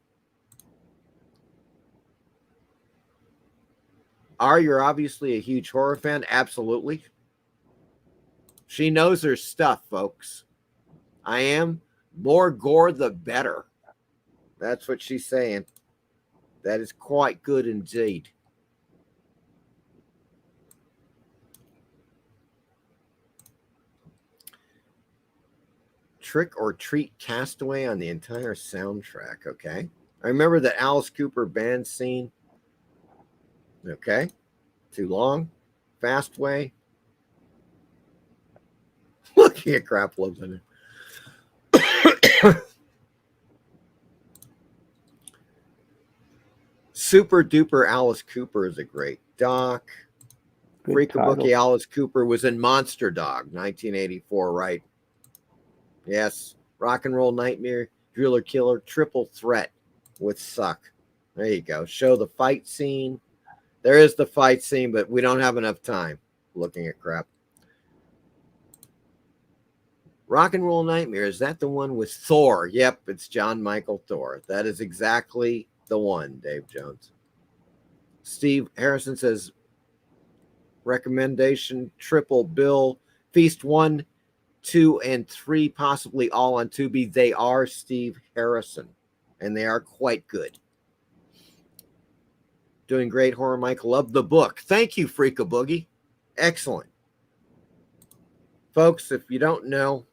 You're obviously a huge horror fan. Absolutely. She knows her stuff, folks. I am. More gore, the better. That's what she's saying. That is quite good indeed. Trick or Treat Castaway on the entire soundtrack. Okay. I remember the Alice Cooper band scene. Okay. Too long. Fastway. Looking at Crap loves in it. Super Duper Alice Cooper is a great doc. Freakaboogie Alice Cooper was in Monster Dog, 1984, right? Yes. Rock and Roll Nightmare, Driller Killer, Triple Threat with Suck. There you go. Show the fight scene. There is the fight scene, but we don't have enough time looking at crap. Rock and Roll Nightmare. Is that the one with Thor? Yep, it's John Michael Thor. That is exactly the one, Dave Jones. Steve Harrison says, recommendation, Triple Bill, Feast 1, 2, and 3, possibly all on Tuby. They are Steve Harrison, and they are quite good. Doing great, Horror Mike. Love the book. Thank you, Freaka Boogie. Excellent. Folks, if you don't know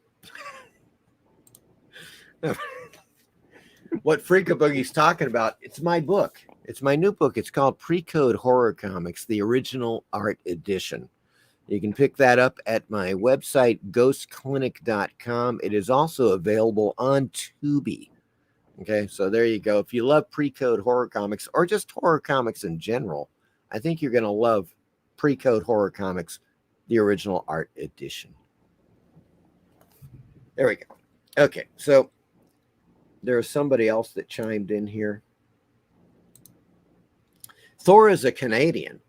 what Freaka Boogie's talking about, it's my book. It's my new book. It's called Pre-Code Horror Comics, the original art edition. You can pick that up at my website, ghostclinic.com. It is also available on Tuby. Okay, so there you go. If you love Pre-Code Horror Comics or just horror comics in general, I think you're going to love Pre-Code Horror Comics, the original art edition. There we go. Okay, so there was somebody else that chimed in here. Thor is a Canadian.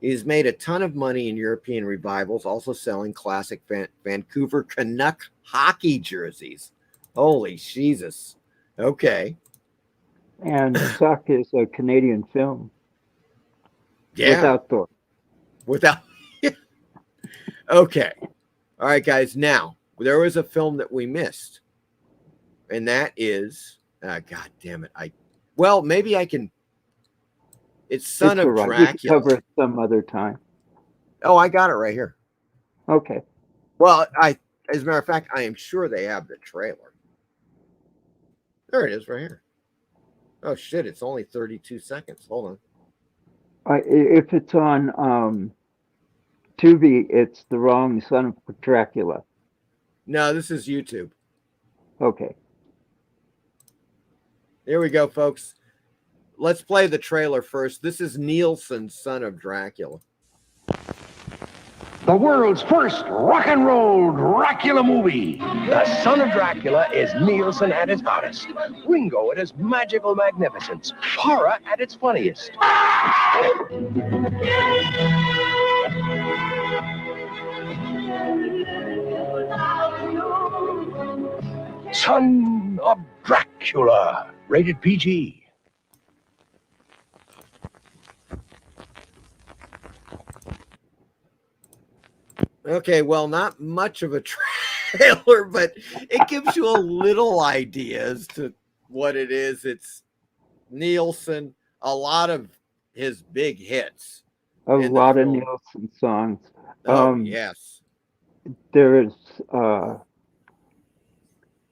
He's made a ton of money in European revivals, also selling classic Vancouver Canuck hockey jerseys. Holy Jesus. Okay. And Suck is a Canadian film. Yeah. Without Thor. Without. Okay. All right, guys. Now, there was a film that we missed. And that is, God damn it. Maybe I can. It's Son of Dracula. We can cover it some other time. Oh, I got it right here. Okay. Well, as a matter of fact, I am sure they have the trailer. There it is right here. Oh, shit. It's only 32 seconds. Hold on. If it's on Tubi, it's the wrong Son of Dracula. No, this is YouTube. Okay. Here we go, folks. Let's play the trailer first. This is Nielsen's Son of Dracula. The world's first rock and roll Dracula movie. The Son of Dracula is Nielsen at his hottest, Ringo at his magical magnificence, horror at its funniest. Son of Dracula, rated PG. Okay, well, not much of a trailer, but it gives you a little idea as to what it is. It's Nielsen, a lot of his big hits. A lot of Nielsen songs. Oh, yes. There is a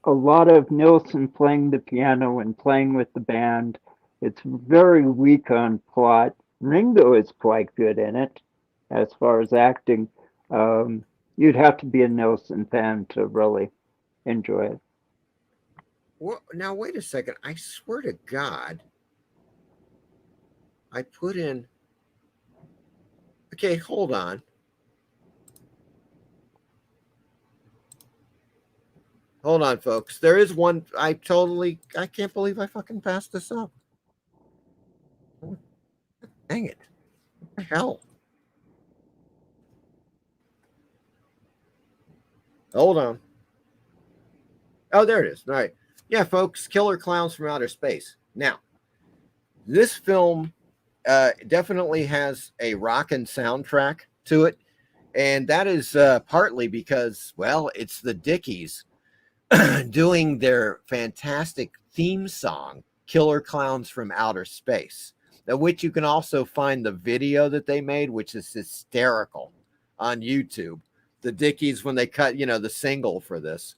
lot of Nielsen playing the piano and playing with the band. It's very weak on plot. Ringo is quite good in it as far as acting. You'd have to be a Nielsen fan to really enjoy it. Well, now, wait a second. I swear to God, I put in... Okay, hold on. Hold on, folks. There is one. I can't believe I fucking passed this up. Dang it. What the hell? Hold on. Oh, there it is. All right. Yeah, folks. Killer Clowns from Outer Space. Now, this film definitely has a rockin' soundtrack to it. And that is partly because, well, it's the Dickies doing their fantastic theme song, Killer Clowns from Outer Space, which you can also find the video that they made, which is hysterical on YouTube. The Dickies, when they cut, the single for this,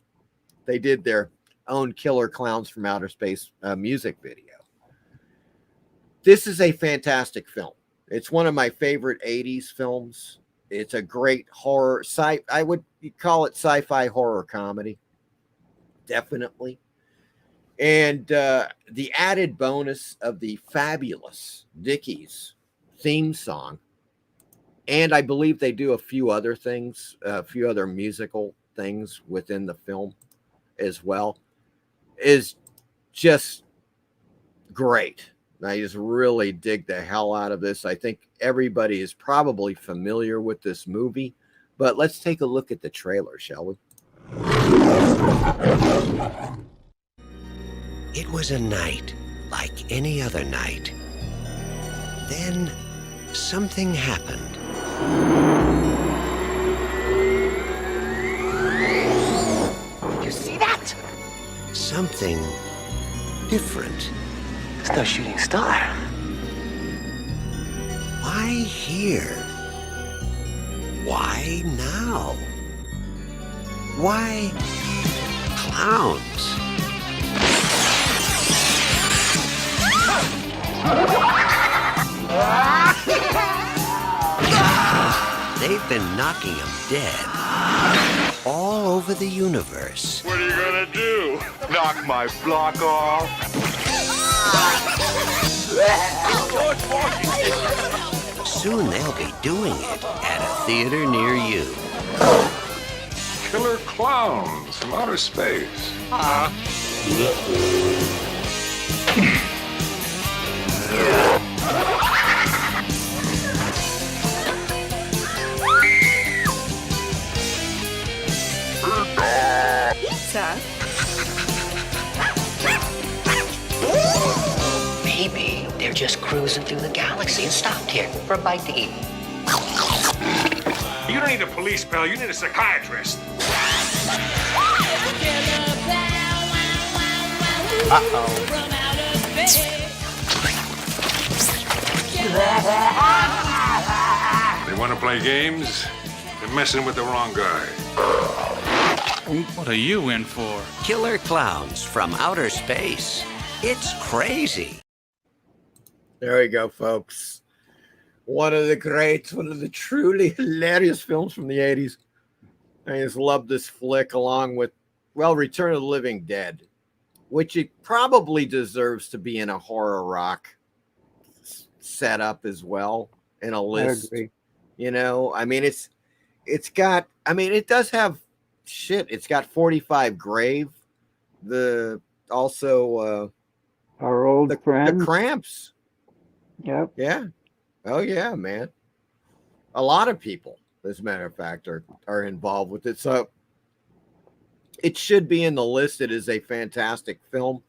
they did their own Killer Clowns from Outer Space music video. This is a fantastic film. It's one of my favorite 80s films. It's a great horror, I would call it sci-fi horror comedy. Definitely. And the added bonus of the fabulous Dickies theme song, and I believe they do a few other things, a few other musical things within the film as well, is just great. I just really dig the hell out of this. I think everybody is probably familiar with this movie, but let's take a look at the trailer, shall we? It was a night like any other night. Then something happened. You see that? Something different. It's no shooting star. Why here? Why now? Why clowns? They've been knocking him dead all over the universe. What are you gonna do? Knock my block off? Soon they'll be doing it at a theater near you. Killer clowns from outer space. Pizza? Maybe they're just cruising through the galaxy and stopped here for a bite to eat. You don't need a police pal, you need a psychiatrist. They want to play games? They're messing with the wrong guy. What are you in for? Killer clowns from outer space. It's crazy. There you go, folks. One of the greats, one of the truly hilarious films from the 80s. I just love this flick along with, well, Return of the Living Dead, which it probably deserves to be in a horror rock setup as well, in a list. I agree. You know, I mean, it does have shit. It's got 45 Grave, our old friend, the Cramps. Yep. Yeah. Oh yeah, man. A lot of people, as a matter of fact, are involved with it. So it should be in the list. It is a fantastic film.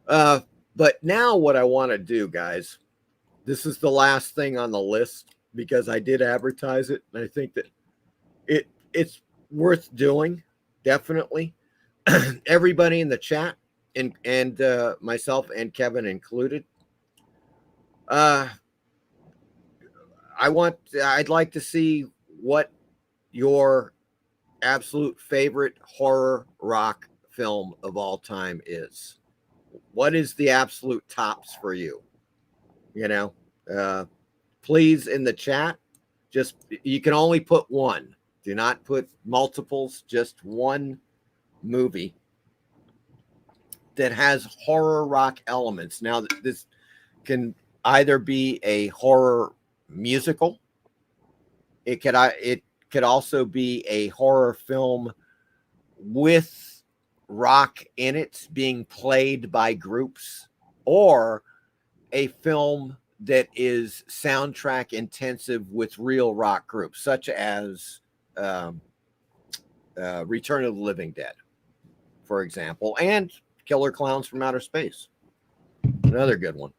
But now what I want to do, guys, this is the last thing on the list because I did advertise it, and I think that it's worth doing, definitely. Everybody in the chat and myself and Kevin included. I'd like to see what your absolute favorite horror rock film of all time is. What is the absolute tops for you? You know, please in the chat, you can only put one. Do not put multiples, just one movie that has horror rock elements. Now, this can either be a horror musical. It could also be a horror film with rock in it being played by groups, or a film that is soundtrack intensive with real rock groups, such as Return of the Living Dead, for example, and Killer Clowns from Outer Space, another good one.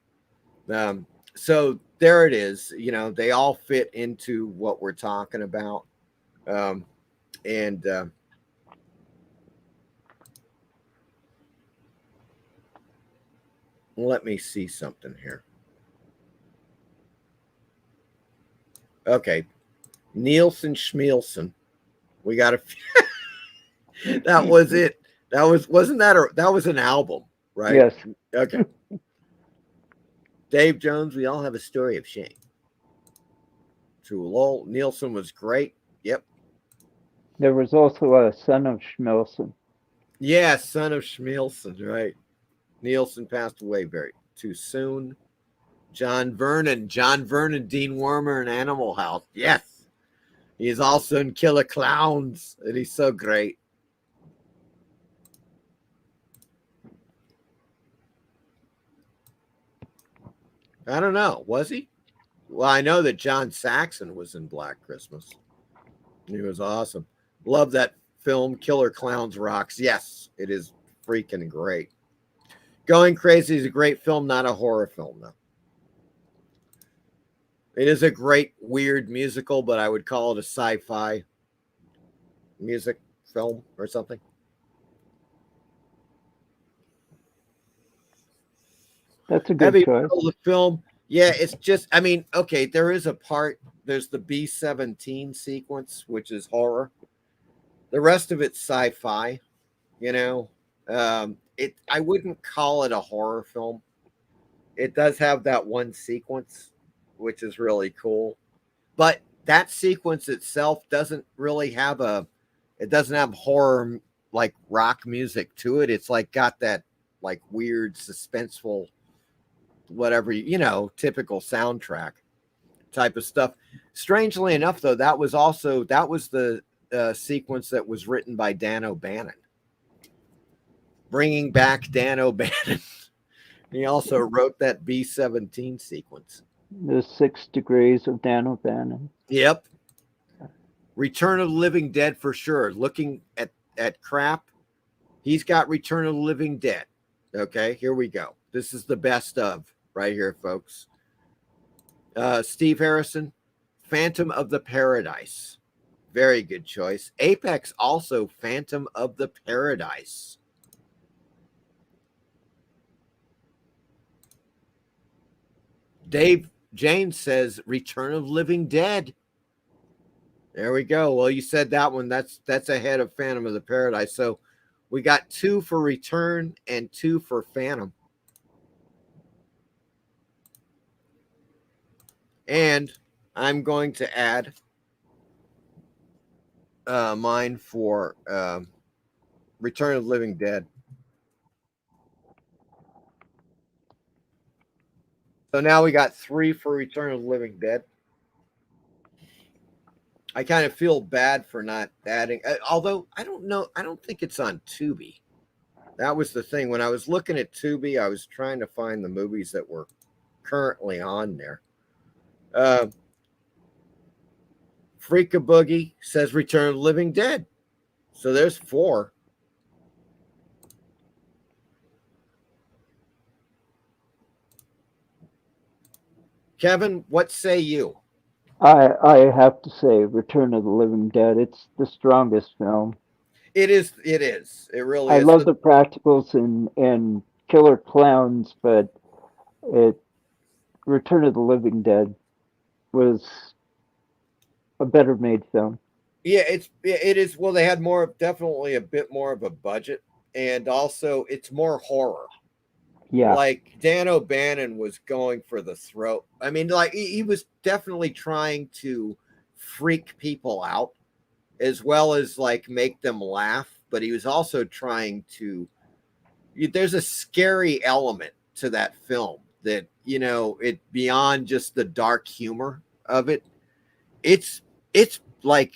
So there it is. You know, they all fit into what we're talking about. Let me see something here. Okay. Nielsen Schmielsen. We got a few. That was it. That was an album, right? Yes. Okay. Dave Jones, we all have a story of shame. True. Lowell Nielsen was great. Yep. There was also a Son of Schmielsen. Yeah, Son of Schmielsen, right. Nielsen passed away too soon. John Vernon, Dean Wormer in Animal House. Yes. He's also in Killer Clowns, and he's so great. I don't know. Was he? Well, I know that John Saxon was in Black Christmas. He was awesome. Love that film, Killer Clowns Rocks. Yes, it is freaking great. Going Crazy is a great film, not a horror film, though. It is a great, weird musical, but I would call it a sci-fi music film or something. That's a good choice. The film, yeah, it's just, I mean, okay, there is a part, there's the B-17 sequence, which is horror. The rest of it's sci-fi, you know. I wouldn't call it a horror film. It does have that one sequence, which is really cool. But that sequence itself doesn't really have it doesn't have horror like rock music to it. It's like got that like weird suspenseful, whatever, typical soundtrack type of stuff. Strangely enough, though, that was the sequence that was written by Dan O'Bannon. Bringing back Dan O'Bannon. He also wrote that B-17 sequence. The 6 Degrees of Dan O'Bannon. Yep. Return of the Living Dead for sure. Looking at crap, he's got Return of the Living Dead. Okay, here we go. This is the best of right here, folks. Steve Harrison, Phantom of the Paradise. Very good choice. Apex also Phantom of the Paradise. Dave James says Return of Living Dead. There we go. Well, you said that one. That's ahead of Phantom of the Paradise. So we got 2 for Return and 2 for Phantom. And I'm going to add mine for Return of the Living Dead. So now we got 3 for Return of the Living Dead. I kind of feel bad for not adding, although I don't know. I don't think it's on Tubi. That was the thing. When I was looking at Tubi, I was trying to find the movies that were currently on there. Freak a Boogie says Return of the Living Dead. So there's 4. Kevin, what say you? I have to say Return of the Living Dead. It's the strongest film. It is. It really is. I love the practicals and killer clowns, but Return of the Living Dead was a better made film. Yeah, it is. Well, they had definitely a bit more of a budget, and also it's more horror. Yeah. Like Dan O'Bannon was going for the throat. I mean, like he was definitely trying to freak people out as well as like make them laugh, but he was also trying to, there's a scary element to that film that, it beyond just the dark humor of it. It's like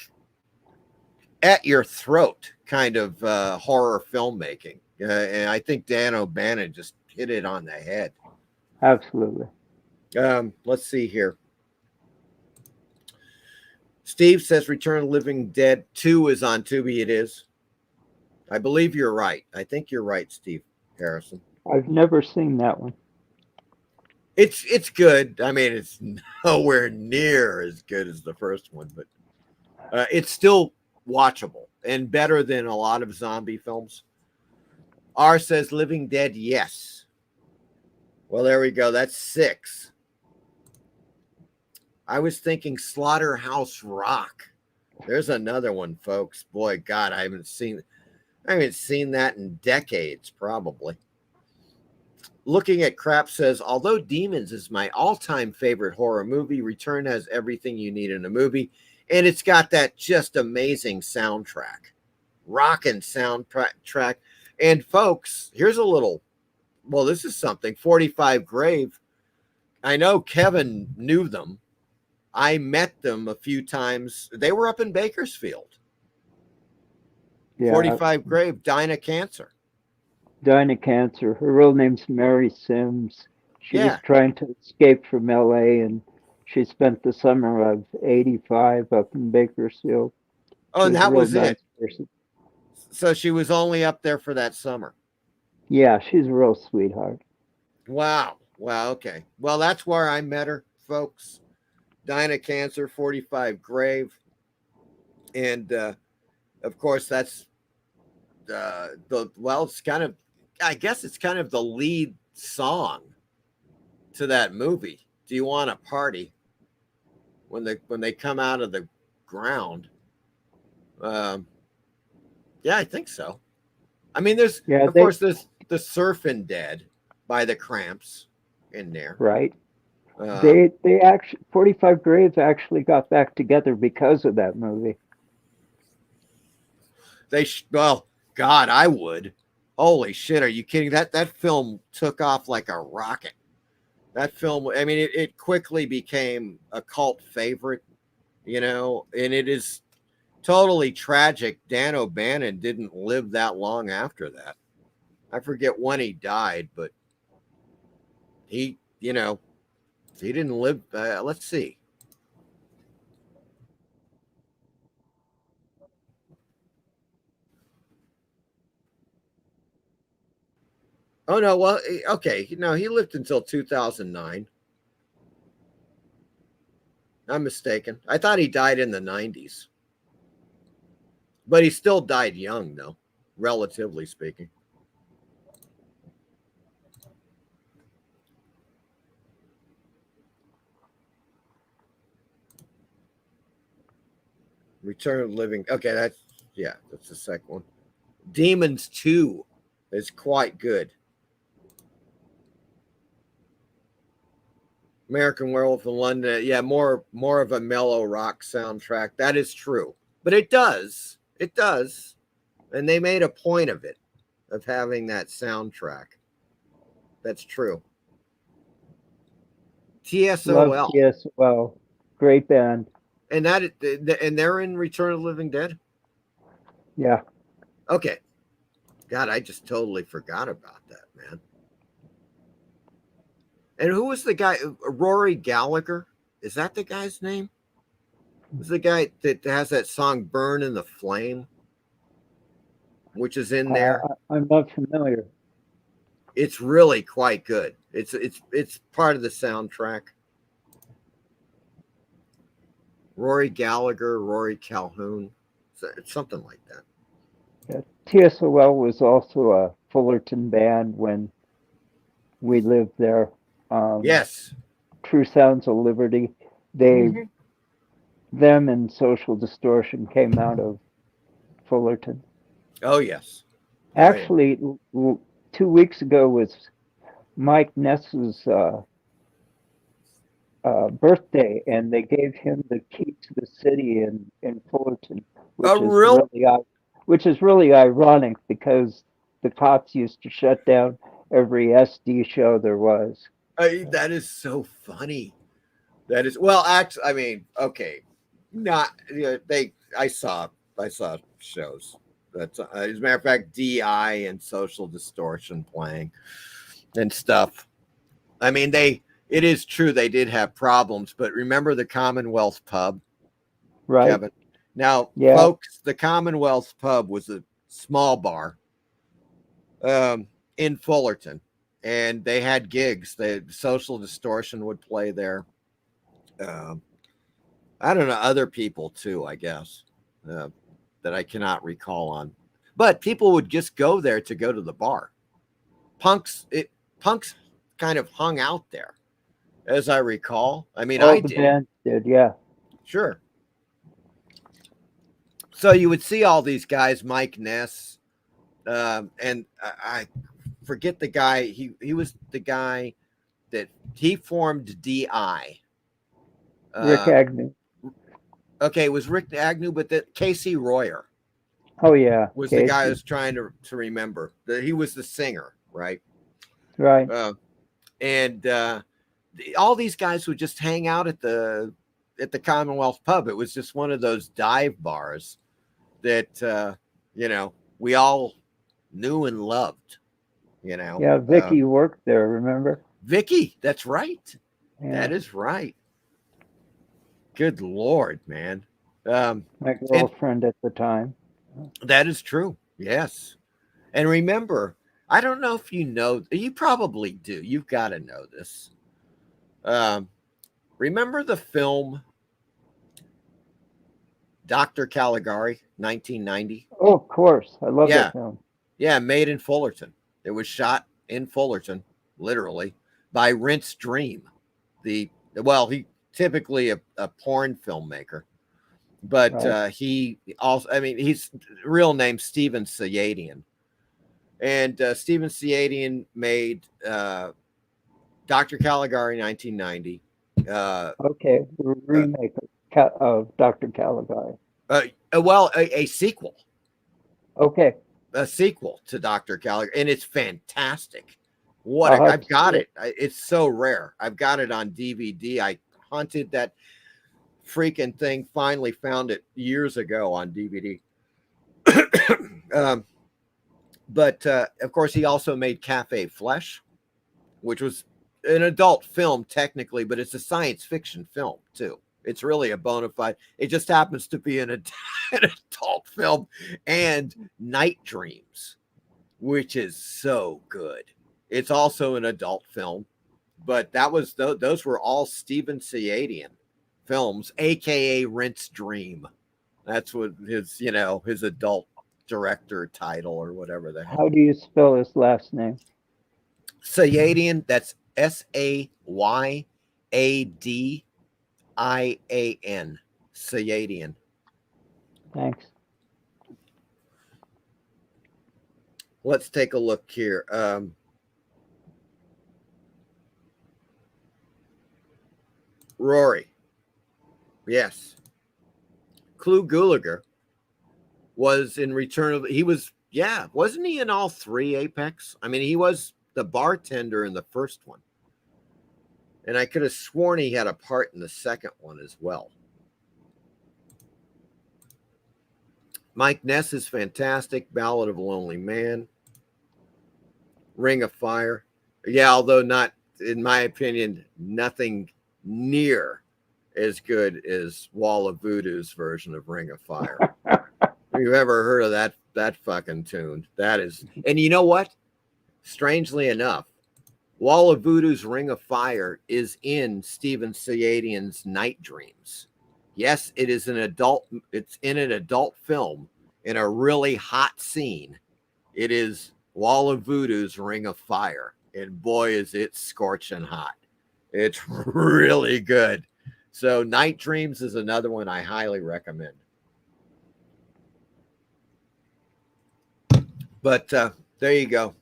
at your throat kind of horror filmmaking. And I think Dan O'Bannon just hit it on the head. Absolutely. Let's see here. Steve says Return of the Living Dead 2 is on Tubi. It is. I believe you're right. I think you're right, Steve Harrison. I've never seen that one. It's good. I mean, it's nowhere near as good as the first one, but it's still watchable and better than a lot of zombie films. R says Living Dead, yes. Well, there we go. That's 6. I was thinking Slaughterhouse Rock. There's another one, folks. Boy, God, I haven't seen that in decades, probably. Looking at Crap says, although Demons is my all-time favorite horror movie, Return has everything you need in a movie, and it's got that just amazing soundtrack. Rockin' soundtrack. And folks, here's a little, well, this is something. 45 Grave. I know Kevin knew them. I met them a few times. They were up in Bakersfield. Yeah. 45 Grave, Dinah Cancer. Dinah Cancer. Her real name's Mary Sims. She was trying to escape from LA, and she spent the summer of '85 up in Bakersfield. Oh, and that was nice it. Person. So she was only up there for that summer. Yeah, she's a real sweetheart. Wow. Wow. Okay. Well, that's where I met her, folks. Dying of cancer, 45 grave. And of course, that's it's kind of, I guess it's kind of the lead song to that movie. Do you want a party? When they come out of the ground. Yeah, I think so. I mean, there's of course there's the Surfin' Dead by the Cramps in there. Right. They actually 45 Graves actually got back together because of that movie. Well, God, I would. Holy shit, are you kidding? That film took off like a rocket. That film, I mean, it quickly became a cult favorite, and it is totally tragic. Dan O'Bannon didn't live that long after that. I forget when he died, but he didn't live. Let's see. Oh, no. Well, okay. No, he lived until 2009. I'm mistaken. I thought he died in the 90s. But he still died young, though, relatively speaking. Return of the Living. Okay, that's the second one. Demons 2 is quite good. American Werewolf in London. Yeah, more of a mellow rock soundtrack. That is true. But it does. And they made a point of it, of having that soundtrack. That's true. TSOL. Love TSOL. Great band. And they're in Return of the Living Dead? Yeah. Okay. God, I just totally forgot about that, man. And who was the guy? Rory Gallagher? Is that the guy's name? Is the guy that has that song "Burn in the Flame," which is in there? I'm not familiar. It's really quite good. It's part of the soundtrack. Rory Gallagher, Rory Calhoun, something like that. Yeah, TSOL was also a Fullerton band when we lived there. Yes. True Sounds of Liberty. Them and Social Distortion came out of Fullerton. Oh, yes. Actually, 2 weeks ago was Mike Ness's birthday, and they gave him the key to the city in Fullerton, which is really ironic because the cops used to shut down every SD show there was. That is so funny. That is, well, actually, I mean, okay, not I saw shows. That's as a matter of fact, DI and Social Distortion playing and stuff. I mean, it is true they did have problems, but remember the Commonwealth Pub, right, Kevin? Now, folks, the Commonwealth Pub was a small bar in Fullerton, and they had gigs. The Social Distortion would play there. I don't know, other people too, I guess, that I cannot recall on. But people would just go there to go to the bar. Punks kind of hung out there, as I recall. I mean, I did. Bands did, yeah. Sure. So you would see all these guys, Mike Ness, and I forget the guy. He was the guy that he formed DI. Rick Agnew. Okay, it was Rick Agnew, but Casey Royer. Oh yeah, was Casey. The guy I was trying to remember. He was the singer, right? Right. And all these guys would just hang out at the Commonwealth Pub. It was just one of those dive bars that we all knew and loved. Yeah, Vicky worked there. Remember? Vicky, that's right. Yeah. That is right. Good Lord, man. My girlfriend at the time. That is true. Yes. And remember, I don't know if you know, you probably do. You've got to know this. Remember the film Dr. Caligari, 1990? Oh, of course. I love that film. Yeah, made in Fullerton. It was shot in Fullerton, literally, by Rent's Dream. He typically a porn filmmaker, but he also, I mean, his real name Steven Sayadian, and Steven Sayadian made Dr. Caligari 1990. Okay, the remake of Dr. Caligari. A sequel. Okay. A sequel to Dr. Caligari, and it's fantastic. I've got it. It's so rare. I've got it on DVD. I hunted that freaking thing, finally found it years ago on DVD. But of course, he also made Cafe Flesh, which was an adult film technically, but it's a science fiction film too. It's really a bona fide. It just happens to be an adult film. And Night Dreams, which is so good. It's also an adult film, but those were all Steven Sayadian films, aka Rent's Dream. That's what his adult director title or whatever the hell. How do you spell his last name? Sayadian. That's Sayadian. Sayadian. Thanks. Let's take a look here. Rory. Yes. Clu Gulager was in wasn't he in all three Apex? I mean, he was the bartender in the first one. And I could have sworn he had a part in the second one as well. Mike Ness is fantastic. Ballad of a Lonely Man. Ring of Fire. Yeah, although not, in my opinion, nothing near as good as Wall of Voodoo's version of Ring of Fire. Have you ever heard of that fucking tune? That is, and you know what? Strangely enough, Wall of Voodoo's Ring of Fire is in Steven Sayadian's Night Dreams. Yes, it's in an adult film in a really hot scene. It is Wall of Voodoo's Ring of Fire. And boy, is it scorching hot. It's really good. So Night Dreams is another one I highly recommend. But there you go.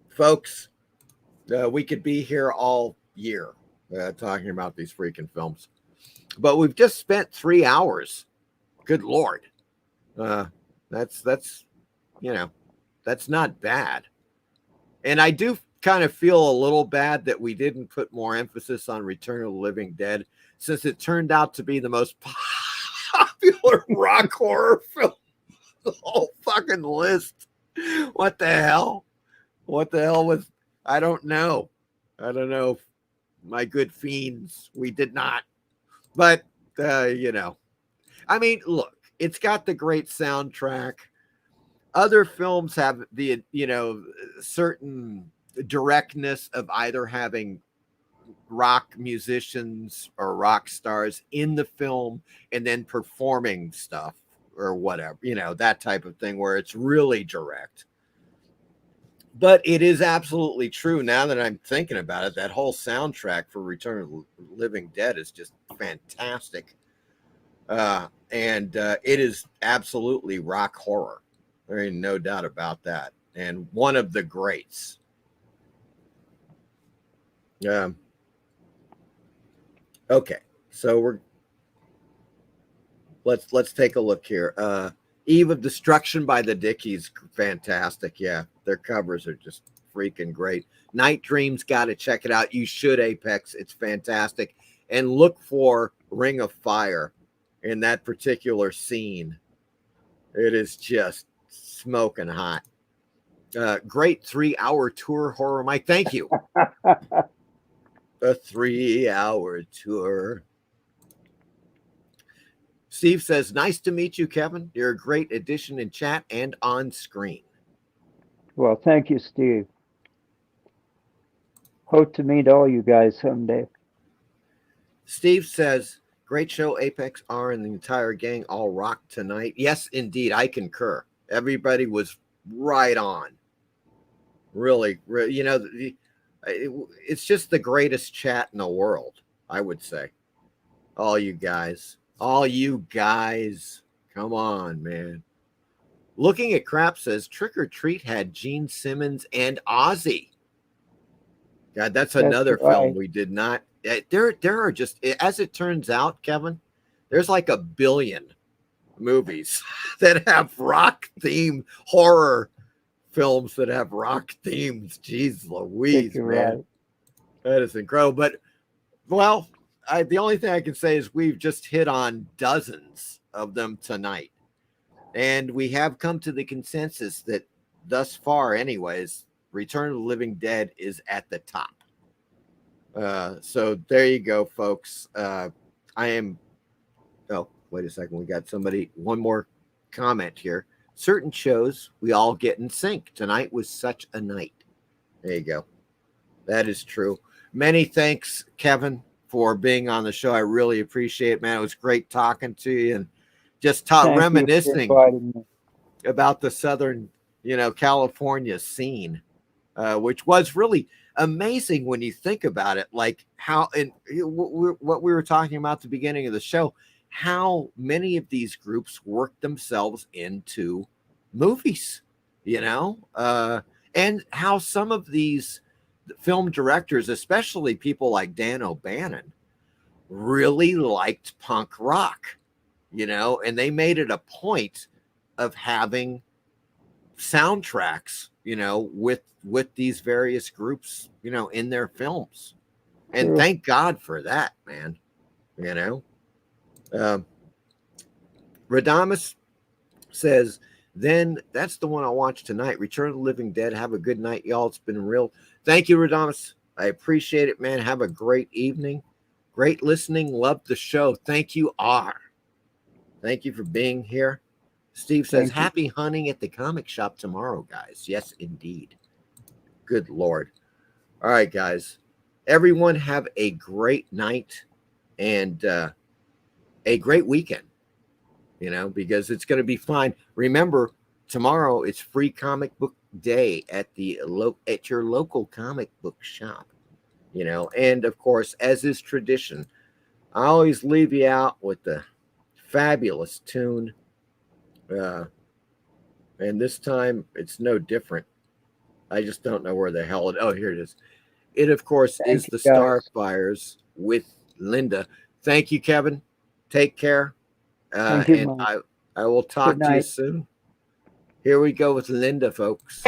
Folks, we could be here all year talking about these freaking films. But we've just spent 3 hours. Good Lord. That's not bad. And I do kind of feel a little bad that we didn't put more emphasis on Return of the Living Dead, since it turned out to be the most popular rock horror film the whole fucking list. What the hell? What the hell was, I don't know. My good fiends, we did not. But, I mean, look, it's got the great soundtrack. Other films have the, certain directness of either having rock musicians or rock stars in the film and then performing stuff or whatever, that type of thing where it's really direct. But it is absolutely true, now that I'm thinking about it, that whole soundtrack for Return of the Living Dead is just fantastic. And it is absolutely rock horror. There ain't no doubt about that. And one of the greats. Okay, so let's take a look here. Eve of Destruction by the Dickies, fantastic. Yeah, their covers are just freaking great. Night Dreams, got to check it out. You should, Apex. It's fantastic. And look for Ring of Fire in that particular scene. It is just smoking hot. Great 3-hour tour, Horror Mike. Thank you. A 3-hour tour. Steve says, nice to meet you, Kevin. You're a great addition in chat and on screen. Well, thank you, Steve. Hope to meet all you guys someday. Steve says, great show, Apex R and the entire gang all rock tonight. Yes, indeed, I concur. Everybody was right on. Really, you know, it's just the greatest chat in the world, I would say. All you guys, come on, man. Looking at Crap says Trick or Treat had Gene Simmons and Ozzy. God, that's another film we did not. There are just, as it turns out, Kevin, there's like 1 billion movies that have rock theme horror films that have rock themes. Jeez Louise, man. Right. That is incredible. But, well, the only thing I can say is we've just hit on dozens of them tonight. And we have come to the consensus that thus far, anyways, Return of the Living Dead is at the top. So there you go, folks. Oh, wait a second. We got one more comment here. Certain shows we all get in sync. Tonight was such a night. There you go. That is true. Many thanks, Kevin, for being on the show. I really appreciate it, man. It was great talking to you and just reminiscing about the Southern, California scene, which was really amazing when you think about it. Like how, and what we were talking about at the beginning of the show, how many of these groups work themselves into movies, and how some of these film directors, especially people like Dan O'Bannon, really liked punk rock, and they made it a point of having soundtracks, with these various groups, in their films. And thank God for that, man. Radamus says, then that's the one I'll watch tonight. Return of the Living Dead. Have a good night, y'all. It's been real. Thank you, Radamus. I appreciate it, man. Have a great evening. Great listening. Love the show. Thank you, R. Thank you for being here. Steve says, happy hunting at the comic shop tomorrow, guys. Yes, indeed. Good Lord. All right, guys. Everyone have a great night and a great weekend, because it's going to be fine. Remember, tomorrow it's free comic book day at your local comic book shop, and of course, as is tradition, I always leave you out with the fabulous tune. And this time it's no different. I just don't know where the hell here it is. It, of course, is the Starfires with Linda. Thank you, Kevin. Take care. And I will talk to you soon. Here we go with Linda, folks.